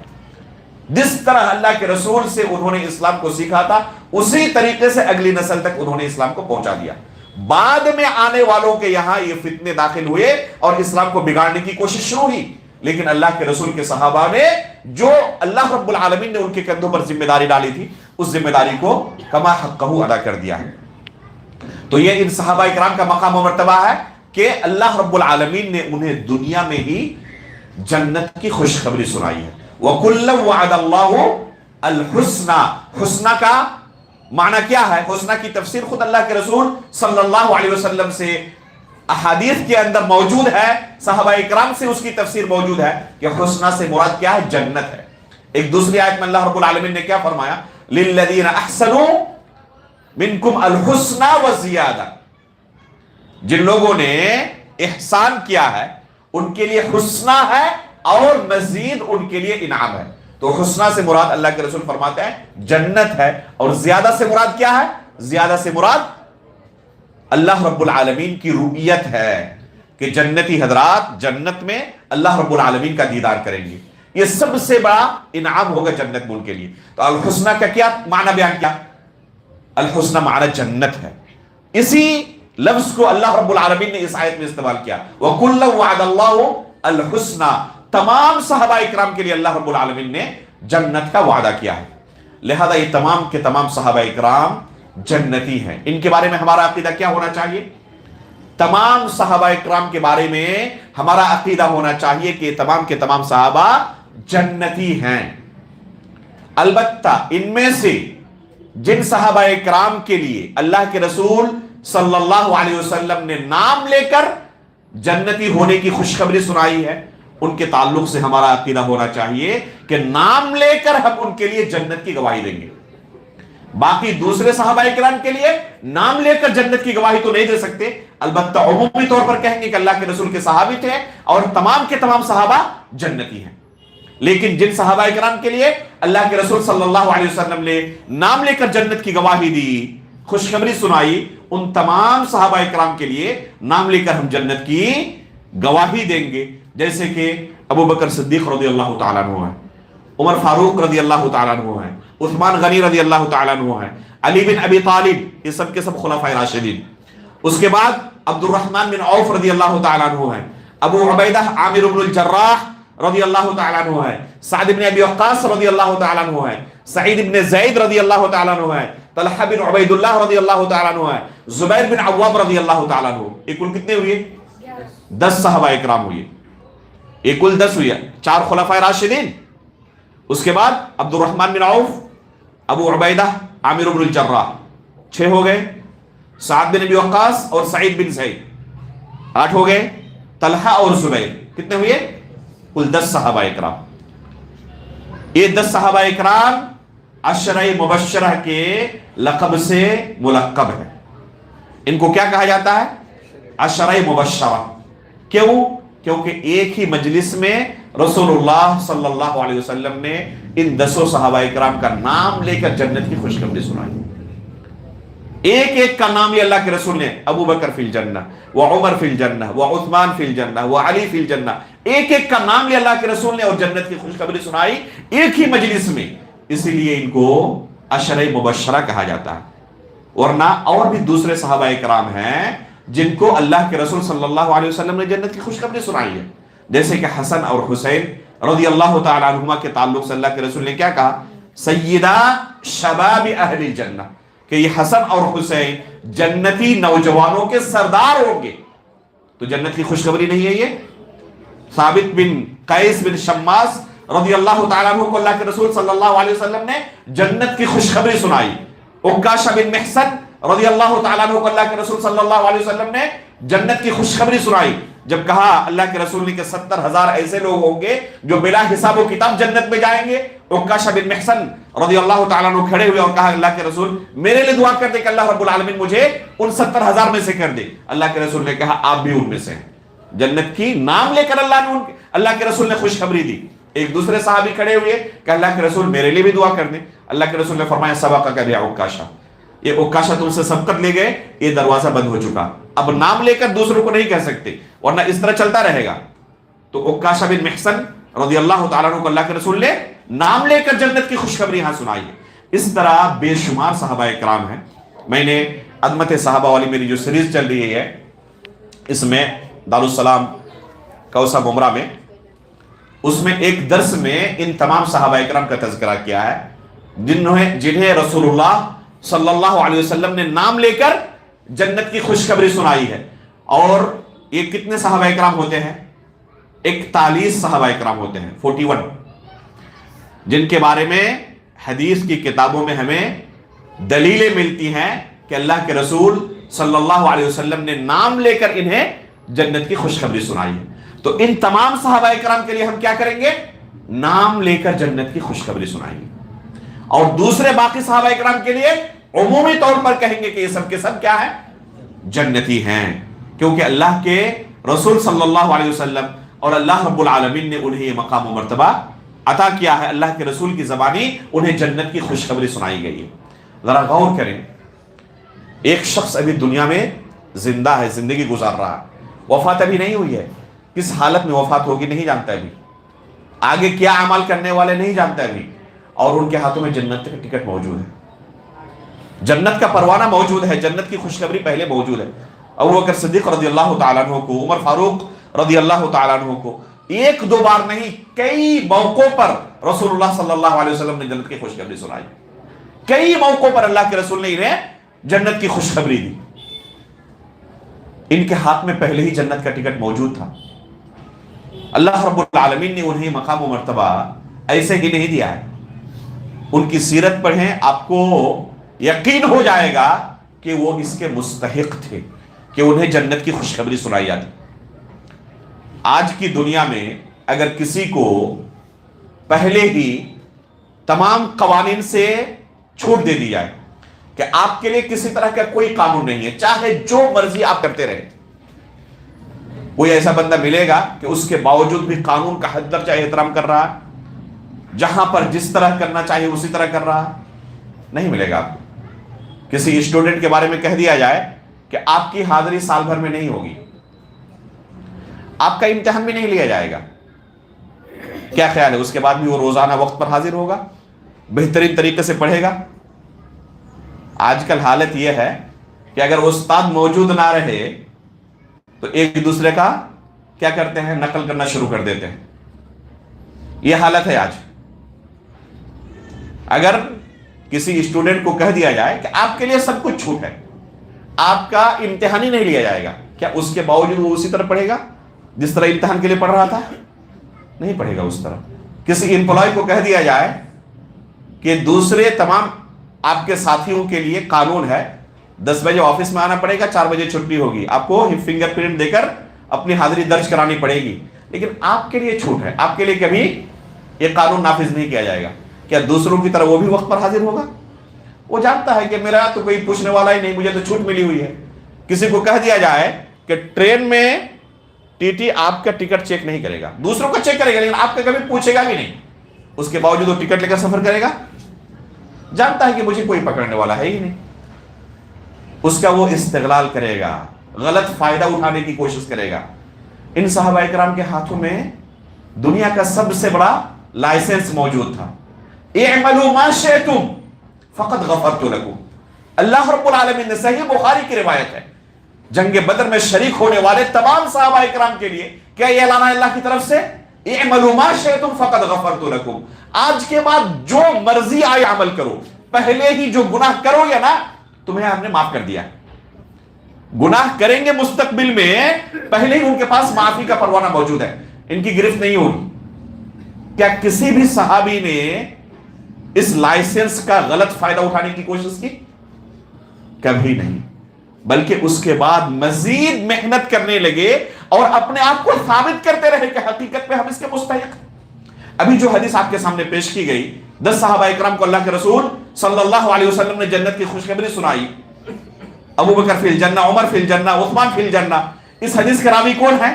جس طرح اللہ کے رسول سے انہوں نے اسلام کو سیکھا تھا اسی طریقے سے اگلی نسل تک انہوں نے اسلام کو پہنچا دیا. بعد میں آنے والوں کے یہاں یہ فتنے داخل ہوئے اور اسلام کو بگاڑنے کی کوشش شروع ہوئی، لیکن اللہ کے رسول کے صحابہ نے جو اللہ رب العالمین نے ان کے کندھوں پر ذمہ داری ڈالی تھی اس ذمہ داری کو کما حقہ ادا کر دیا ہے. تو یہ ان صحابہ اکرام کا مقام و مرتبہ ہے کہ اللہ رب العالمین نے انہیں دنیا میں ہی جنت کی خوشخبری سنائی ہے. وَكُلًّا وَعَدَ اللَّهُ الْحُسْنَى، حسنہ کا معنی کیا ہے؟ حسنہ کی تفسیر خود اللہ کے رسول صلی اللہ علیہ وسلم سے احادیث کے اندر موجود ہے، صحابہ اکرام سے اس کی تفسیر موجود ہے کہ حسنہ سے مراد کیا ہے؟ جنت ہے. ایک دوسری آیت میں اللہ رب العالمین نے کیا فرمایا؟ لِلَّذِينَ أَحْسَنُوا مِنْكُمْ الْحُسْنَى وَالزِّيَادَةُ، جن لوگوں نے احسان کیا ہے ان کے لیے حسنہ ہے اور مزید ان کے لیے انعام ہے. تو حسنہ سے مراد اللہ کے رسول فرماتے ہیں جنت ہے، اور زیادہ سے مراد کیا ہے؟ زیادہ سے مراد اللہ رب العالمین کی رؤیت ہے کہ جنتی حضرات جنت میں اللہ رب العالمین کا دیدار کریں گے. یہ سب سے بڑا انعام ہوگا جنت میں ان کے لیے. تو الحسنہ کا کیا معنی بیان کیا؟ الحسنہ معنی جنت ہے. اسی لفظ کو اللہ رب العالمین نے اس آیت میں استعمال کیا، وَكُلًّا وَعَدَ اللَّهُ الْحُسْنَى. تمام صحابہ اکرام کے لیے اللہ رب العالمین نے جنت کا وعدہ کیا ہے. لہذا یہ تمام کے تمام صحابہ اکرام جنتی ہیں. ان کے بارے میں ہمارا عقیدہ کیا ہونا چاہیے؟ تمام صحابہ اکرام کے بارے میں ہمارا عقیدہ ہونا چاہیے کہ تمام کے تمام صحابہ جنتی ہیں. البتہ ان میں سے جن صحابہ اکرام کے لیے اللہ کے رسول صلی اللہ علیہ وسلم نے نام لے کر جنتی ہونے کی خوشخبری سنائی ہے، ان کے تعلق سے ہمارا عقیدہ ہونا چاہیے کہ نام لے کر ہم ان کے لیے جنت کی گواہی دیں گے. باقی دوسرے صحابہ اکرام کے لیے نام لے کر جنت کی گواہی تو نہیں دے سکتے، البتہ عمومی طور پر کہیں گے کہ اللہ کے رسول کے صحابی تھے اور تمام کے تمام صحابہ جنتی ہیں. لیکن جن صحابہ اکرام کے لیے اللہ کے رسول صلی اللہ علیہ وسلم نے نام لے کر جنت کی گواہی دی، خوشخبری سنائی، ان تمام صحابہ اکرام کے لیے نام لے کر ہم جنت کی گواہی دیں گے. جیسے کہ ابو بکر صدیق رضی اللہ تعالیٰ عنہ ہیں، عمر فاروق رضی اللہ تعالیٰ عنہ ہیں، عثمان غنی رضی اللہ تعالیٰ عنہ ہیں، علی بن ابی طالب، یہ سب کے سب خلفائے راشدین. اس کے بعد عبد الرحمن بن عوف رضی اللہ تعالیٰ عنہ ہیں، ابو عبیدہ عامر بن الجراح رضی اللہ تعالیٰ عنہ ہیں، سعد بن ابی وقاص رضی اللہ تعالیٰ عنہ ہیں، سعید بن زید رضی اللہ تعالیٰ عنہ ہیں، طلحہ بن عبید اللہ رضی اللہ تعالیٰ عنہ ہیں، زبیر بن عوام رضی اللہ تعالیٰ عنہ. یہ کل کتنے ہوئے؟ 10 صحابہ اکرام ہوئے. یہ کل 10 ہوئے، 4 خلفائے راشدین، اس کے بعد عبد الرحمن بن عوف، ابو عبیدہ عامر بن الجراح، 6 ہو گئے، سعد بن ابی وقاص اور سعید بن زید 8 ہو گئے، طلحہ اور زبیر کتنے ہوئے؟ کل 10 صحابہ اکرام. یہ 10 صحابہ اکرام عشرہ مبشرہ کے لقب سے ملقب ہے. ان کو کیا کہا جاتا ہے؟ عشرہ مبشرہ. کیوں؟ کیونکہ ایک ہی مجلس میں رسول اللہ صلی اللہ علیہ وسلم نے ان 10 صحابہ کرام کا نام لے کر جنت کی خوشخبری سنائی. ایک ایک کا نام لیا اللہ کے رسول نے. ابو بکر فی الجنہ، وعمر فی الجنہ، وعثمان فی الجنہ، وعلی فی الجنہ. ایک ایک کا نام لیا اللہ کے رسول نے اور جنت کی خوشخبری سنائی ایک ہی مجلس میں. اسی لیے ان کو عشرہ مبشرہ کہا جاتا ہے. ورنہ اور بھی دوسرے صحابہ کرام ہیں جن کو اللہ کے رسول صلی اللہ علیہ وسلم نے جنت کی خوشخبری سنائی ہے. جیسے کہ حسن اور حسین رضی اللہ تعالی عنہما کے تعلق سے اللہ کے رسول نے کیا کہا؟ سیدہ شباب اہل الجنہ، کہ یہ حسن اور حسین جنتی نوجوانوں کے سردار ہوں گے. تو جنت کی خوشخبری نہیں ہے یہ؟ ثابت بن قیس بن شماس رضی اللہ تعالیٰ عنہ کو اللہ کے رسول صلی اللہ علیہ وسلم نے جنت کی خوشخبری سنائی. عکاشہ بن محصن رضی اللہ تعالیٰ عنہ کو اللہ کے رسول صلی اللہ علیہ وسلم نے جنت کی خوشخبری سنائی. جب کہا اللہ کے رسول نے کہ 70,000 ایسے لوگ ہوں گے جو بلا حساب و کتاب جنت میں جائیں گے. عکاشہ بن محصن رضی اللہ تعالیٰ عنہ کھڑے ہوئے اور کہا اللہ کے رسول میرے لیے دعا کر دے کہ اللہ رب العالمین مجھے ان 70,000 میں سے کر دے. اللہ کے رسول نے کہا آپ بھی ان میں سے ہیں. جنت کی نام لے کر اللہ کے رسول نے خوشخبری دی. ایک دوسرے صحابی کھڑے ہوئے کہ اللہ کے رسول میرے لیے بھی دعا کر دیں. اللہ کے رسول نے فرمایا سبقک یا عکاشہ، یہ عکاشہ تم سے سبقت لے گئے، یہ دروازہ بند ہو چکا. اب نام لے کر دوسروں کو نہیں کہہ سکتے ورنہ اس طرح چلتا رہے گا. تو عکاشہ بن محصن رضی اللہ تعالیٰ عنہ کو اللہ کے رسول نے نام لے کر جنت کی خوشخبری یہاں سنائی ہے. اس طرح بے شمار صحابہ کرام ہیں. میں نے عظمت صحابہ والی میری جو سیریز چل رہی ہے اس میں دارالسلام کوثر ممرہ میں، اس میں ایک درس میں ان تمام صحابہ کرام کا تذکرہ کیا ہے جنہیں رسول اللہ صلی اللہ علیہ وسلم نے نام لے کر جنت کی خوشخبری سنائی ہے. اور یہ کتنے صحابہ کرام ہوتے ہیں؟ 41 صحابہ کرام ہوتے ہیں، 41، جن کے بارے میں حدیث کی کتابوں میں ہمیں دلیلیں ملتی ہیں کہ اللہ کے رسول صلی اللہ علیہ وسلم نے نام لے کر انہیں جنت کی خوشخبری سنائی ہے. تو ان تمام صحابہ کرام کے لیے ہم کیا کریں گے؟ نام لے کر جنت کی خوشخبری سنائیں گے. اور دوسرے باقی صحابہ کرام کے لیے عمومی طور پر کہیں گے کہ یہ سب کے سب کیا ہیں؟ جنتی ہیں. کیونکہ اللہ کے رسول صلی اللہ علیہ وسلم اور اللہ رب العالمین نے انہیں یہ مقام و مرتبہ عطا کیا ہے. اللہ کے رسول کی زبانی انہیں جنت کی خوشخبری سنائی گئی ہے. ذرا غور کریں، ایک شخص ابھی دنیا میں زندہ ہے، زندگی گزار رہا ہے، وفات ابھی نہیں ہوئی ہے. کس حالت میں وفات ہوگی نہیں جانتا ابھی، آگے کیا عمل کرنے والے نہیں جانتا ابھی، اور ان کے ہاتھوں میں جنت کا ٹکٹ موجود ہے، جنت کا پروانہ موجود ہے، جنت کی خوشخبری پہلے موجود ہے. ابو بکر صدیق رضی اللہ تعالیٰ عنہ کو، عمر فاروق رضی اللہ تعالیٰ عنہ کو ایک دو بار نہیں کئی موقعوں پر رسول اللہ صلی اللہ علیہ وسلم نے جنت کی خوشخبری سنائی. کئی موقعوں پر اللہ کے رسول نے انہیں جنت کی خوشخبری دی. ان کے ہاتھ میں پہلے ہی جنت کا ٹکٹ موجود تھا. اللہ رب العالمین نے انہیں مقام و مرتبہ ایسے ہی نہیں دیا ہے. ان کی سیرت پڑھیں، آپ کو یقین ہو جائے گا کہ وہ اس کے مستحق تھے کہ انہیں جنت کی خوشخبری سنائی جاتی. آج کی دنیا میں اگر کسی کو پہلے ہی تمام قوانین سے چھوٹ دے دی جائے کہ آپ کے لیے کسی طرح کا کوئی قانون نہیں ہے، چاہے جو مرضی آپ کرتے رہیں، کوئی ایسا بندہ ملے گا کہ اس کے باوجود بھی قانون کا حد درجہ احترام کر رہا ہے، جہاں پر جس طرح کرنا چاہیے اسی طرح کر رہا ہے؟ نہیں ملے گا آپ کو. کسی اسٹوڈنٹ کے بارے میں کہہ دیا جائے کہ آپ کی حاضری سال بھر میں نہیں ہوگی، آپ کا امتحان بھی نہیں لیا جائے گا، کیا خیال ہے اس کے بعد بھی وہ روزانہ وقت پر حاضر ہوگا، بہترین طریقے سے پڑھے گا؟ آج کل حالت یہ ہے کہ اگر استاد موجود نہ رہے تو ایک دوسرے کا کیا کرتے ہیں؟ نقل کرنا شروع کر دیتے ہیں. یہ حالت ہے آج. اگر کسی اسٹوڈنٹ کو کہہ دیا جائے کہ آپ کے لیے سب کچھ چھوٹ ہے، آپ کا امتحان ہی نہیں لیا جائے گا، کیا اس کے باوجود وہ اسی طرح پڑھے گا جس طرح امتحان کے لیے پڑھ رہا تھا؟ نہیں پڑھے گا اس طرح. کسی امپلائی کو کہہ دیا جائے کہ دوسرے تمام آپ کے ساتھیوں کے لیے قانون ہے 10 بجے آفس میں آنا پڑے گا، 4 بجے چھٹی ہوگی، آپ کو فنگر پرنٹ دے کر اپنی حاضری درج کرانی پڑے گی، لیکن آپ کے لیے چھوٹ ہے، آپ کے لیے کبھی یہ قانون نافذ نہیں کیا جائے گا. کیا دوسروں کی طرح وہ بھی وقت پر حاضر ہوگا؟ وہ جانتا ہے کہ میرا تو کوئی پوچھنے والا ہی نہیں، مجھے تو چھوٹ ملی ہوئی ہے. کسی کو کہہ دیا جائے کہ ٹرین میں ٹی ٹی آپ کا ٹکٹ چیک نہیں کرے گا، دوسروں کا چیک کرے گا لیکن آپ کا کبھی پوچھے گا بھی نہیں، اس کے باوجود وہ ٹکٹ لے کر سفر کرے گا. جانتا ہے کہ مجھے کوئی پکڑنے والا ہے ہی نہیں. اس کا وہ استغلال کرے گا، غلط فائدہ اٹھانے کی کوشش کرے گا. ان صحابہ کرام کے ہاتھوں میں دنیا کا سب سے بڑا لائسنس موجود تھا. اعملوا ما شئتم فقد غفرت لكم. اللہ رب العالمین نے، صحیح بخاری کی روایت ہے، جنگ بدر میں شریک ہونے والے تمام صحابہ اکرام کے لیے کیا یہ اعلان ہے اللہ کی طرف سے؟ اعملوا ما شئتم فقد غفرت لكم. آج کے بعد جو مرضی آئے عمل کرو، پہلے ہی جو گناہ کرو گے نا تمہیں ہم نے معاف کر دیا. گناہ کریں گے مستقبل میں، پہلے ہی ان کے پاس معافی کا پروانہ موجود ہے، ان کی گرفت نہیں ہوگی. کیا کسی بھی صحابی نے اس لائسنس کا غلط فائدہ اٹھانے کی کوشش کی؟ کبھی نہیں. بلکہ اس کے بعد مزید محنت کرنے لگے اور اپنے آپ کو ثابت کرتے رہے کہ حقیقت میں ہم اس کے مستحق ہیں. ابھی جو حدیث آپ کے سامنے پیش کی گئی، 10 صحابہ اکرام کو اللہ کے رسول صلی اللہ علیہ وسلم نے جنت کی خوشخبری سنائی. ابو بکر فی الجنہ، عمر فی الجنہ، عثمان فی الجنہ. اس حدیث کے راوی کون ہیں؟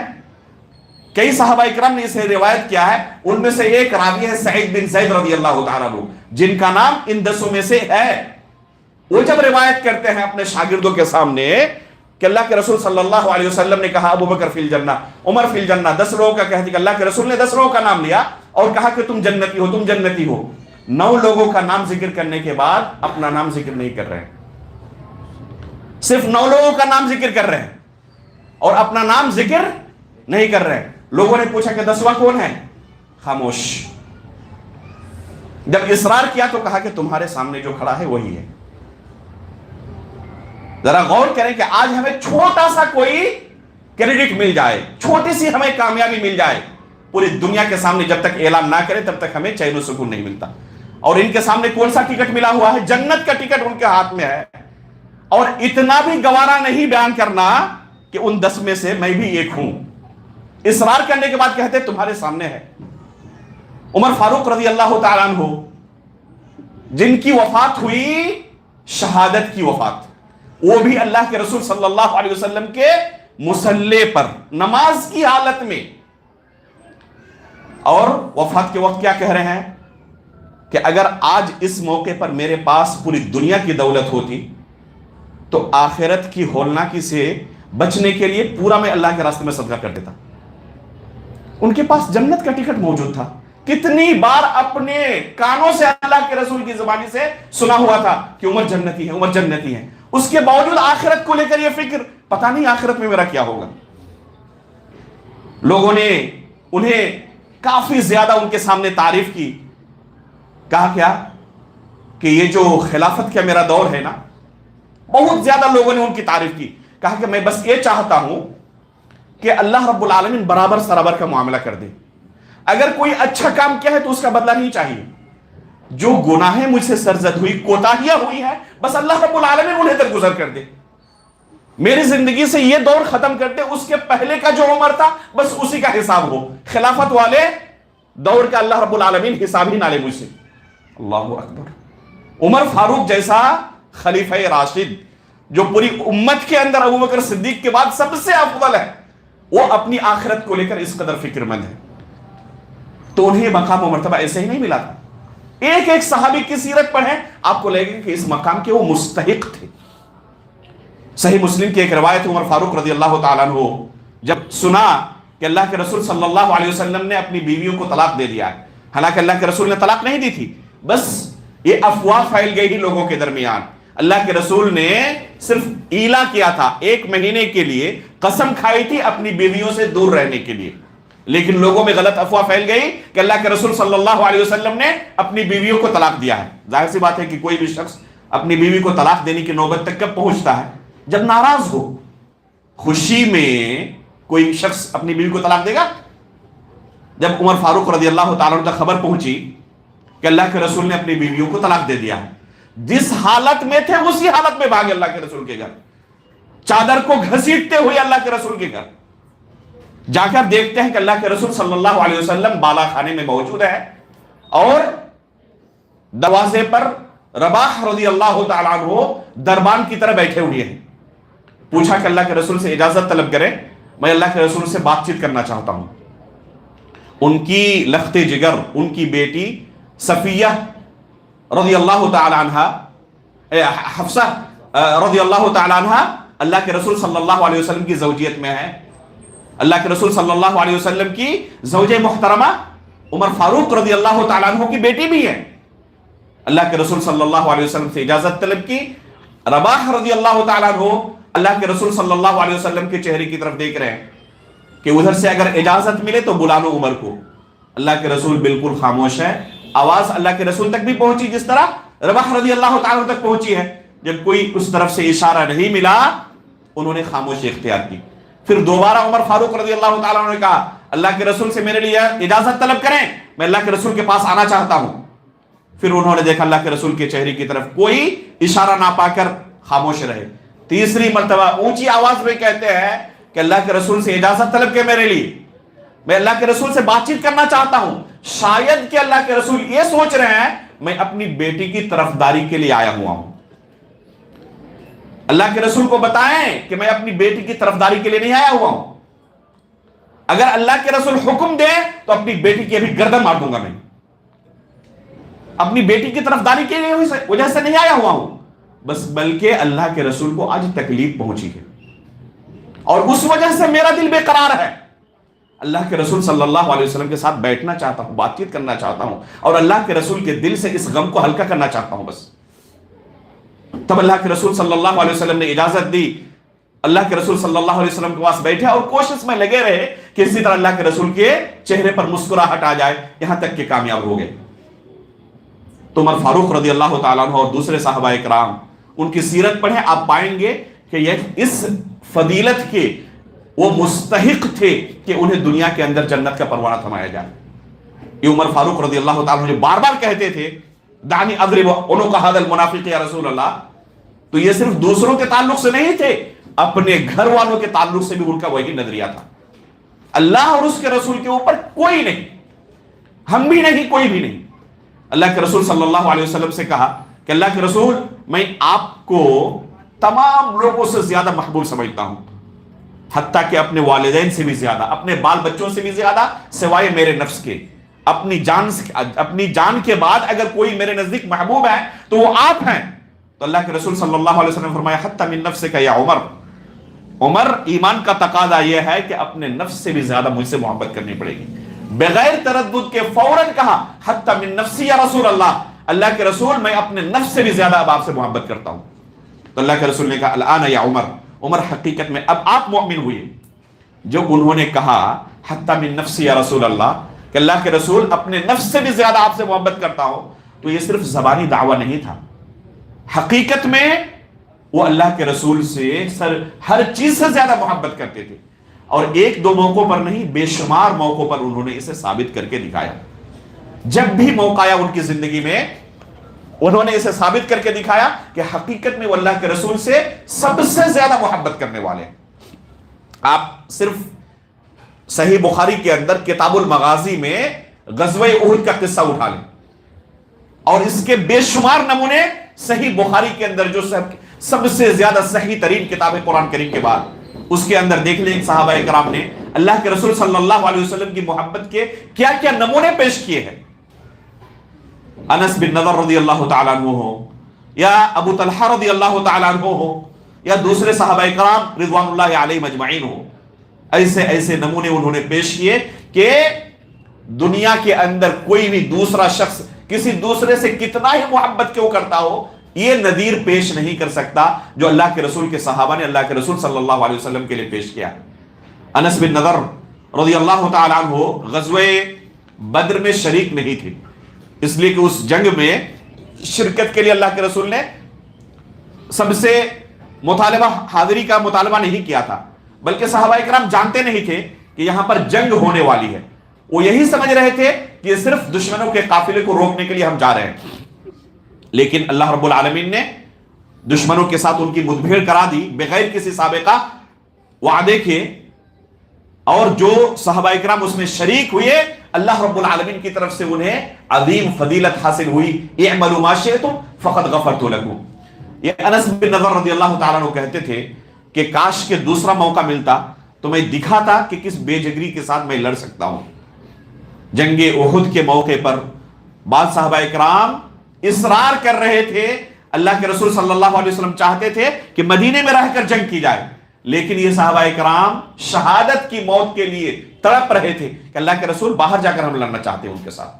کئی صحابہ اکرام نے اسے روایت کیا ہے. ان میں سے ایک راوی ہے سعید بن زید رضی اللہ تعالیٰ عنہ، جن کا نام ان 10 میں سے ہے. وہ جب روایت کرتے ہیں اپنے شاگردوں کے سامنے کہ اللہ کے رسول صلی اللہ علیہ وسلم نے کہا ابو بکر فی الجنہ، عمر فی الجنہ، 10 لوگوں کا کہتے کہ اللہ کے رسول نے 10 لوگوں کا نام لیا اور کہا کہ تم جنتی ہو، تم جنتی ہو. 9 لوگوں کا نام ذکر کرنے کے بعد اپنا نام ذکر نہیں کر رہے ہیں. صرف 9 لوگوں کا نام ذکر کر رہے ہیں اور اپنا نام ذکر نہیں کر رہے ہیں. لوگوں نے پوچھا کہ 10واں کون ہے؟ خاموش. جب اصرار کیا تو کہا کہ تمہارے سامنے جو کھڑا ہے وہی ہے. ذرا غور کریں کہ آج ہمیں چھوٹا سا کوئی کریڈٹ مل جائے، چھوٹی سی ہمیں کامیابی مل جائے، پوری دنیا کے سامنے جب تک اعلان نہ کرے تب تک ہمیں چین و سکون نہیں ملتا. اور ان کے سامنے کون سا ٹکٹ ملا ہوا ہے؟ جنت کا ٹکٹ ان کے ہاتھ میں ہے. اور اتنا بھی گوارا نہیں بیان کرنا کہ ان 10 میں سے میں بھی ایک ہوں. اصرار کرنے کے بعد کہتے تمہارے سامنے ہے. عمر فاروق رضی اللہ تعالیٰ عنہ، جن کی وفات ہوئی شہادت کی وفات، وہ بھی اللہ کے رسول صلی اللہ علیہ وسلم کے مصلی پر نماز کی حالت میں. اور وفات کے وقت کیا کہہ رہے ہیں کہ اگر آج اس موقع پر میرے پاس پوری دنیا کی دولت ہوتی تو آخرت کی ہولناکی سے بچنے کے لیے پورا میں اللہ کے راستے میں صدقہ کر دیتا. ان کے پاس جنت کا ٹکٹ موجود تھا. کتنی بار اپنے کانوں سے اللہ کے رسول کی زبانی سے سنا ہوا تھا کہ عمر جنتی ہے، عمر جنتی ہے. اس کے باوجود آخرت کو لے کر یہ فکر، پتہ نہیں آخرت میں میرا کیا ہوگا. لوگوں نے انہیں کافی زیادہ ان کے سامنے تعریف کی. کہا کیا کہ یہ جو خلافت کا میرا دور ہے نا، بہت زیادہ لوگوں نے ان کی تعریف کی. کہا کہ میں بس یہ چاہتا ہوں کہ اللہ رب العالمین برابر سرابر کا معاملہ کر دے. اگر کوئی اچھا کام کیا ہے تو اس کا بدلہ نہیں چاہیے. جو گناہیں مجھ سے سرزد ہوئی، کوتاہیاں ہوئی ہیں، بس اللہ رب العالمین انہیں درگزر کر دے. میری زندگی سے یہ دور ختم کر دے. اس کے پہلے کا جو عمر تھا بس اسی کا حساب ہو. خلافت والے دور کا اللہ رب العالمین حساب ہی نہ لے مجھ سے. اللہ اکبر. عمر فاروق جیسا خلیفہ راشد جو پوری امت کے اندر ابو بکر صدیق کے بعد سب سے افضل ہے، وہ اپنی آخرت کو لے کر اس قدر فکر مند ہے. تو انہیں مقام و مرتبہ ایسے ہی نہیں ملا تھا. ایک ایک صحابی کی سیرت پڑھیں آپ کو لگے گا کہ اس مقام کے وہ مستحق تھے. صحیح مسلم کی ایک روایت ہے، عمر فاروق رضی اللہ تعالیٰ عنہ جب سنا کہ اللہ کے رسول صلی اللہ علیہ وسلم نے اپنی بیویوں کو طلاق دے دیا ہے، حالانکہ اللہ کے رسول نے طلاق نہیں دی تھی، بس یہ افواہ پھیل گئی ہی لوگوں کے درمیان. اللہ کے رسول نے صرف ایلا کیا تھا، 1 مہینے کے لیے قسم کھائی تھی اپنی بیویوں سے دور رہنے کے لیے، لیکن لوگوں میں غلط افواہ پھیل گئی کہ اللہ کے رسول صلی اللہ علیہ وسلم نے اپنی بیویوں کو طلاق دیا ہے. ظاہر سی بات ہے کہ کوئی بھی شخص اپنی بیوی کو طلاق دینے کی نوبت تک کب پہنچتا ہے؟ جب ناراض ہو. خوشی میں کوئی شخص اپنی بیوی کو طلاق دے گا؟ جب عمر فاروق رضی اللہ تعالیٰ عنہ تک خبر پہنچی کہ اللہ کے رسول نے اپنی بیویوں کو طلاق دے دیا ہے، جس حالت میں تھے اسی حالت میں بھاگے اللہ کے رسول کے گھر، چادر کو گھسیٹتے ہوئے اللہ کے رسول کے گھر. جا کر دیکھتے ہیں کہ اللہ کے رسول صلی اللہ علیہ وسلم بالا خانے میں موجود ہے اور دروازے پر رباح رضی اللہ تعالیٰ عنہ دربان کی طرح بیٹھے ہوئے ہیں. پوچھا کہ اللہ کے رسول سے اجازت طلب کریں, میں اللہ کے رسول سے بات چیت کرنا چاہتا ہوں. ان کی لخت جگر, ان کی بیٹی صفیہ رضی اللہ تعالی عنہ, حفصہ رضی اللہ تعالی عنہ اللہ کے رسول صلی اللہ علیہ وسلم کی زوجیت میں ہے. اللہ کے رسول صلی اللہ علیہ وسلم کی زوجہ محترمہ عمر فاروق رضی اللہ تعالی عنہ کی بیٹی بھی ہے. اللہ کے رسول صلی اللہ علیہ وسلم سے اجازت طلب کی. رباح رضی اللہ تعالی عنہ اللہ کے رسول صلی اللہ علیہ وسلم کے چہرے کی طرف دیکھ رہے ہیں کہ ادھر سے اگر اجازت ملے تو بلا لو عمر کو. اللہ کے رسول بالکل خاموش ہے. آواز اللہ کے رسول تک بھی پہنچی جس طرح رباح رضی اللہ تعالیٰ تک پہنچی ہے. جب کوئی اس طرف سے اشارہ نہیں ملا انہوں نے خاموشی اختیار کی. پھر دوبارہ عمر فاروق رضی اللہ تعالیٰ نے کہا اللہ کے رسول سے میرے لیے اجازت طلب کریں, میں اللہ کے رسول کے پاس آنا چاہتا ہوں. پھر انہوں نے دیکھا اللہ کے رسول کے چہرے کی طرف کوئی اشارہ نہ پا کر خاموش رہے. تیسری مرتبہ اونچی آواز میں کہتے ہیں کہ اللہ کے رسول سے اجازت طلب کے میرے لیے, میں اللہ کے رسول سے بات چیت کرنا چاہتا ہوں. شاید کہ اللہ کے رسول یہ سوچ رہے ہیں میں اپنی بیٹی کی طرفداری کے لیے آیا ہوا ہوں. اللہ کے رسول کو بتائیں کہ میں اپنی بیٹی کی طرفداری کے لیے نہیں آیا ہوا ہوں. اگر اللہ کے رسول حکم دے تو اپنی بیٹی کی ابھی گردن مار دوں گا. میں اپنی بیٹی کی طرفداری کے لیے وجہ سے نہیں آیا ہوا ہوں, بس بلکہ اللہ کے رسول کو آج تکلیف پہنچی ہے اور اس وجہ سے میرا دل بے قرار ہے. اللہ کے رسول صلی اللہ علیہ وسلم کے ساتھ بیٹھنا چاہتا ہوں, بات چیت کرنا چاہتا ہوں اور اللہ کے رسول کے دل سے اس غم کو ہلکا کرنا چاہتا ہوں بس. تب اللہ کے رسول صلی اللہ علیہ وسلم نے اجازت دی. اللہ کے رسول صلی اللہ علیہ وسلم کے پاس بیٹھے اور کوشش میں لگے رہے کہ اسی طرح اللہ کے رسول کے چہرے پر مسکراہٹ آ جائے, یہاں تک کہ کامیاب ہو گئے. تو عمر فاروق رضی اللہ تعالیٰ عنہ اور دوسرے صحابہ کرام ان کی سیرت پڑھیں, آپ پائیں گے کہ یہ اس فضیلت کے وہ مستحق تھے کہ انہیں دنیا کے اندر جنت کا پروانہ تھمایا جائے. یہ عمر فاروق رضی اللہ تعالیٰ عنہ بار بار کہتے تھے دانی اضرب عنق هذا المنافق یا رسول اللہ. تو یہ صرف دوسروں کے تعلق سے نہیں تھے, اپنے گھر والوں کے تعلق سے بھی ان کا وہی نظریہ تھا. اللہ اور اس کے رسول کے اوپر کوئی نہیں, ہم بھی نہیں, کوئی بھی نہیں. اللہ کے رسول صلی اللہ علیہ وسلم سے کہا کہ اللہ کے رسول میں آپ کو تمام لوگوں سے زیادہ محبوب سمجھتا ہوں, حتیٰ کہ اپنے والدین سے بھی زیادہ, اپنے بال بچوں سے بھی زیادہ, سوائے میرے نفس کے. اپنی جان کے بعد اگر کوئی میرے نزدیک محبوب ہے تو وہ آپ ہیں. تو اللہ کے رسول صلی اللہ علیہ وسلم نے فرمایا حتیٰ من نفسک یا عمر. عمر, ایمان کا تقاضا یہ ہے کہ اپنے نفس سے بھی زیادہ مجھ سے محبت کرنی پڑے گی. بغیر تردد کے فوراً کہا حتیٰ من نفسی یا رسول اللہ, اللہ کے رسول میں اپنے نفس سے بھی زیادہ اب آپ سے محبت کرتا ہوں. تو اللہ کے رسول نے کہا الآن یا عمر, عمر حقیقت میں اب آپ مومن ہوئے. جب انہوں نے کہا حتیٰ من نفسی یا رسول اللہ کہ اللہ کے رسول اپنے نفس سے بھی زیادہ آپ سے محبت کرتا ہوں, تو یہ صرف زبانی دعویٰ نہیں تھا, حقیقت میں وہ اللہ کے رسول سے ہر چیز سے زیادہ محبت کرتے تھے. اور ایک دو موقعوں پر نہیں, بے شمار موقعوں پر انہوں نے اسے ثابت کر کے دکھایا. جب بھی موقع آیا ان کی زندگی میں انہوں نے اسے ثابت کر کے دکھایا کہ حقیقت میں وہ اللہ کے رسول سے سب سے زیادہ محبت کرنے والے ہیں. آپ صرف صحیح بخاری کے اندر کتاب المغازی میں غزوہ احد کا قصہ اٹھا لیں اور اس کے بے شمار نمونے صحیح بخاری کے اندر جو سب سے زیادہ صحیح ترین کتاب ہے قرآن کریم کے بعد, اس کے اندر دیکھ لیں صحابہ کرام نے اللہ کے رسول صلی اللہ علیہ وسلم کی محبت کے کیا کیا نمونے پیش کیے ہیں. انس بن نضر رضی اللہ تعالیٰ عنہ ہو یا ابو طلحہ رضی اللہ تعالیٰ عنہ ہو یا دوسرے صحابہ کرام رضوان اللہ علیہم اجمعین ہو, ایسے ایسے نمونے انہوں نے پیش کیے کہ دنیا کے اندر کوئی بھی دوسرا شخص کسی دوسرے سے کتنا ہی محبت کیوں کرتا ہو, یہ نظیر پیش نہیں کر سکتا جو اللہ کے رسول کے صحابہ نے اللہ کے رسول صلی اللہ علیہ وسلم کے لیے پیش کیا. انس بن نضر رضی اللہ تعالیٰ عنہ غزوہ بدر میں شریک نہیں تھے, اس لیے کہ اس جنگ میں شرکت کے لیے اللہ کے رسول نے سب سے مطالبہ حاضری کا مطالبہ نہیں کیا تھا, بلکہ صحابہ کرام جانتے نہیں تھے کہ یہاں پر جنگ ہونے والی ہے. وہ یہی سمجھ رہے تھے کہ یہ صرف دشمنوں کے قافلے کو روکنے کے لیے ہم جا رہے ہیں, لیکن اللہ رب العالمین نے دشمنوں کے ساتھ ان کی مدبھیڑ کرا دی بغیر کسی سابقہ وعدے کے. اور جو صحابہ اکرام اس میں شریک ہوئے اللہ رب العالمین کی طرف سے انہیں عظیم فضیلت حاصل ہوئی. اعملوا ما شئتم فقد غفرت لکم. یہ انس بن نضر رضی اللہ تعالیٰ عنہ کہتے تھے کہ کاش کے دوسرا موقع ملتا تو میں دکھاتا کہ کس بے جگری کے ساتھ میں لڑ سکتا ہوں. جنگ احد کے موقع پر بعض صحابہ اکرام اصرار کر رہے تھے. اللہ کے رسول صلی اللہ علیہ وسلم چاہتے تھے کہ مدینے میں رہ کر جنگ کی جائے، لیکن یہ صحابہ اکرام شہادت کی موت کے لیے تڑپ رہے تھے کہ اللہ کے رسول باہر جا کر ہم لڑنا چاہتے ہیں ان کے ساتھ،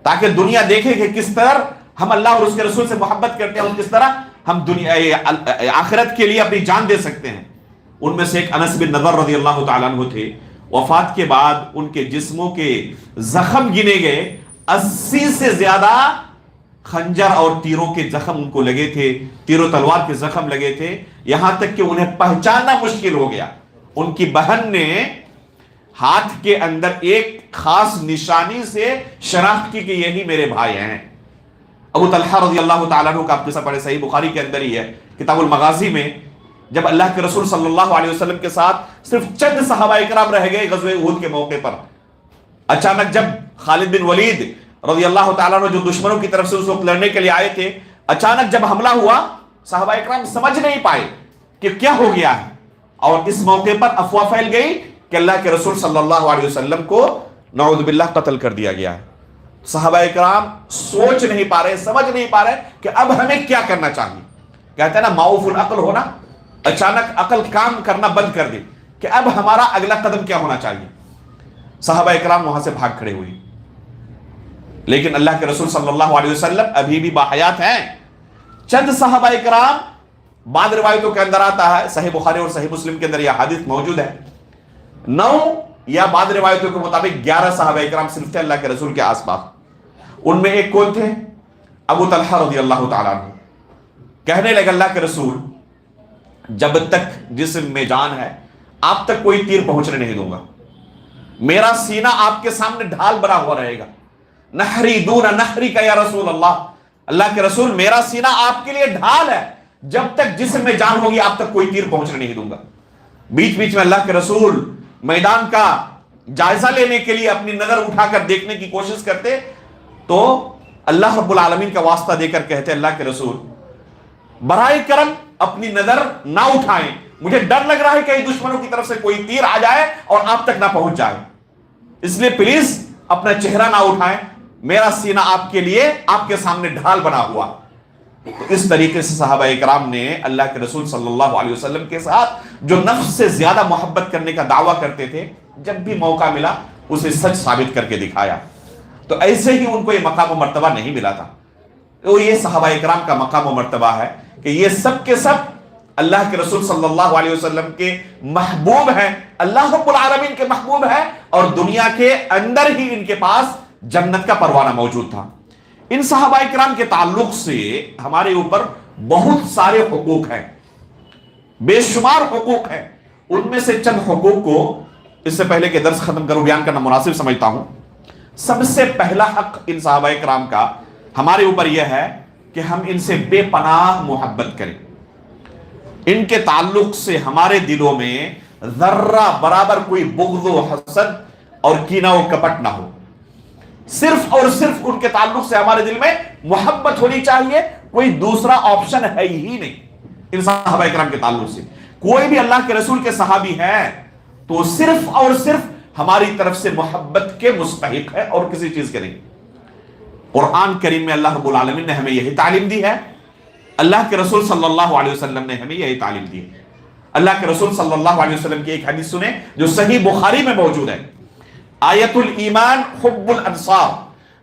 تاکہ دنیا دیکھے کہ کس طرح ہم اللہ اور اس کے رسول سے محبت کرتے ہیں اور کس طرح ہم دنیا آخرت کے لیے اپنی جان دے سکتے ہیں. ان میں سے ایک انس بن نضر رضی اللہ تعالیٰ عنہ تھے. وفات کے بعد ان کے جسموں کے زخم گنے گئے، 80 سے زیادہ خنجر اور تیروں کے زخم ان کو لگے تھے، تیر و تلوار کے زخم لگے تھے، یہاں تک کہ انہیں پہچاننا مشکل ہو گیا. ان کی بہن نے ہاتھ کے اندر ایک خاص نشانی سے شناخت کی کہ یہی میرے بھائی ہیں. ابو طلحہ رضی اللہ تعالیٰ عنہ کا آپ قصہ پڑھے، صحیح بخاری کے اندر ہی ہے کتاب المغازی میں، جب اللہ کے رسول صلی اللہ علیہ وسلم کے ساتھ صرف چند صحابہ اکرام رہ گئے غزوہ احد کے موقع پر، اچانک جب خالد بن ولید رضی اللہ تعالیٰ عنہ جو دشمنوں کی طرف سے اس وقت لڑنے کے لیے آئے تھے، اچانک جب حملہ ہوا صحابہ اکرام سمجھ نہیں پائے کہ کیا ہو گیا ہے، اور اس موقع پر افواہ پھیل گئی کہ اللہ کے رسول صلی اللہ علیہ وسلم کو نعوذ باللہ قتل کر دیا گیا ہے. صحابہ اکرام سوچ نہیں پا رہے، سمجھ نہیں پا رہے کہ اب ہمیں کیا کرنا چاہیے. کہتے ہیں نا معوف العقل ہونا، اچانک عقل کام کرنا بند کر دی کہ اب ہمارا اگلا قدم کیا ہونا چاہیے. صحابہ اکرام وہاں سے بھاگ کھڑے ہوئے، لیکن اللہ کے رسول صلی اللہ علیہ وسلم ابھی بھی باحیات ہیں. چند صحابہ اکرام، بعض روایتوں کے اندر آتا ہے، صحیح بخاری اور صحیح مسلم کے اندر یہ حدیث موجود ہے، 9 یا بعض روایتوں کے مطابق 11 صحابہ اکرام صرف تھے اللہ کے رسول کے آس پاس. ان میں ایک کون تھے؟ ابو طلحہ رضی اللہ تعالیٰ عنہ. کہنے لگا اللہ کے رسول جب تک جسم میں جان ہے آپ تک کوئی تیر پہنچنے نہیں دوں گا، میرا سینہ آپ کے سامنے ڈھال بنا ہوا رہے گا. نحری دون نحری کا یا رسول اللہ، اللہ کے رسول میرا سینہ آپ کے لیے ڈھال ہے، جب تک جسم میں جان ہوگی آپ تک کوئی تیر پہنچنے نہیں دوں گا. بیچ بیچ میں اللہ کے رسول میدان کا جائزہ لینے کے لیے اپنی نظر اٹھا کر دیکھنے کی کوشش کرتے تو اللہ رب العالمین کا واسطہ دے کر کہتے اللہ کے رسول برائے کرم اپنی نظر نہ اٹھائیں، مجھے ڈر لگ رہا ہے کہ دشمنوں کی طرف سے کوئی تیر آ جائے اور آپ تک نہ پہنچ جائے، اس لیے پلیز اپنا چہرہ نہ اٹھائیں، میرا سینہ آپ کے لیے آپ کے سامنے ڈھال بنا ہوا. تو اس طریقے سے صحابہ اکرام نے اللہ کے رسول صلی اللہ علیہ وسلم کے ساتھ جو نفس سے زیادہ محبت کرنے کا دعویٰ کرتے تھے، جب بھی موقع ملا اسے سچ ثابت کر کے دکھایا. تو ایسے ہی ان کو یہ مقام و مرتبہ نہیں ملا تھا. تو یہ صحابہ اکرام کا مقام و مرتبہ ہے کہ یہ سب کے سب اللہ کے رسول صلی اللہ علیہ وسلم کے محبوب ہیں، اللہ رب العالمین کے محبوب ہیں، اور دنیا کے اندر ہی ان کے پاس جنت کا پروانہ موجود تھا. ان صحابہ اکرام کے تعلق سے ہمارے اوپر بہت سارے حقوق ہیں، بے شمار حقوق ہیں. ان میں سے چند حقوق کو اس سے پہلے کہ درس ختم کروں بیان کرنا مناسب سمجھتا ہوں. سب سے پہلا حق ان صحابہ اکرام کا ہمارے اوپر یہ ہے کہ ہم ان سے بے پناہ محبت کریں. ان کے تعلق سے ہمارے دلوں میں ذرہ برابر کوئی بغض و حسد اور کینہ و کپٹ نہ ہو. صرف اور صرف ان کے تعلق سے ہمارے دل میں محبت ہونی چاہیے، کوئی دوسرا آپشن ہے ہی نہیں. ان صحابہ اکرام کے تعلق سے کوئی بھی اللہ کے رسول کے صحابی ہے تو صرف اور صرف ہماری طرف سے محبت کے مستحق ہے اور کسی چیز کے نہیں. قرآن کریم میں اللہ رب العالمین نے ہمیں یہی تعلیم دی ہے، اللہ کے رسول صلی اللہ علیہ وسلم نے ہمیں یہی تعلیم دی ہے. اللہ کے رسول صلی اللہ علیہ وسلم کی ایک حدیث سنیں جو صحیح بخاری میں موجود ہے. آیت الایمان حب الانصار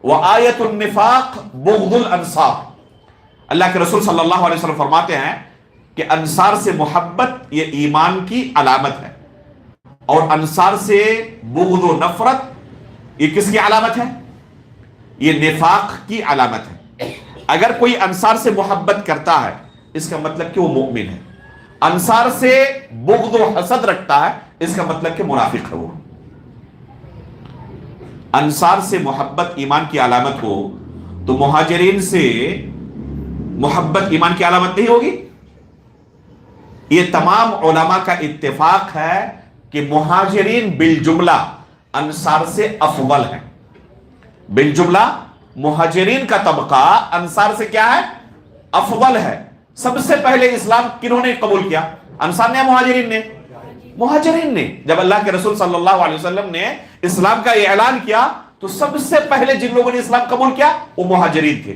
و آیت النفاق بغض الانصار. اللہ کے رسول صلی اللہ علیہ وسلم فرماتے ہیں کہ انصار سے محبت یہ ایمان کی علامت ہے، اور انصار سے بغض و نفرت یہ کس کی علامت ہے؟ یہ نفاق کی علامت ہے. اگر کوئی انصار سے محبت کرتا ہے اس کا مطلب کہ وہ مومن ہے، انصار سے بغض و حسد رکھتا ہے اس کا مطلب کہ منافق ہے. وہ انصار سے محبت ایمان کی علامت ہو تو مہاجرین سے محبت ایمان کی علامت نہیں ہوگی. یہ تمام علماء کا اتفاق ہے کہ مہاجرین بالجملہ انصار سے افضل ہیں. بالجملہ مہاجرین کا طبقہ انصار سے کیا ہے؟ افضل ہے. سب سے پہلے اسلام کنہوں نے قبول کیا؟ انصار نے یا مہاجرین نے؟ مہاجرین نے. جب اللہ کے رسول صلی اللہ علیہ وسلم نے اسلام کا اعلان کیا تو سب سے پہلے جن لوگوں نے اسلام قبول کیا وہ مہاجرین تھے.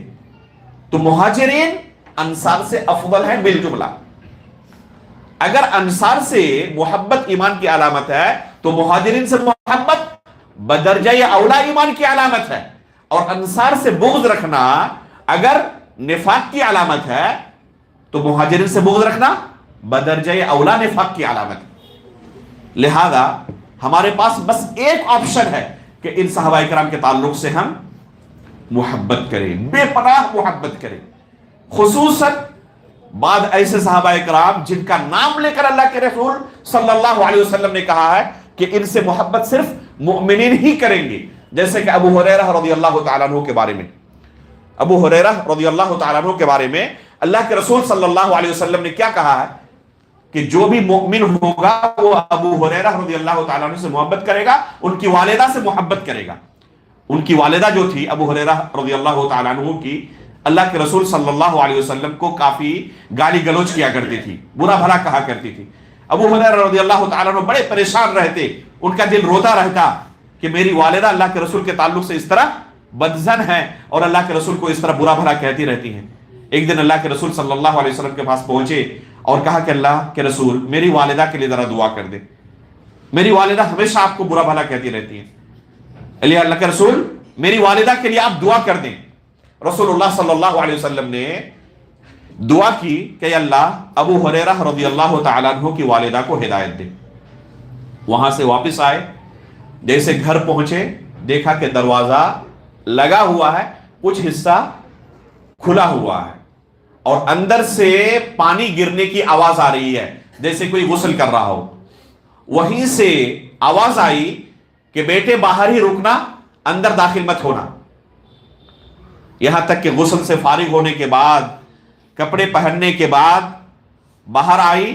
تو مہاجرین انصار سے افضل ہیں بالجملہ. اگر انصار سے محبت ایمان کی علامت ہے تو مہاجرین سے محبت بدرجہ یا اولا ایمان کی علامت ہے. اور انصار سے بغض رکھنا اگر نفاق کی علامت ہے تو مہاجرین سے بغض رکھنا بدرجہ یا اولا نفاق کی علامت ہے. لہذا ہمارے پاس بس ایک آپشن ہے کہ ان صحابہ کرام کے تعلق سے ہم محبت کریں، بے پناہ محبت کریں. خصوصاً بعد ایسے صحابہ کرام جن کا نام لے کر اللہ کے رسول صلی اللہ علیہ وسلم نے کہا ہے کہ ان سے محبت صرف مؤمنین ہی کریں گے، جیسے کہ ابو ہریرہ رضی اللہ تعالیٰ عنہ کے بارے میں. ابو ہریرہ رضی اللہ تعالیٰ عنہ کے بارے میں اللہ کے رسول صلی اللہ علیہ وسلم نے کیا کہا ہے کہ جو بھی مؤمن ہوگا وہ ابو ہریرہ رضی اللہ تعالیٰ عنہ سے محبت کرے گا، ان کی والدہ سے محبت کرے گا. ان کی والدہ جو تھی ابو ہریرہ رضی اللہ تعالیٰ عنہ کی، اللہ کے رسول صلی اللہ علیہ وسلم کو کافی گالی گلوچ کیا کرتی تھی، برا بھلا کہا کرتی تھی. ابو ہریرہ رضی اللہ تعالیٰ عنہ بڑے پریشان رہتے، ان کا دل روتا رہتا کہ میری والدہ اللہ کے رسول کے تعلق سے اس طرح بدظن ہے اور اللہ کے رسول کو اس طرح برا بھلا کہتی رہتی ہیں. ایک دن اللہ کے رسول صلی اللہ علیہ وسلم کے پاس پہنچے اور کہا کہ اللہ کے رسول میری والدہ کے لیے ذرا دعا کر دے، میری والدہ ہمیشہ آپ کو برا بھلا کہتی رہتی ہیں. اللہ کے رسول میری والدہ کے لیے آپ دعا کر دیں. رسول اللہ صلی اللہ علیہ وسلم نے دعا کی کہ اللہ ابو ہریرہ رضی اللہ تعالیٰ عنہ کی والدہ کو ہدایت دے. وہاں سے واپس آئے، جیسے گھر پہنچے دیکھا کہ دروازہ لگا ہوا ہے، کچھ حصہ کھلا ہوا ہے اور اندر سے پانی گرنے کی آواز آ رہی ہے جیسے کوئی غسل کر رہا ہو. وہیں سے آواز آئی کہ بیٹے باہر ہی رکنا، اندر داخل مت ہونا. یہاں تک کہ غسل سے فارغ ہونے کے بعد، کپڑے پہننے کے بعد باہر آئی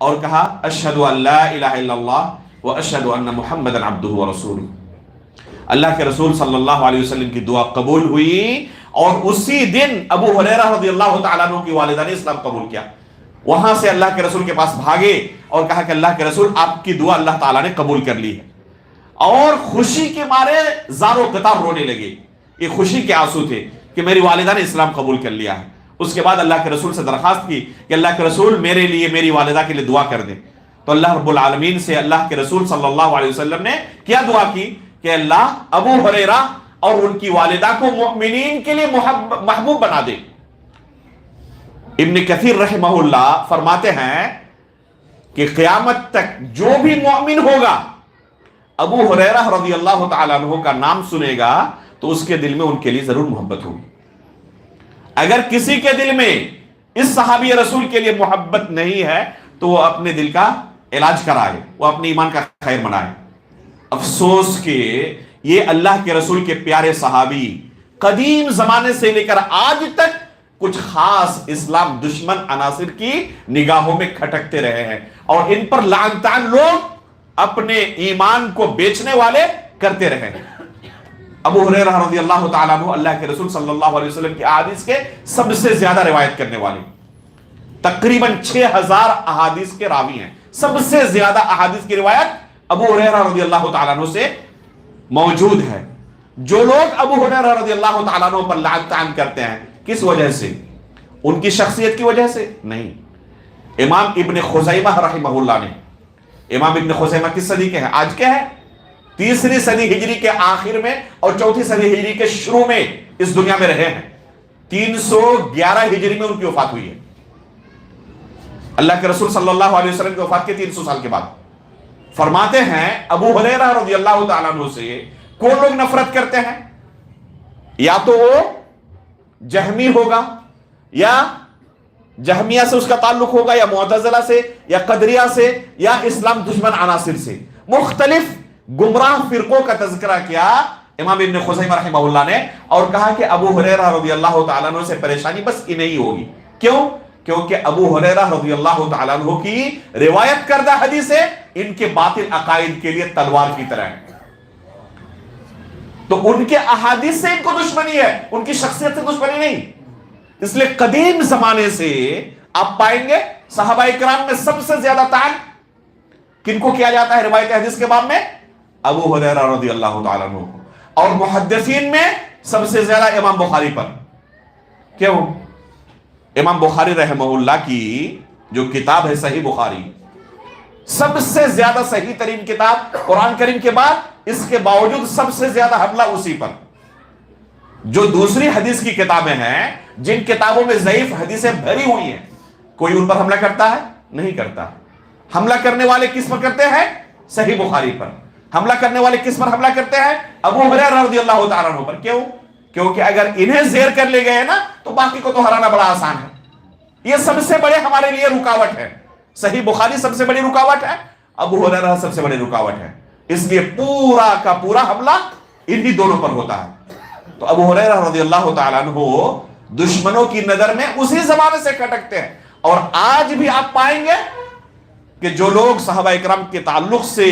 اور کہا اشہد ان لا الہ الا اللہ و اشہد ان محمدا عبدہ ورسولہ. اللہ کے رسول صلی اللہ علیہ وسلم کی دعا قبول ہوئی اور اسی دن ابو ہریرہ رضی اللہ تعالیٰ عنہ کی والدہ نے اسلام قبول کیا. وہاں سے اللہ کے رسول کے پاس بھاگے اور کہا کہ اللہ کے رسول آپ کی دعا اللہ تعالیٰ نے قبول کر لی ہے. اور خوشی کے مارے زار و قطار رونے لگے. یہ خوشی کے آنسو تھے کہ میری والدہ نے اسلام قبول کر لیا ہے. اس کے بعد اللہ کے رسول سے درخواست کی کہ اللہ کے رسول میرے لیے، میری والدہ کے لیے دعا کر دیں. تو اللہ رب العالمین سے اللہ کے رسول صلی اللہ علیہ وسلم نے کیا دعا کی کہ اللہ ابو ہریرہ اور ان کی والدہ کو مؤمنین کے لیے محبوب بنا دے. ابن کثیر رحمہ اللہ فرماتے ہیں کہ قیامت تک جو بھی مؤمن ہوگا ابو ہریرہ رضی اللہ تعالیٰ عنہ کا نام سنے گا تو اس کے دل میں ان کے لیے ضرور محبت ہوگی. اگر کسی کے دل میں اس صحابی رسول کے لیے محبت نہیں ہے تو وہ اپنے دل کا علاج کرائے، وہ اپنے ایمان کا خیر منائے. افسوس کہ یہ اللہ کے رسول کے پیارے صحابی قدیم زمانے سے لے کر آج تک کچھ خاص اسلام دشمن عناصر کی نگاہوں میں کھٹکتے رہے ہیں اور ان پر لعن طعن لوگ اپنے ایمان کو بیچنے والے کرتے رہے ہیں. ابو ہریرہ رضی اللہ تعالیٰ عنہ اللہ کے رسول صلی اللہ علیہ وسلم کی احادیث کے سب سے زیادہ روایت کرنے والے، تقریباً 6000 احادیث کے راوی ہیں. سب سے زیادہ احادیث کی روایت ابو ہریرہ رضی اللہ تعالیٰ عنہ سے موجود ہے. جو لوگ ابو ہریرہ رضی اللہ تعالیٰ عنہ پر لعن طعن کرتے ہیں کس وجہ سے؟ ان کی شخصیت کی وجہ سے نہیں. امام ابن خزیمہ رحمہ اللہ نے، امام ابن خزیمہ کس صدی کے ہیں؟ آج کے ہیں 3ری صدی ہجری کے آخر میں اور 4تھی صدی ہجری کے شروع میں اس دنیا میں رہے ہیں. 311 ہجری میں ان کی وفات ہوئی ہے. اللہ کے رسول صلی اللہ علیہ وسلم کی وفات کے 300 سال کے بعد. فرماتے ہیں ابو ہریرہ رضی اللہ تعالیٰ عنہ سے کون لوگ نفرت کرتے ہیں؟ یا تو وہ جہمی ہوگا، یا جہمیہ سے اس کا تعلق ہوگا، یا معتزلہ سے، یا قدریہ سے، یا اسلام دشمن عناصر سے. مختلف گمراہ فرقوں کا تذکرہ کیا امام ابن خزیمہ رحمہ اللہ نے اور کہا کہ ابو ہریرہ رضی اللہ تعالیٰ عنہ سے پریشانی بس انہیں ہی ہوگی. کیوں؟ کیونکہ ابو ہریرہ رضی اللہ تعالیٰ عنہ کی روایت کردہ حدیثیں ان کے باطل عقائد کے لیے تلوار کی طرح ہیں. تو ان کے احادیث سے ان کو دشمنی ہے، ان کی شخصیت سے دشمنی نہیں. اس لیے قدیم زمانے سے آپ پائیں گے صحابہ کرام میں سب سے زیادہ تعین کن کو کیا جاتا ہے روایت حدیث کے باب میں؟ ابو ہریرہ رضی اللہ تعالیٰ عنہ. اور محدثین میں سب سے زیادہ امام بخاری پر. کیوں؟ امام بخاری رحمہ اللہ کی جو کتاب ہے صحیح بخاری، سب سے زیادہ صحیح ترین کتاب قرآن کریم کے بعد، اس کے باوجود سب سے زیادہ حملہ اسی پر. جو دوسری حدیث کی کتابیں ہیں، جن کتابوں میں ضعیف حدیثیں بھری ہوئی ہیں، کوئی ان پر حملہ کرتا ہے؟ نہیں کرتا. حملہ کرنے والے کس پر کرتے ہیں؟ صحیح بخاری پر. حملہ کرنے والے کس پر حملہ کرتے ہیں؟ ابو ہریرہ رضی اللہ تعالیٰ عنہ پر. کیوں؟ کیونکہ اگر انہیں زیر کر لے گئے نا تو باقی کو تو ہرانا بڑا آسان ہے. یہ سب سے بڑے ہمارے لیے رکاوٹ ہے. صحیح بخاری سب سے بڑی رکاوٹ ہے، ابو ہریرہ سب سے بڑی رکاوٹ ہے. اس لیے پورا کا پورا حملہ انہی دونوں پر ہوتا ہے. تو ابو ہریرہ رضی اللہ تعالیٰ عنہ دشمنوں کی نظر میں اسی زمانے سے کھٹکتے ہیں. اور آج بھی آپ پائیں گے کہ جو لوگ صحابہ اکرام کے تعلق سے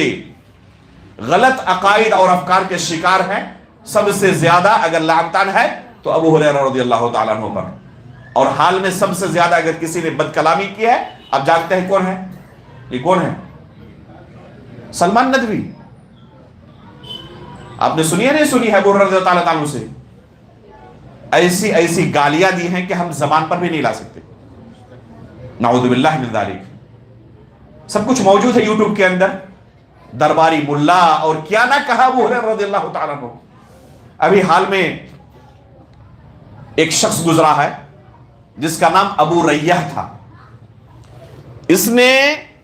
غلط عقائد اور افکار کے شکار ہیں، سب سے زیادہ اگر لعن طعن ہے تو ابو ہریرہ رضی اللہ تعالیٰ عنہ پر. اور حال میں سب سے زیادہ اگر کسی نے بد کلامی کی ہے، آپ جانتے ہیں کون ہے؟ یہ کون ہے؟ سلمان ندوی. آپ نے سنی ہے نہیں سنی ہے ابو ہریرہ رضی اللہ تعالیٰ عنہ سے؟ ایسی ایسی گالیاں دی ہیں کہ ہم زبان پر بھی نہیں لا سکتے. نعوذ باللہ من ذالک. سب کچھ موجود ہے یوٹیوب کے اندر. درباری ملا اور کیا نہ کہا ابو ہریرہ رضی اللہ تعالیٰ عنہ. ابھی حال میں ایک شخص گزرا ہے جس کا نام ابو ریہ تھا. اس نے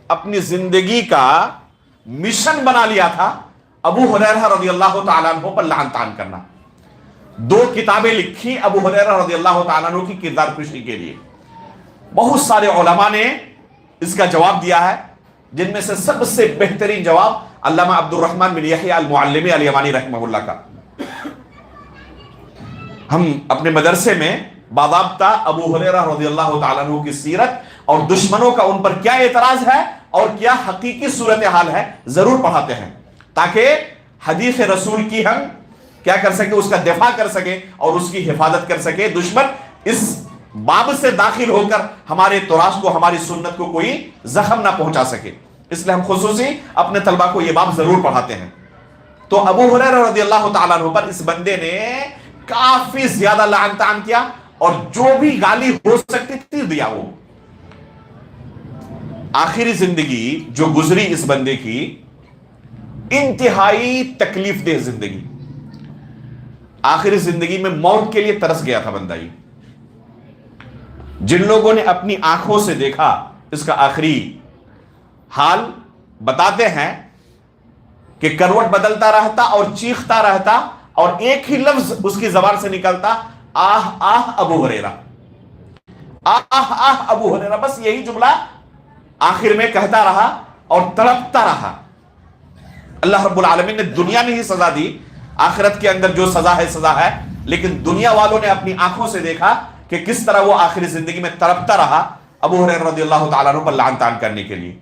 اپنی زندگی کا مشن بنا لیا تھا ابو ہریرہ رضی اللہ تعالیٰ عنہ پر لعن طعن کرنا. 2 کتابیں لکھی ابو ہریرہ رضی اللہ تعالیٰ عنہ کی کردار کشی کے لیے. بہت سارے علماء نے اس کا جواب دیا ہے، جن میں سے سب سے بہترین جواب علامہ عبد الرحمن بن یحییٰ المعلمی الیمانی رحمہ اللہ کا. ہم اپنے مدرسے میں باضابطہ ابو ہریرہ رضی اللہ تعالیٰ عنہ کی سیرت اور دشمنوں کا ان پر کیا اعتراض ہے اور کیا حقیقی صورتحال ہے ضرور پڑھاتے ہیں، تاکہ حدیث رسول کی ہم کیا کر سکے، اس کا دفاع کر سکے اور اس کی حفاظت کر سکے. دشمن اس باب سے داخل ہو کر ہمارے تراث کو، ہماری سنت کو کوئی زخم نہ پہنچا سکے. اس لیے ہم خصوصی اپنے طلبہ کو یہ باب ضرور پڑھاتے ہیں. تو ابو ہریرہ رضی اللہ تعالیٰ عنہ پر اس بندے نے کافی زیادہ لعن طعن کیا اور جو بھی گالی ہو سکتی تھی دیا. وہ آخری زندگی جو گزری اس بندے کی، انتہائی تکلیف دہ زندگی. آخری زندگی میں موت کے لیے ترس گیا تھا بندہ. یہ جن لوگوں نے اپنی آنکھوں سے دیکھا اس کا آخری حال بتاتے ہیں کہ کروٹ بدلتا رہتا اور چیختا رہتا اور ایک ہی لفظ اس کی زبان سے نکلتا، آہ آہ ابو ہریرہ، آہ آہ ابو ہریرہ. بس یہی جملہ آخر میں کہتا رہا اور تڑپتا رہا. اللہ رب العالمین نے دنیا میں ہی سزا دی، آخرت کے اندر جو سزا ہے سزا ہے، لیکن دنیا والوں نے اپنی آنکھوں سے دیکھا کہ کس طرح وہ آخری زندگی میں تڑپتا رہا ابو ہریرہ رضی اللہ تعالیٰ عنہ پر لعن طعن کرنے کے لیے.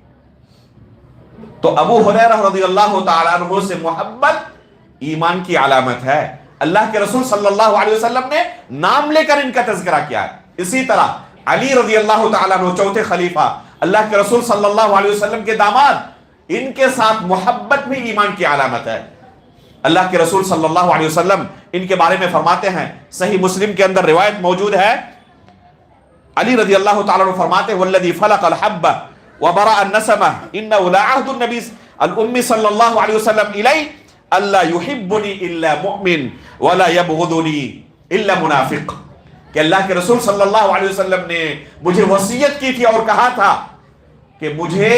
تو ابو ہریرہ رضی اللہ تعالیٰ عنہ سے محبت ایمان کی علامت ہے. اللہ کے رسول صلی اللہ علیہ وسلم نے نام لے کر ان کا تذکرہ کیا ہے. اسی طرح علی رضی اللہ تعالیٰ عنہ چوتھے خلیفہ، اللہ کے رسول صلی اللہ علیہ وسلم کے داماد، ان کے ساتھ محبت بھی ایمان کی علامت ہے. اللہ کے رسول صلی اللہ علیہ وسلم ان کے بارے میں فرماتے ہیں، صحیح مسلم کے اندر روایت موجود ہے، علی رضی اللہ تعالیٰ عنہ فرماتے ہیں، والذی فلق الحبہ وبرأ النسمہ انہ لعہد النبی الأمی صلی اللہ علیہ وسلم الی اللہ یحبنی الا مؤمن ولا یبغضنی الا منافق. کہ اللہ کے رسول صلی اللہ علیہ وسلم نے مجھے وصیت کی تھی اور کہا تھا کہ مجھے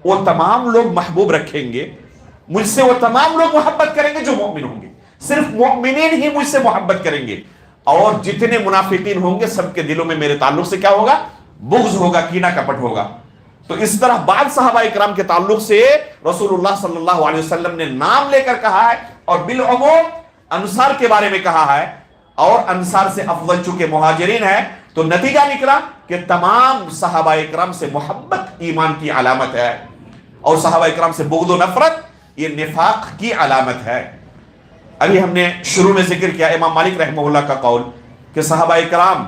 وہ تمام لوگ محبوب رکھیں گے، مجھ سے وہ تمام لوگ محبت کریں گے جو مومن ہوں گے. صرف مومنین ہی مجھ سے محبت کریں گے، اور جتنے منافقین ہوں گے سب کے دلوں میں میرے تعلق سے کیا ہوگا؟ بغض ہوگا، کینہ کپٹ ہوگا. تو اس طرح بعض صحابہ اکرام کے تعلق سے رسول اللہ صلی اللہ علیہ وسلم نے نام لے کر کہا ہے، اور بالعموم انصار کے بارے میں کہا ہے، اور انصار سے افضل چونکہ مہاجرین ہیں، تو نتیجہ نکلا کہ تمام صحابہ اکرام سے محبت ایمان کی علامت ہے. اور صحابہ اکرام سے بغض و نفرت یہ نفاق کی علامت ہے۔ ابھی ہم نے شروع میں ذکر کیا امام مالک رحمہ اللہ کا قول کہ صحابہ اکرام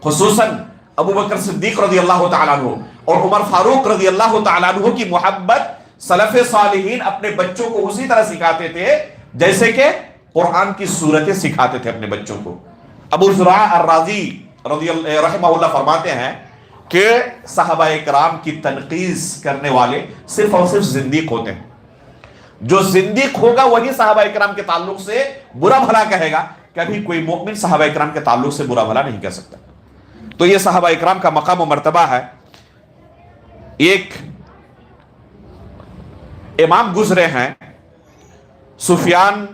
خصوصاً ابو بکر صدیق رضی اللہ تعالیٰ عنہ اور عمر فاروق رضی اللہ تعالیٰ عنہ کی محبت سلف صالحین اپنے بچوں کو اسی طرح سکھاتے تھے جیسے کہ قرآن کی سورتیں سکھاتے تھے اپنے بچوں کو۔ ابو زرع الرازی رحمہ اللہ فرماتے ہیں کہ صحابہ اکرام کی تنقیص کرنے والے صرف اور صرف زندیق ہوتے ہیں۔ جو زندیق ہوگا وہی صحابہ اکرام کے تعلق سے برا بھلا کہے گا، کبھی کوئی مومن صحابہ اکرام کے تعلق سے برا بھلا نہیں کہہ سکتا۔ تو یہ صحابہ اکرام کا مقام و مرتبہ ہے۔ ایک امام گزرے ہیں سفیان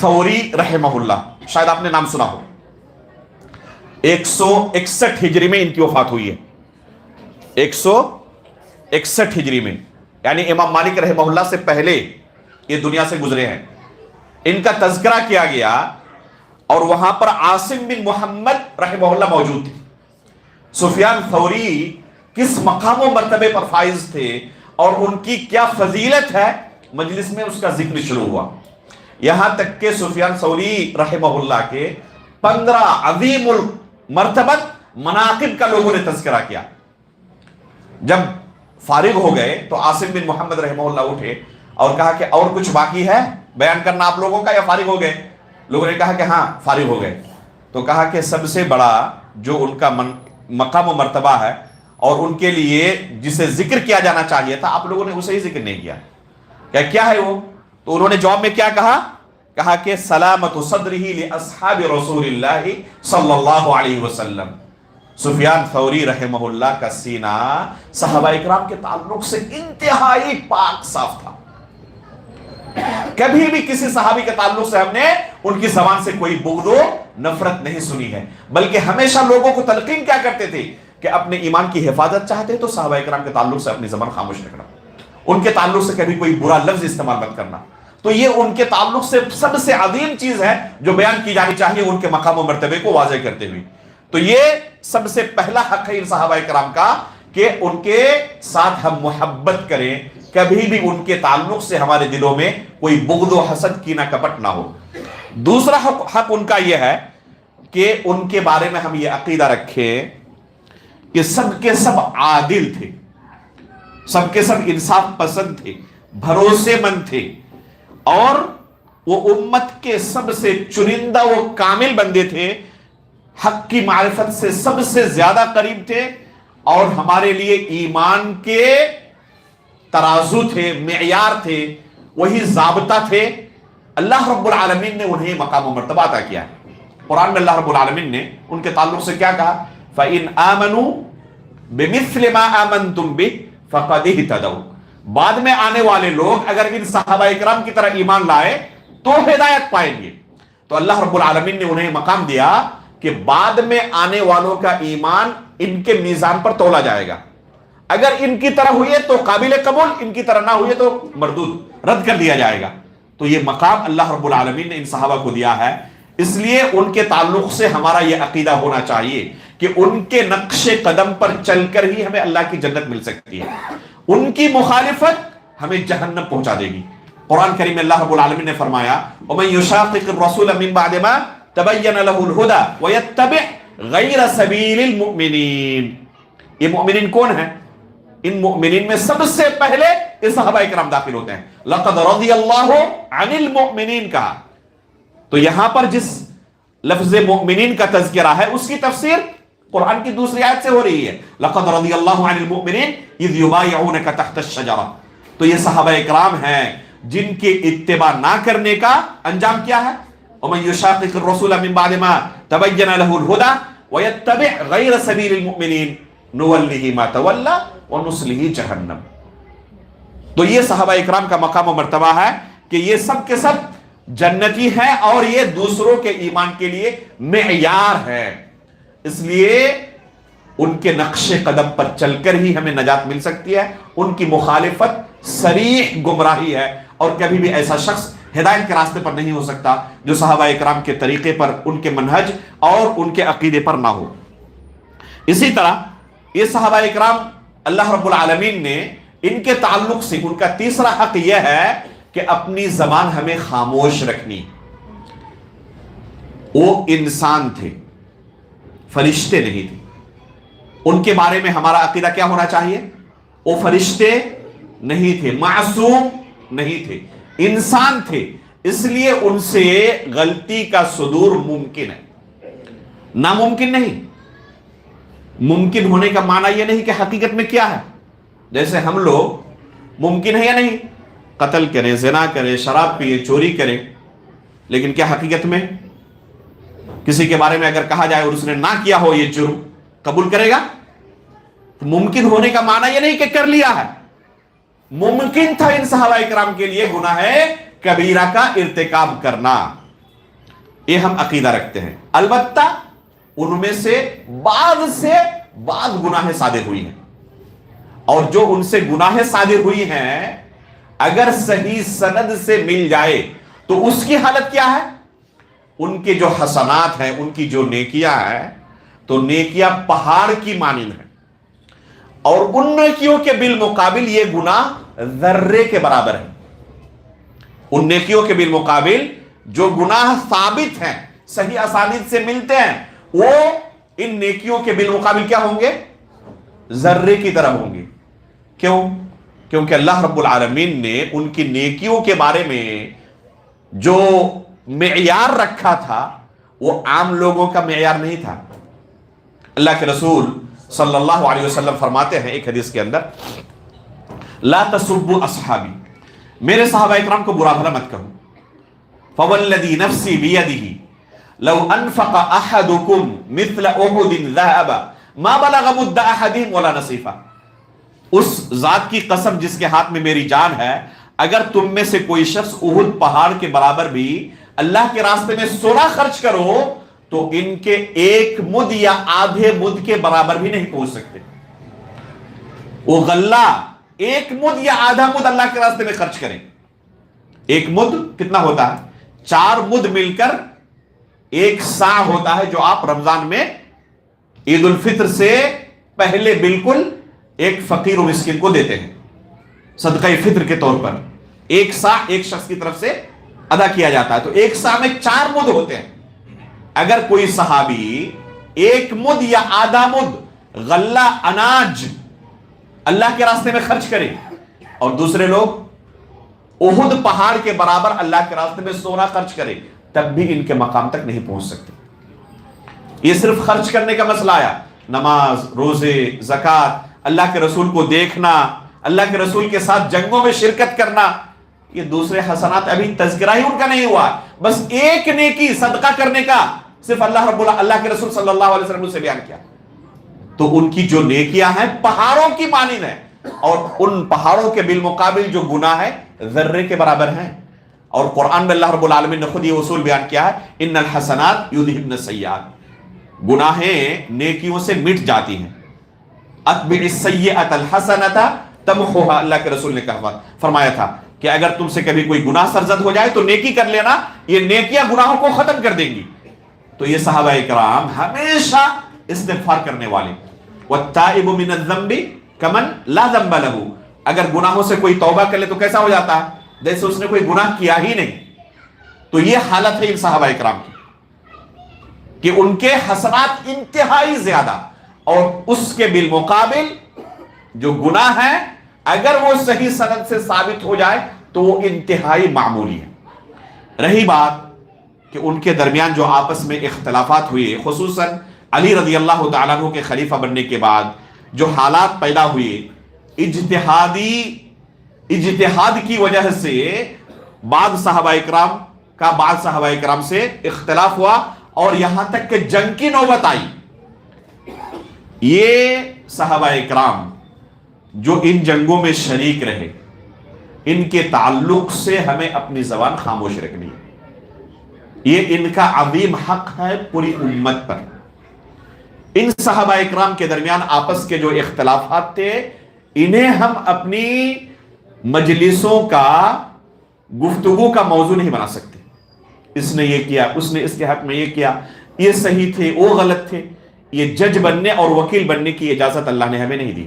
ثوری رحمہ اللہ، شاید آپ نے نام سنا ہو۔ 161 ہجری میں ان کی وفات ہوئی ہے، 161 ہجری میں، یعنی امام مالک رحمہ اللہ سے پہلے یہ دنیا سے گزرے ہیں۔ ان کا تذکرہ کیا گیا اور وہاں پر عاصم بن محمد رحمہ اللہ موجود تھے۔ سفیان ثوری کس مقام و مرتبے پر فائز تھے اور ان کی کیا فضیلت ہے، مجلس میں اس کا ذکر شروع ہوا، یہاں تک کہ سفیان ثوری رحمہ اللہ کے 15 عظیم المرتبت مناقب کا لوگوں نے تذکرہ کیا۔ جب فارغ ہو گئے تو عاصم بن محمد رحمہ اللہ اٹھے اور کہا کہ اور کچھ باقی ہے بیان کرنا آپ لوگوں کا، یا فارغ ہو گئے؟ لوگوں نے کہا کہ ہاں فارغ ہو گئے۔ تو کہا کہ سب سے بڑا جو ان کا مقام و مرتبہ ہے اور ان کے لیے جسے ذکر کیا جانا چاہیے تھا، آپ لوگوں نے اسے ہی ذکر نہیں کیا۔ کیا ہے وہ؟ تو انہوں نے جواب میں کیا کہا کہ سلامت صدرہ لاصحاب رسول اللہ صلی اللہ علیہ وسلم۔ سفیان ثوری رحمہ اللہ کا سینہ صحابہ اکرام کے تعلق سے انتہائی پاک صاف تھا۔ کبھی بھی کسی صحابی کے تعلق سے ہم نے ان کی زبان سے کوئی بغض و نفرت نہیں سنی ہے، بلکہ ہمیشہ لوگوں کو تلقین کیا کرتے تھے کہ اپنے ایمان کی حفاظت چاہتے تو صحابہ اکرام کے تعلق سے اپنی زبان خاموش رکھنا، ان کے تعلق سے کبھی کوئی برا لفظ استعمال مت کرنا۔ تو یہ ان کے تعلق سے سب سے عظیم چیز ہے جو بیان کی جانی چاہیے ان کے مقام و مرتبے کو واضح کرتے ہوئے۔ تو یہ سب سے پہلا حق ہے ان صحابہ اکرام کا کہ ان کے ساتھ ہم محبت کریں، کبھی بھی ان کے تعلق سے ہمارے دلوں میں کوئی بغض و حسد کینہ کپٹ نہ ہو۔ دوسرا حق ان کا یہ ہے کہ ان کے بارے میں ہم یہ عقیدہ رکھیں کہ سب کے سب عادل تھے، سب کے سب انصاف پسند تھے، بھروسے مند تھے، اور وہ امت کے سب سے چنندہ و کامل بندے تھے، حق کی معرفت سے سب سے زیادہ قریب تھے، اور ہمارے لیے ایمان کے ترازو تھے، معیار تھے، وہی ضابطہ تھے۔ اللہ رب العالمین نے انہیں مقام و مرتبہ عطا کیا ہے۔ قرآن میں اللہ رب العالمین نے ان کے تعلق سے کیا کہا؟ فَإِنْ آمَنُوا بِمِثْلِ مَا آمَنْتُمْ بِهِ فَقَدْ اهْتَدَوْا۔ بعد میں آنے والے لوگ اگر ان صحابہ اکرام کی طرح ایمان لائے تو ہدایت پائیں گے۔ تو اللہ رب العالمین نے انہیں مقام دیا کہ بعد میں آنے والوں کا ایمان ان کے میزان پر تولا جائے گا، اگر ان کی طرح ہوئے تو قابل قبول، ان کی طرح نہ ہوئے تو مردود، رد کر دیا جائے گا۔ تو یہ مقام اللہ رب العالمین نے ان صحابہ کو دیا ہے، اس لیے ان کے تعلق سے ہمارا یہ عقیدہ ہونا چاہیے کہ ان کے نقش قدم پر چل کر ہی ہمیں اللہ کی جنت مل سکتی ہے، ان کی مخالفت ہمیں جہنم پہنچا دے گی۔ قرآن کریم میں اللہ رب العالمین نے فرمایا وَمَن يُشَاقِقِ الرَّسُولَ مِن بَعْدِ مَا تَبَيَّنَ لَهُ الْهُدَى وَيَتَّبِعْ غَيْرَ سَبِيلِ الْمُؤْمِنِينَ۔ یہ مؤمنین کون ہیں؟ ان مؤمنین میں سب سے پہلے یہ صحابہ اکرام داخل ہوتے ہیں۔ لَقَدْ رَضِيَ اللَّهُ عَنِ الْمُؤْمِنِينَ کہا، تو یہاں پر جس لفظ مؤمنین کا تذکرہ ہے اس کی تفسیر قرآن کی دوسری آیت سے ہو رہی ہے، لَقَدْ رَضِيَ اللَّهُ عَنِ الْمُؤْمِنِينَ إِذْ يُبَايِعُونَكَ تَحْتَ الشَّجَرَةِ۔ تو یہ صحابہ اکرام ہیں جن کے اتباع نہ کرنے کا انجام کیا ہے؟ وَمَن يُشَاقِقِ الرَّسُولَ مِن بَعْدِ مَا تَبَيَّنَ لَهُ الْهُدَى وَيَتَّبِعْ غَيْرَ سَبِيلِ الْمُؤْمِنِينَ نُوَلِّهِ مَا تَوَلَّى وَنُصْلِهِ جَهَنَّمَ۔ تو یہ صحابہ اکرام کا مقام و مرتبہ ہے کہ یہ سب کے سب جنتی ہیں اور یہ دوسروں کے ایمان کے لیے معیار ہے، اس لیے ان کے نقش قدم پر چل کر ہی ہمیں نجات مل سکتی ہے۔ ان کی مخالفت صریح گمراہی ہے، اور کبھی بھی ایسا شخص ہدایت کے راستے پر نہیں ہو سکتا جو صحابہ اکرام کے طریقے پر، ان کے منہج اور ان کے عقیدے پر نہ ہو۔ اسی طرح یہ صحابہ اکرام اللہ رب العالمین نے ان کے تعلق سے ان کا تیسرا حق یہ ہے کہ اپنی زبان ہمیں خاموش رکھنی. وہ انسان تھے، فرشتے نہیں تھے. ان کے بارے میں ہمارا عقیدہ کیا ہونا چاہیے؟ وہ فرشتے نہیں تھے، معصوم نہیں تھے، انسان تھے. اس لیے ان سے غلطی کا صدور ممکن ہے، ناممکن نہیں. ممکن ہونے کا معنی یہ نہیں کہ حقیقت میں کیا ہے. جیسے ہم لوگ ممکن ہے یا نہیں قتل کریں، زنا کریں، شراب پیئیں، چوری کریں، لیکن کیا حقیقت میں کسی کے بارے میں اگر کہا جائے اور اس نے نہ کیا ہو یہ جرم، قبول کرے گا؟ ممکن ہونے کا معنی یہ نہیں کہ کر لیا ہے. ممکن تھا ان صحابہ کرام کے لیے گناہ کبیرہ کا ارتکاب کرنا. یہ ہم عقیدہ رکھتے ہیں. البتہ ان میں سے بعض گناہ صادر ہوئی ہیں، اور جو ان سے گناہ صادر ہوئی ہیں اگر صحیح سند سے مل جائے تو اس کی حالت کیا ہے؟ ان کے جو حسنات ہیں، ان کی جو نیکیاں ہیں، تو نیکیاں پہاڑ کی مانند ہیں، اور ان نیکیوں کے بالمقابل یہ گناہ ذرے کے برابر ہے. ان نیکیوں کے بالمقابل جو گناہ ثابت ہیں، صحیح اسانید سے ملتے ہیں، وہ ان نیکیوں کے بالمقابل کیا ہوں گے؟ ذرے کی طرح ہوں گے. کیوں؟ کیونکہ اللہ رب العالمین نے ان کی نیکیوں کے بارے میں جو معیار رکھا تھا وہ عام لوگوں کا معیار نہیں تھا. اللہ کے رسول صلی اللہ علیہ وسلم فرماتے ہیں ایک حدیث کے اندر، لا تسبوا اصحابی، میرے صحابہ اکرام کو برا بھلا مت کہو. فوالذی نفسی بیدہ لو انفق احدکم مثل احد ذهب ما بلغ مد احدهم ولا نصیفہ. اس ذات کی قسم جس کے ہاتھ میں میری جان ہے، اگر تم میں سے کوئی شخص احد پہاڑ کے برابر بھی اللہ کے راستے میں سونا خرچ کرو تو ان کے ایک مد یا آدھے مد کے برابر بھی نہیں پہنچ سکتے. وہ غلہ ایک مد یا آدھا مد اللہ کے راستے میں خرچ کریں. ایک مد کتنا ہوتا ہے؟ 4 مد مل کر ایک سا ہوتا ہے، جو آپ رمضان میں عید الفطر سے پہلے بالکل ایک فقیر و مسکین کو دیتے ہیں صدقہ فطر کے طور پر. ایک سا ایک شخص کی طرف سے ادا کیا جاتا ہے، تو ایک سا میں 4 مد ہوتے ہیں. اگر کوئی صحابی ایک مد یا آدھا مد غلہ اناج اللہ کے راستے میں خرچ کرے اور دوسرے لوگ احد پہاڑ کے برابر اللہ کے راستے میں سونا خرچ کرے، تب بھی ان کے مقام تک نہیں پہنچ سکتے. یہ صرف خرچ کرنے کا مسئلہ آیا. نماز، روزے، زکوٰۃ، اللہ کے رسول کو دیکھنا، اللہ کے رسول کے ساتھ جنگوں میں شرکت کرنا، یہ دوسرے حسنات ابھی تذکرہ ہی ان کا نہیں ہوا. بس ایک نیکی صدقہ کرنے کا صرف اللہ کے رسول صلی اللہ علیہ وسلم سے بیان کیا. تو ان کی جو نیکیاں ہیں پہاڑوں کی مانند ہیں، اور ان پہاڑوں کے بالمقابل جو گناہ ہے ذرے کے برابر ہیں. اور قرآن میں اللہ رب العالمین نے خود یہ اصول بیان کیا ہے، ان الحسنات یذہبن السیئات، گناہیں نیکیوں سے مٹ جاتی ہیں. اتبع السیئۃ الحسنۃ تمحوها، اللہ کے رسول نے فرمایا تھا کہ اگر تم سے کبھی کوئی گناہ سرزد ہو جائے تو نیکی کر لینا، یہ نیکیاں گناہوں کو ختم کر دیں گی. تو یہ صحابہ کرام ہمیشہ استغفار کرنے والے. والتائب من الذنب کمن لا ذنب له، اگر گناہوں سے کوئی توبہ کر لے تو کیسا ہو جاتا ہے؟ جیسے اس نے کوئی گناہ کیا ہی نہیں. تو یہ حالت ہے ان صحابہ کرام کی کہ ان کے حسنات انتہائی زیادہ، اور اس کے بالمقابل جو گناہ ہے اگر وہ صحیح سند سے ثابت ہو جائے تو وہ انتہائی معمولی ہے. رہی بات کہ ان کے درمیان جو آپس میں اختلافات ہوئے، خصوصاً علی رضی اللہ تعالیٰ عنہ کے خلیفہ بننے کے بعد جو حالات پیدا ہوئے، اجتہاد کی وجہ سے بعض صحابہ اکرام سے اختلاف ہوا، اور یہاں تک کہ جنگ کی نوبت آئی. یہ صحابہ اکرام جو ان جنگوں میں شریک رہے، ان کے تعلق سے ہمیں اپنی زبان خاموش رکھنی ہے. یہ ان کا عظیم حق ہے پوری امت پر. ان صحابہ اکرام کے درمیان آپس کے جو اختلافات تھے، انہیں ہم اپنی مجلسوں کا، گفتگو کا موضوع نہیں بنا سکتے. اس نے یہ کیا، اس نے اس کے حق میں یہ کیا، یہ صحیح تھے، وہ غلط تھے. یہ جج بننے اور وکیل بننے کی اجازت اللہ نے ہمیں نہیں دی.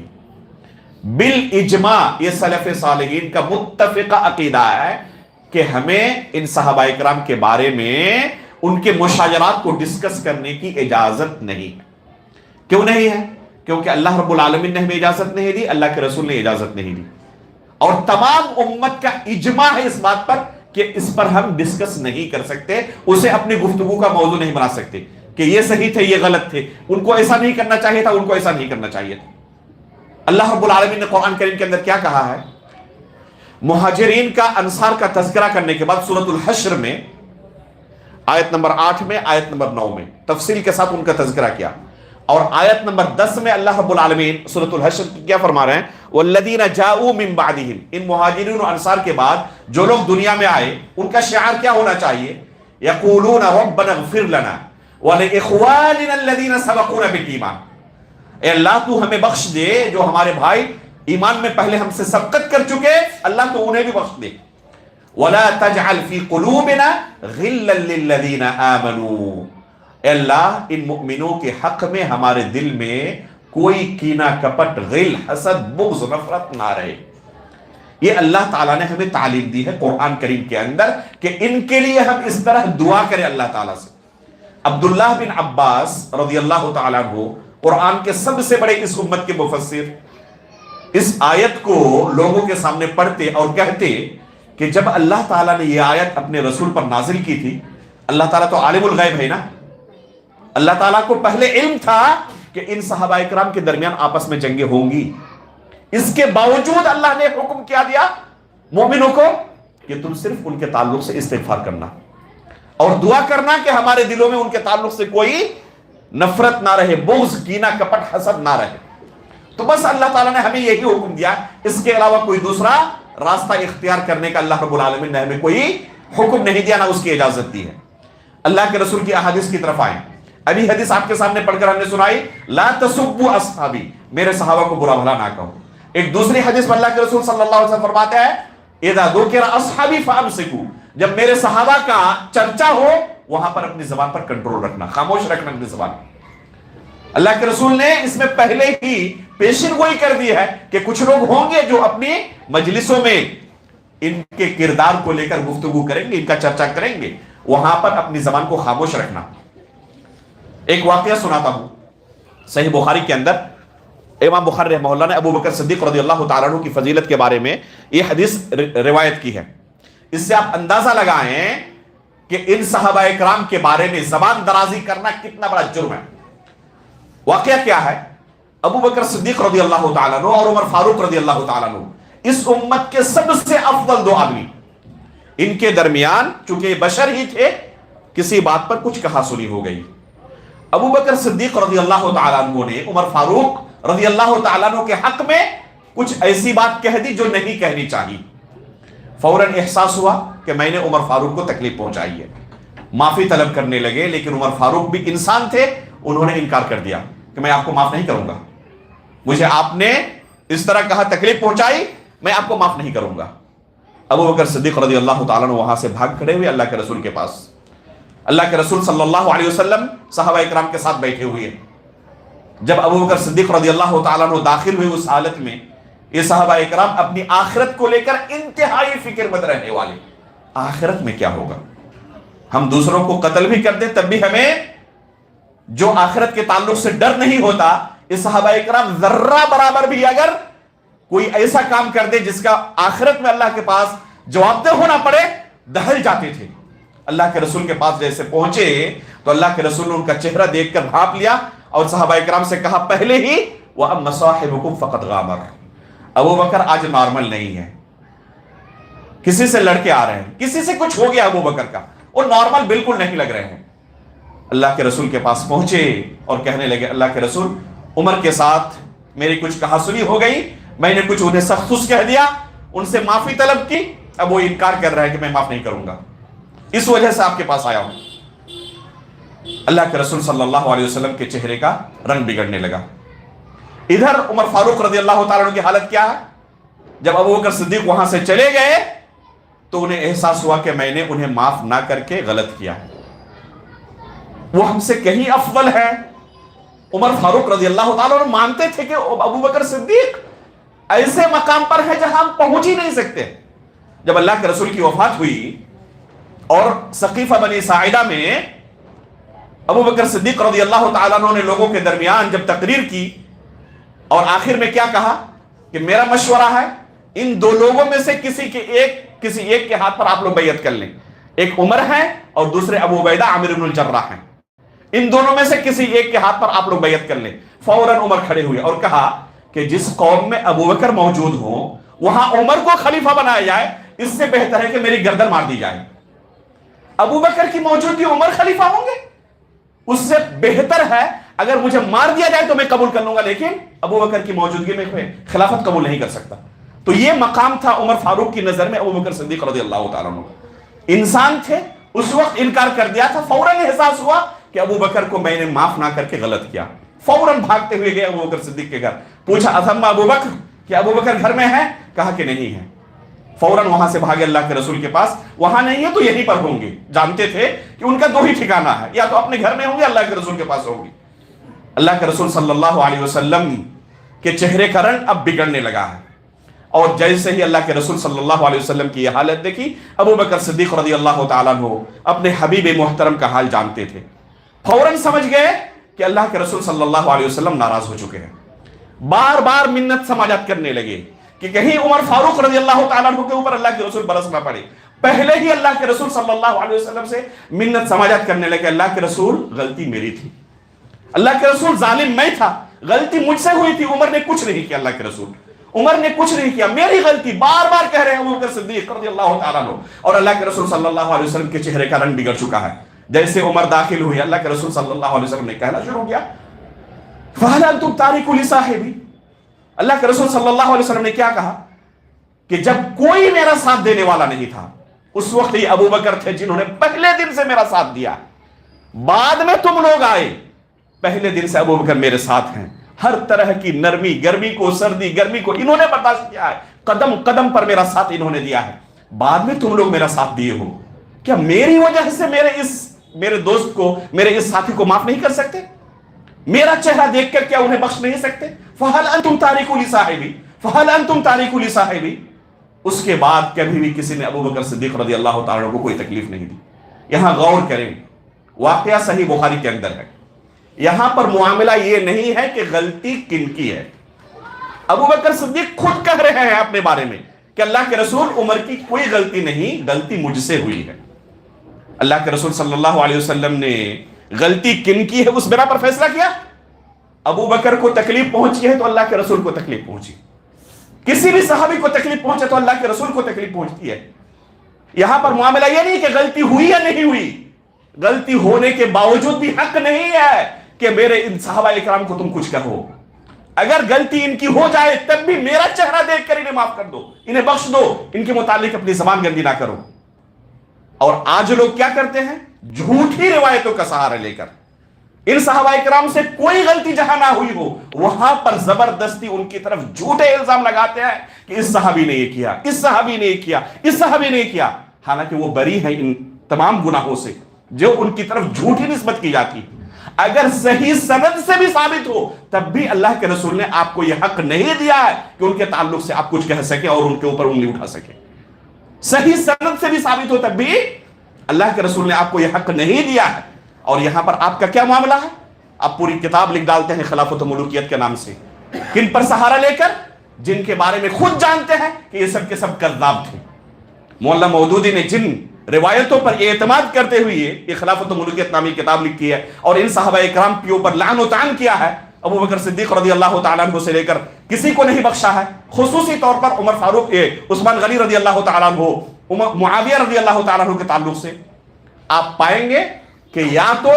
بالاجماع یہ سلف صالحین کا متفقہ عقیدہ ہے کہ ہمیں ان صحابہ کرام کے بارے میں ان کے مشاجرات کو ڈسکس کرنے کی اجازت نہیں. کیوں نہیں ہے؟ کیونکہ اللہ رب العالمین نے ہمیں اجازت نہیں دی، اللہ کے رسول نے اجازت نہیں دی، اور تمام امت کا اجماع ہے اس بات پر کہ اس پر ہم ڈسکس نہیں کر سکتے، اسے اپنی گفتگو کا موضوع نہیں بنا سکتے کہ یہ صحیح تھے یہ غلط تھے، ان کو ایسا نہیں کرنا چاہیے تھا، ان کو ایسا نہیں کرنا چاہیے تھا. اللہ رب العالمین نے قرآن کریم کے اندر کیا کہا ہے؟ مہاجرین کا انصار کا تذکرہ کرنے کے بعد سورۃ الحشر میں آیت نمبر 8 میں، آیت نمبر 9 میں تفصیل کے ساتھ ان کا تذکرہ کیا، اور آیت نمبر 10 میں اللہ رب العالمین سورۃ الحشر کیا فرما رہے ہیں؟ والذین جاؤوا من بعدہم، ان مہاجرین و انصار کے بعد جو لوگ دنیا میں آئے ان کا شعار کیا ہونا چاہیے؟ یقولون ربنا اغفر لنا ولاخواننا الذین سبقونا بالایمان، اے اللہ تو ہمیں بخش دے جو ہمارے بھائی ایمان میں پہلے ہم سے سبقت کر چکے، اللہ تو انہیں بھی بخش دے. ولا تجعل فی قلوبنا غلا للذین آمنوا، اے اللہ ان مؤمنوں کے حق میں ہمارے دل میں کوئی کینہ کپٹ، غل، حسد، بغض، نفرت نہ رہے. یہ اللہ تعالیٰ نے ہمیں تعلیم دی ہے قرآن کریم کے اندر کہ ان کے لیے ہم اس طرح دعا کریں اللہ تعالیٰ سے. عبداللہ بن عباس رضی اللہ تعالیٰ عنہ قرآن کے سب سے بڑے اس امت کے مفسر، اس آیت کو لوگوں کے سامنے پڑھتے اور کہتے کہ جب اللہ تعالیٰ نے یہ آیت اپنے رسول پر نازل کی تھی، اللہ تعالیٰ تو عالم الغیب ہے نا، اللہ تعالیٰ کو پہلے علم تھا کہ ان صحابہ کرام کے درمیان آپس میں جنگیں ہوں گی، اس کے باوجود اللہ نے حکم کیا دیا مومنوں کو کہ تم صرف ان کے تعلق سے استغفار کرنا اور دعا کرنا کہ ہمارے دلوں میں ان کے تعلق سے کوئی نفرت نہ رہے، بغض، کینہ کپٹ، حسد نہ رہے. تو بس اللہ تعالیٰ نے ہمیں یہی حکم دیا، اس کے علاوہ کوئی دوسرا راستہ اختیار کرنے کا اللہ رب العالمین نے ہمیں کوئی حکم نہیں دیا، نہ اس کی اجازت دی ہے. اللہ کے رسول کی احادیث کی طرف آئیں. ابھی حدیث آپ کے سامنے پڑھ کر ہم نے سنائی، لا تسبوا اصحابی، میرے صحابہ کو برا بھلا نہ کہو. ایک دوسری حدیث میں اللہ کے رسول صلی اللہ علیہ وسلم فرماتے ہیں اذا ذکر اصحابی فامسکوا، جب میرے صحابہ کا چرچا ہو وہاں پر اپنی زبان پر کنٹرول رکھنا، خاموش رکھنا اپنی زبان. اللہ کے رسول نے اس میں پہلے ہی پیشن گوئی کر دی ہے کہ کچھ لوگ ہوں گے جو اپنی مجلسوں میں ان کے کردار کو لے کر گفتگو کریں گے، ان کا چرچا کریں گے، وہاں پر اپنی زبان کو خاموش رکھنا. ایک واقعہ سناتا ہوں، صحیح بخاری کے اندر امام بخاری رحمہ اللہ نے ابو بکر صدیق رضی اللہ تعالیٰ عنہ کی فضیلت کے بارے میں یہ حدیث روایت کی ہے. اس سے آپ اندازہ لگائیں کہ ان صحابہ کرام کے بارے میں زبان درازی کرنا کتنا بڑا جرم ہے. واقعہ کیا ہے؟ ابو بکر صدیق رضی اللہ تعالیٰ عنہ اور عمر فاروق رضی اللہ تعالیٰ عنہ اس امت کے سب سے افضل دو آدمی، ان کے درمیان چونکہ یہ بشر ہی تھے، کسی بات پر کچھ کہا سنی ہو گئی. ابو بکر صدیق رضی اللہ تعالیٰ عنہ نے عمر فاروق رضی اللہ تعالیٰ عنہ کے حق میں کچھ ایسی بات کہہ دی جو نہیں کہنی چاہیے. فوراً احساس ہوا کہ میں نے عمر فاروق کو تکلیف پہنچائی ہے، معافی طلب کرنے لگے، لیکن عمر فاروق بھی انسان تھے، انہوں نے انکار کر دیا کہ میں آپ کو معاف نہیں کروں گا، مجھے آپ نے اس طرح کہا، تکلیف پہنچائی، میں آپ کو معاف نہیں کروں گا. ابو بکر صدیق رضی اللہ تعالیٰ عنہ وہاں سے بھاگ کھڑے ہوئے اللہ کے رسول کے پاس. اللہ کے رسول صلی اللہ علیہ وسلم صحابہ اکرام کے ساتھ بیٹھے ہوئے. جب ابو بکر صدیق رضی اللہ تعالیٰ عنہ داخل ہوئے اس حالت میں، یہ صحابہ اکرام اپنی آخرت کو لے کر انتہائی فکر مند رہنے والے. آخرت میں کیا ہوگا؟ ہم دوسروں کو قتل بھی کر دیں تب بھی ہمیں جو آخرت کے تعلق سے ڈر نہیں ہوتا، یہ صحابہ اکرام ذرہ برابر بھی اگر کوئی ایسا کام کر دے جس کا آخرت میں اللہ کے پاس جواب دہ ہونا پڑے، دہل جاتے تھے. اللہ کے رسول کے پاس جیسے پہنچے تو اللہ کے رسول نے ان کا چہرہ دیکھ کر بھانپ لیا اور صحابہ اکرام سے کہا پہلے ہی وَأَمَّا صَاحِبُكُمْ فَقَدْ غَامَرَ، ابو بکر آج نارمل نہیں ہے، کسی سے لڑ کے آ رہے ہیں، کسی سے کچھ ہو گیا ابو بکر کا، وہ نارمل بالکل نہیں لگ رہے ہیں. اللہ کے رسول کے پاس پہنچے اور کہنے لگے اللہ کے رسول، عمر کے ساتھ میری کچھ کہا سنی ہو گئی، میں نے کچھ انہیں سخت کہہ دیا، ان سے معافی طلب کی، اب وہ انکار کر رہا ہے کہ میں معاف نہیں کروں گا، اس وجہ سے آپ کے پاس آیا ہوں. اللہ کے رسول صلی اللہ علیہ وسلم کے چہرے کا رنگ بگڑنے لگا. ادھر عمر فاروق رضی اللہ تعالیٰ عنہ کی حالت کیا ہے؟ جب ابو بکر صدیق وہاں سے چلے گئے تو انہیں احساس ہوا کہ میں نے انہیں معاف نہ کر کے غلط کیا، وہ ہم سے کہیں افضل ہے. عمر فاروق رضی اللہ تعالیٰ عنہ مانتے تھے کہ ابو بکر صدیق ایسے مقام پر ہے جہاں ہم پہنچ ہی نہیں سکتے. جب اللہ کے رسول کی وفات ہوئی اور سقیفہ بنی ساعدہ میں ابو بکر صدیق رضی اللہ تعالیٰ عنہ نے لوگوں کے درمیان جب تقریر کی اور آخر میں کیا کہا کہ میرا مشورہ ہے ان دو لوگوں میں سے کسی ایک کے ہاتھ پر آپ لوگ بیعت کر لیں. ایک عمر ہے اور دوسرے ابو عبیدہ عامر بن الجراح ہیں. ان دونوں میں سے کسی ایک کے ہاتھ پر آپ لوگ بیعت کر لیں. فوراً عمر کھڑے ہوئے اور کہا کہ جس قوم میں ابو بکر موجود ہوں وہاں عمر کو خلیفہ بنایا جائے، اس سے بہتر ہے کہ میری گردن مار دی جائے. ابو بکر کی موجودگی عمر خلیفہ ہوں گے، اس سے بہتر ہے اگر مجھے مار دیا جائے تو میں قبول کر لوں گا، لیکن ابو بکر کی موجودگی میں خلافت قبول نہیں کر سکتا. تو یہ مقام تھا عمر فاروق کی نظر میں ابو بکر صدیق رضی اللہ تعالیٰ عنہ. انسان تھے، اس وقت انکار کر دیا تھا. فوراً احساس ہوا کہ ابو بکر کو میں نے معاف نہ کر کے غلط کیا. فوراً بھاگتے ہوئے گئے ابو بکر صدیق کے گھر. پوچھا اثم ابو بکر، کہ ابو بکر گھر میں ہے؟ کہا کہ نہیں ہے. فوراً وہاں سے بھاگے اللہ کے رسول کے پاس. وہاں نہیں ہے تو یہیں پر ہوں گے. جانتے تھے کہ ان کا دو ہی ٹھکانہ ہے، یا تو اپنے گھر میں ہوں گے اللہ کے رسول کے پاس ہوں گے. اللہ کے رسول صلی اللہ علیہ وسلم کے چہرے کا رنگ اب بگڑنے لگا ہے. اور جیسے ہی اللہ کے رسول صلی اللہ علیہ وسلم کی یہ حالت دیکھی، ابو بکر صدیق رضی اللہ تعالیٰ عنہ اپنے حبیب محترم کا حال جانتے تھے. فوراً سمجھ گئے کہ اللہ کے رسول صلی اللہ علیہ وسلم ناراض ہو چکے ہیں. بار بار منت سماجت کرنے لگے کہ کہیں عمر فاروق رضی اللہ تعالیٰ عنہ کے اوپر اللہ کے رسول برس نہ پڑے. پہلے ہی اللہ کے رسول صلی اللہ علیہ وسلم سے منت سماجت کرنے لگے. اللہ کے رسول غلطی میری تھی، اللہ کے رسول ظالم میں تھا، غلطی مجھ سے ہوئی تھی. عمر نے کچھ نہیں کیا، اللہ کے رسول عمر نے کچھ نہیں کیا، میری غلطی. بار بار کہہ رہے ہیں ابو بکر صدیق رضی اللہ تعالیٰ عنہ. اور اللہ کے رسول صلی اللہ علیہ وسلم کے چہرے کا رنگ بگڑ چکا ہے. جیسے عمر داخل ہوئے، اللہ کے رسول صلی اللہ علیہ وسلم نے کہنا شروع کیا، فَهَلْ أَنْتُمْ تَارِكُوا لِصَاحِبِي. اللہ کے رسول صلی اللہ علیہ وسلم نے کیا کہا کہ جب کوئی میرا ساتھ دینے والا نہیں تھا، اس وقت یہ ابو بکر تھے جنہوں نے پہلے دن سے میرا ساتھ دیا. بعد میں تم لوگ آئے، پہلے دن سے ابو بکر میرے ساتھ ہیں. ہر طرح کی نرمی، گرمی کو، سردی گرمی کو انہوں نے برداشت کیا ہے. قدم قدم پر میرا ساتھ انہوں نے دیا ہے. بعد میں تم لوگ میرا ساتھ دیے ہو. کیا میری وجہ سے میرے دوست کو، میرے اس ساتھی کو معاف نہیں کر سکتے؟ میرا چہرہ دیکھ کر کیا انہیں بخش نہیں سکتے؟ فَهَلْ أَنْتُمْ تَارِكُوا لِصَاحِبِي فَهَلْ أَنْتُمْ تَارِكُوا لِصَاحِبِي. اس کے بعد کبھی بھی کسی نے ابو بکر صدیق رضی اللہ تعالیٰ کو کوئی تکلیف نہیں دی. یہاں غور کریں، واقعہ صحیح بخاری کے اندر ہے. یہاں پر معاملہ یہ نہیں ہے کہ غلطی کن کی ہے. ابو بکر صدیق خود کہہ رہے ہیں اپنے بارے میں کہ اللہ کے رسول عمر کی کوئی غلطی نہیں، غلطی مجھ سے ہوئی ہے. اللہ کے رسول صلی اللہ علیہ وسلم نے غلطی کن کی ہے اس بنا پر فیصلہ کیا. ابو بکر کو تکلیف پہنچی ہے تو اللہ کے رسول کو تکلیف پہنچی. کسی بھی صحابی کو تکلیف پہنچے تو اللہ کے رسول کو تکلیف پہنچتی ہے. یہاں پر معاملہ یہ نہیں کہ غلطی ہوئی یا نہیں ہوئی. غلطی ہونے کے باوجود بھی حق نہیں ہے کہ میرے ان صحابہ اکرام کو تم کچھ کہو. اگر غلطی ان کی ہو جائے تب بھی میرا چہرہ دیکھ کر انہیں معاف کر دو، انہیں بخش دو، ان کے متعلق اپنی زبان گندی نہ کرو. اور آج لوگ کیا کرتے ہیں؟ جھوٹی روایتوں کا سہارا لے کر ان صحابہ اکرام سے کوئی غلطی جہاں نہ ہوئی ہو وہاں پر زبردستی ان کی طرف جھوٹے الزام لگاتے ہیں کہ اس صحابی نے یہ کیا، اس صحابی نے یہ کیا، اس صحابی نے یہ کیا. حالانکہ وہ بری ہیں ان تمام گناہوں سے جو ان کی طرف جھوٹی نسبت کی جاتی. اگر صحیح سند سے بھی ثابت ہو تب بھی اللہ کے رسول نے آپ کو یہ حق نہیں دیا ہے کہ ان کے تعلق سے آپ کچھ کہہ سکیں اور ان کے اوپر انگلی اٹھا سکیں. صحیح سند سے بھی ثابت ہو تب بھی اللہ کے رسول نے آپ کو یہ حق نہیں دیا ہے. اور یہاں پر آپ کا کیا معاملہ ہے؟ آپ پوری کتاب لکھ ڈالتے ہیں خلافت و ملوکیت کے نام سے. کن پر سہارا لے کر؟ جن کے بارے میں خود جانتے ہیں کہ یہ سب کے سب کذاب تھے. مولانا مودودی نے جن روایتوں پر اعتماد کرتے ہوئے یہ خلافت و ملوکیت نامی کتاب لکھی ہے اور ان صحابہ اکرام کے اوپر لعن و طعن کیا ہے، ابو بکر صدیق رضی اللہ تعالیٰ عنہ سے لے کر کسی کو نہیں بخشا ہے. خصوصی طور پر عمر فاروق، عثمان غنی رضی اللہ تعالیٰ عنہ، معاویہ رضی اللہ تعالیٰ عنہ کے تعلق سے آپ پائیں گے کہ یا تو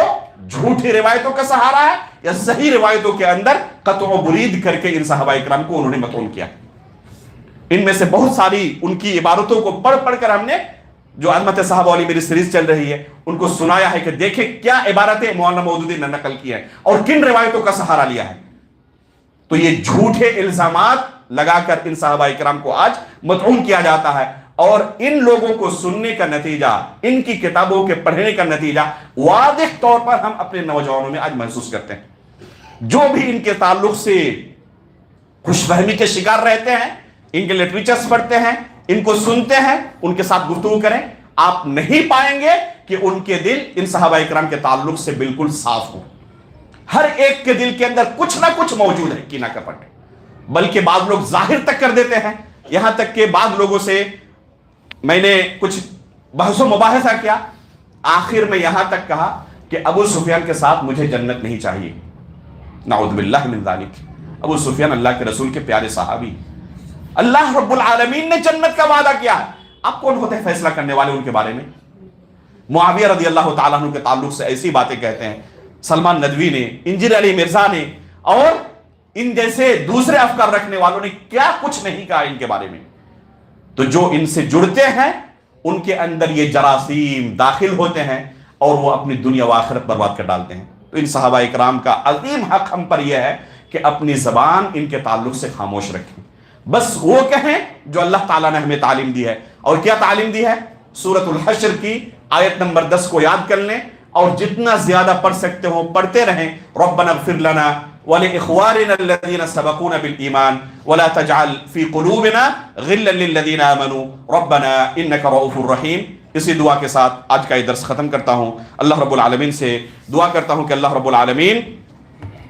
جھوٹی روایتوں کا سہارا ہے یا صحیح روایتوں کے اندر قطع و برید کر کے ان صحابہ اکرام کو انہوں نے مطعون کیا. ان میں سے بہت ساری ان کی عبارتوں کو پڑھ پڑھ کر ہم نے، جو عظمت صحابہ والی میری سیریز چل رہی ہے، ان کو سنایا ہے کہ دیکھیں کیا عبارتیں مولانا مودودی نے نقل کی ہیں اور کن روایتوں کا سہارا لیا ہے. تو یہ جھوٹے الزامات لگا کر ان صحابہ اکرام کو آج مطعون کیا جاتا ہے. اور ان لوگوں کو سننے کا نتیجہ، ان کی کتابوں کے پڑھنے کا نتیجہ واضح طور پر ہم اپنے نوجوانوں میں آج محسوس کرتے ہیں. جو بھی ان کے تعلق سے خوش فہمی کے شکار رہتے ہیں، ان کے لٹریچرز پڑھتے ہیں، ان کو سنتے ہیں، ان کے ساتھ گفتگو کریں، آپ نہیں پائیں گے کہ ان کے دل ان صحابہ اکرام کے تعلق سے بالکل صاف ہو۔ ہر ایک کے دل کے اندر کچھ نہ کچھ موجود ہے، کینہ کپٹ، بلکہ بعض لوگ ظاہر تک کر دیتے ہیں۔ یہاں تک کہ بعض لوگوں سے میں نے کچھ بحث و مباحثہ کیا، آخر میں یہاں تک کہا کہ ابو سفیان کے ساتھ مجھے جنت نہیں چاہیے، نعوذ باللہ من ذالک۔ ابو سفیان اللہ کے رسول کے پیارے صحابی، اللہ رب العالمین نے جنت کا وعدہ کیا ہے، آپ کون ہوتے ہیں فیصلہ کرنے والے ان کے بارے میں؟ معاویہ رضی اللہ تعالیٰ عنہ کے تعلق سے ایسی باتیں کہتے ہیں سلمان ندوی نے، انجیر علی مرزا نے، اور ان جیسے دوسرے افکار رکھنے والوں نے کیا کچھ نہیں کہا ان کے بارے میں۔ تو جو ان سے جڑتے ہیں ان کے اندر یہ جراثیم داخل ہوتے ہیں اور وہ اپنی دنیا و آخرت برباد کر ڈالتے ہیں۔ تو ان صحابہ اکرام کا عظیم حق ہم پر یہ ہے کہ اپنی زبان ان کے تعلق سے خاموش رکھیں، بس وہ کہیں جو اللہ تعالیٰ نے ہمیں تعلیم دی ہے۔ اور کیا تعلیم دی ہے؟ سورۃ الحشر کی آیت نمبر 10 کو یاد کر لیں اور جتنا زیادہ پڑھ سکتے ہو پڑھتے رہیں۔ ربنا اغفر لنا ولإخواننا الذين سبقونا بالإيمان ولا تجعل في قلوبنا غلا للذين آمنوا ربنا إنك رؤوف رحيم۔ اسی دعا کے ساتھ آج کا یہ درس ختم کرتا ہوں۔ اللہ رب العالمین سے دعا کرتا ہوں کہ اللہ رب العالمین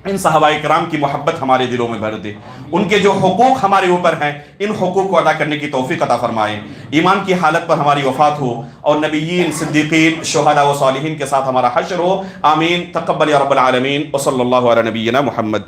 ان صحابہ اکرام کی محبت ہمارے دلوں میں بھر دے، ان کے جو حقوق ہمارے اوپر ہیں ان حقوق کو ادا کرنے کی توفیق عطا فرمائے، ایمان کی حالت پر ہماری وفات ہو اور نبیین، صدیقین، شہداء و صالحین کے ساتھ ہمارا حشر ہو۔ آمین۔ تقبل یا رب العالمین، وصلی اللہ علی نبینا محمد۔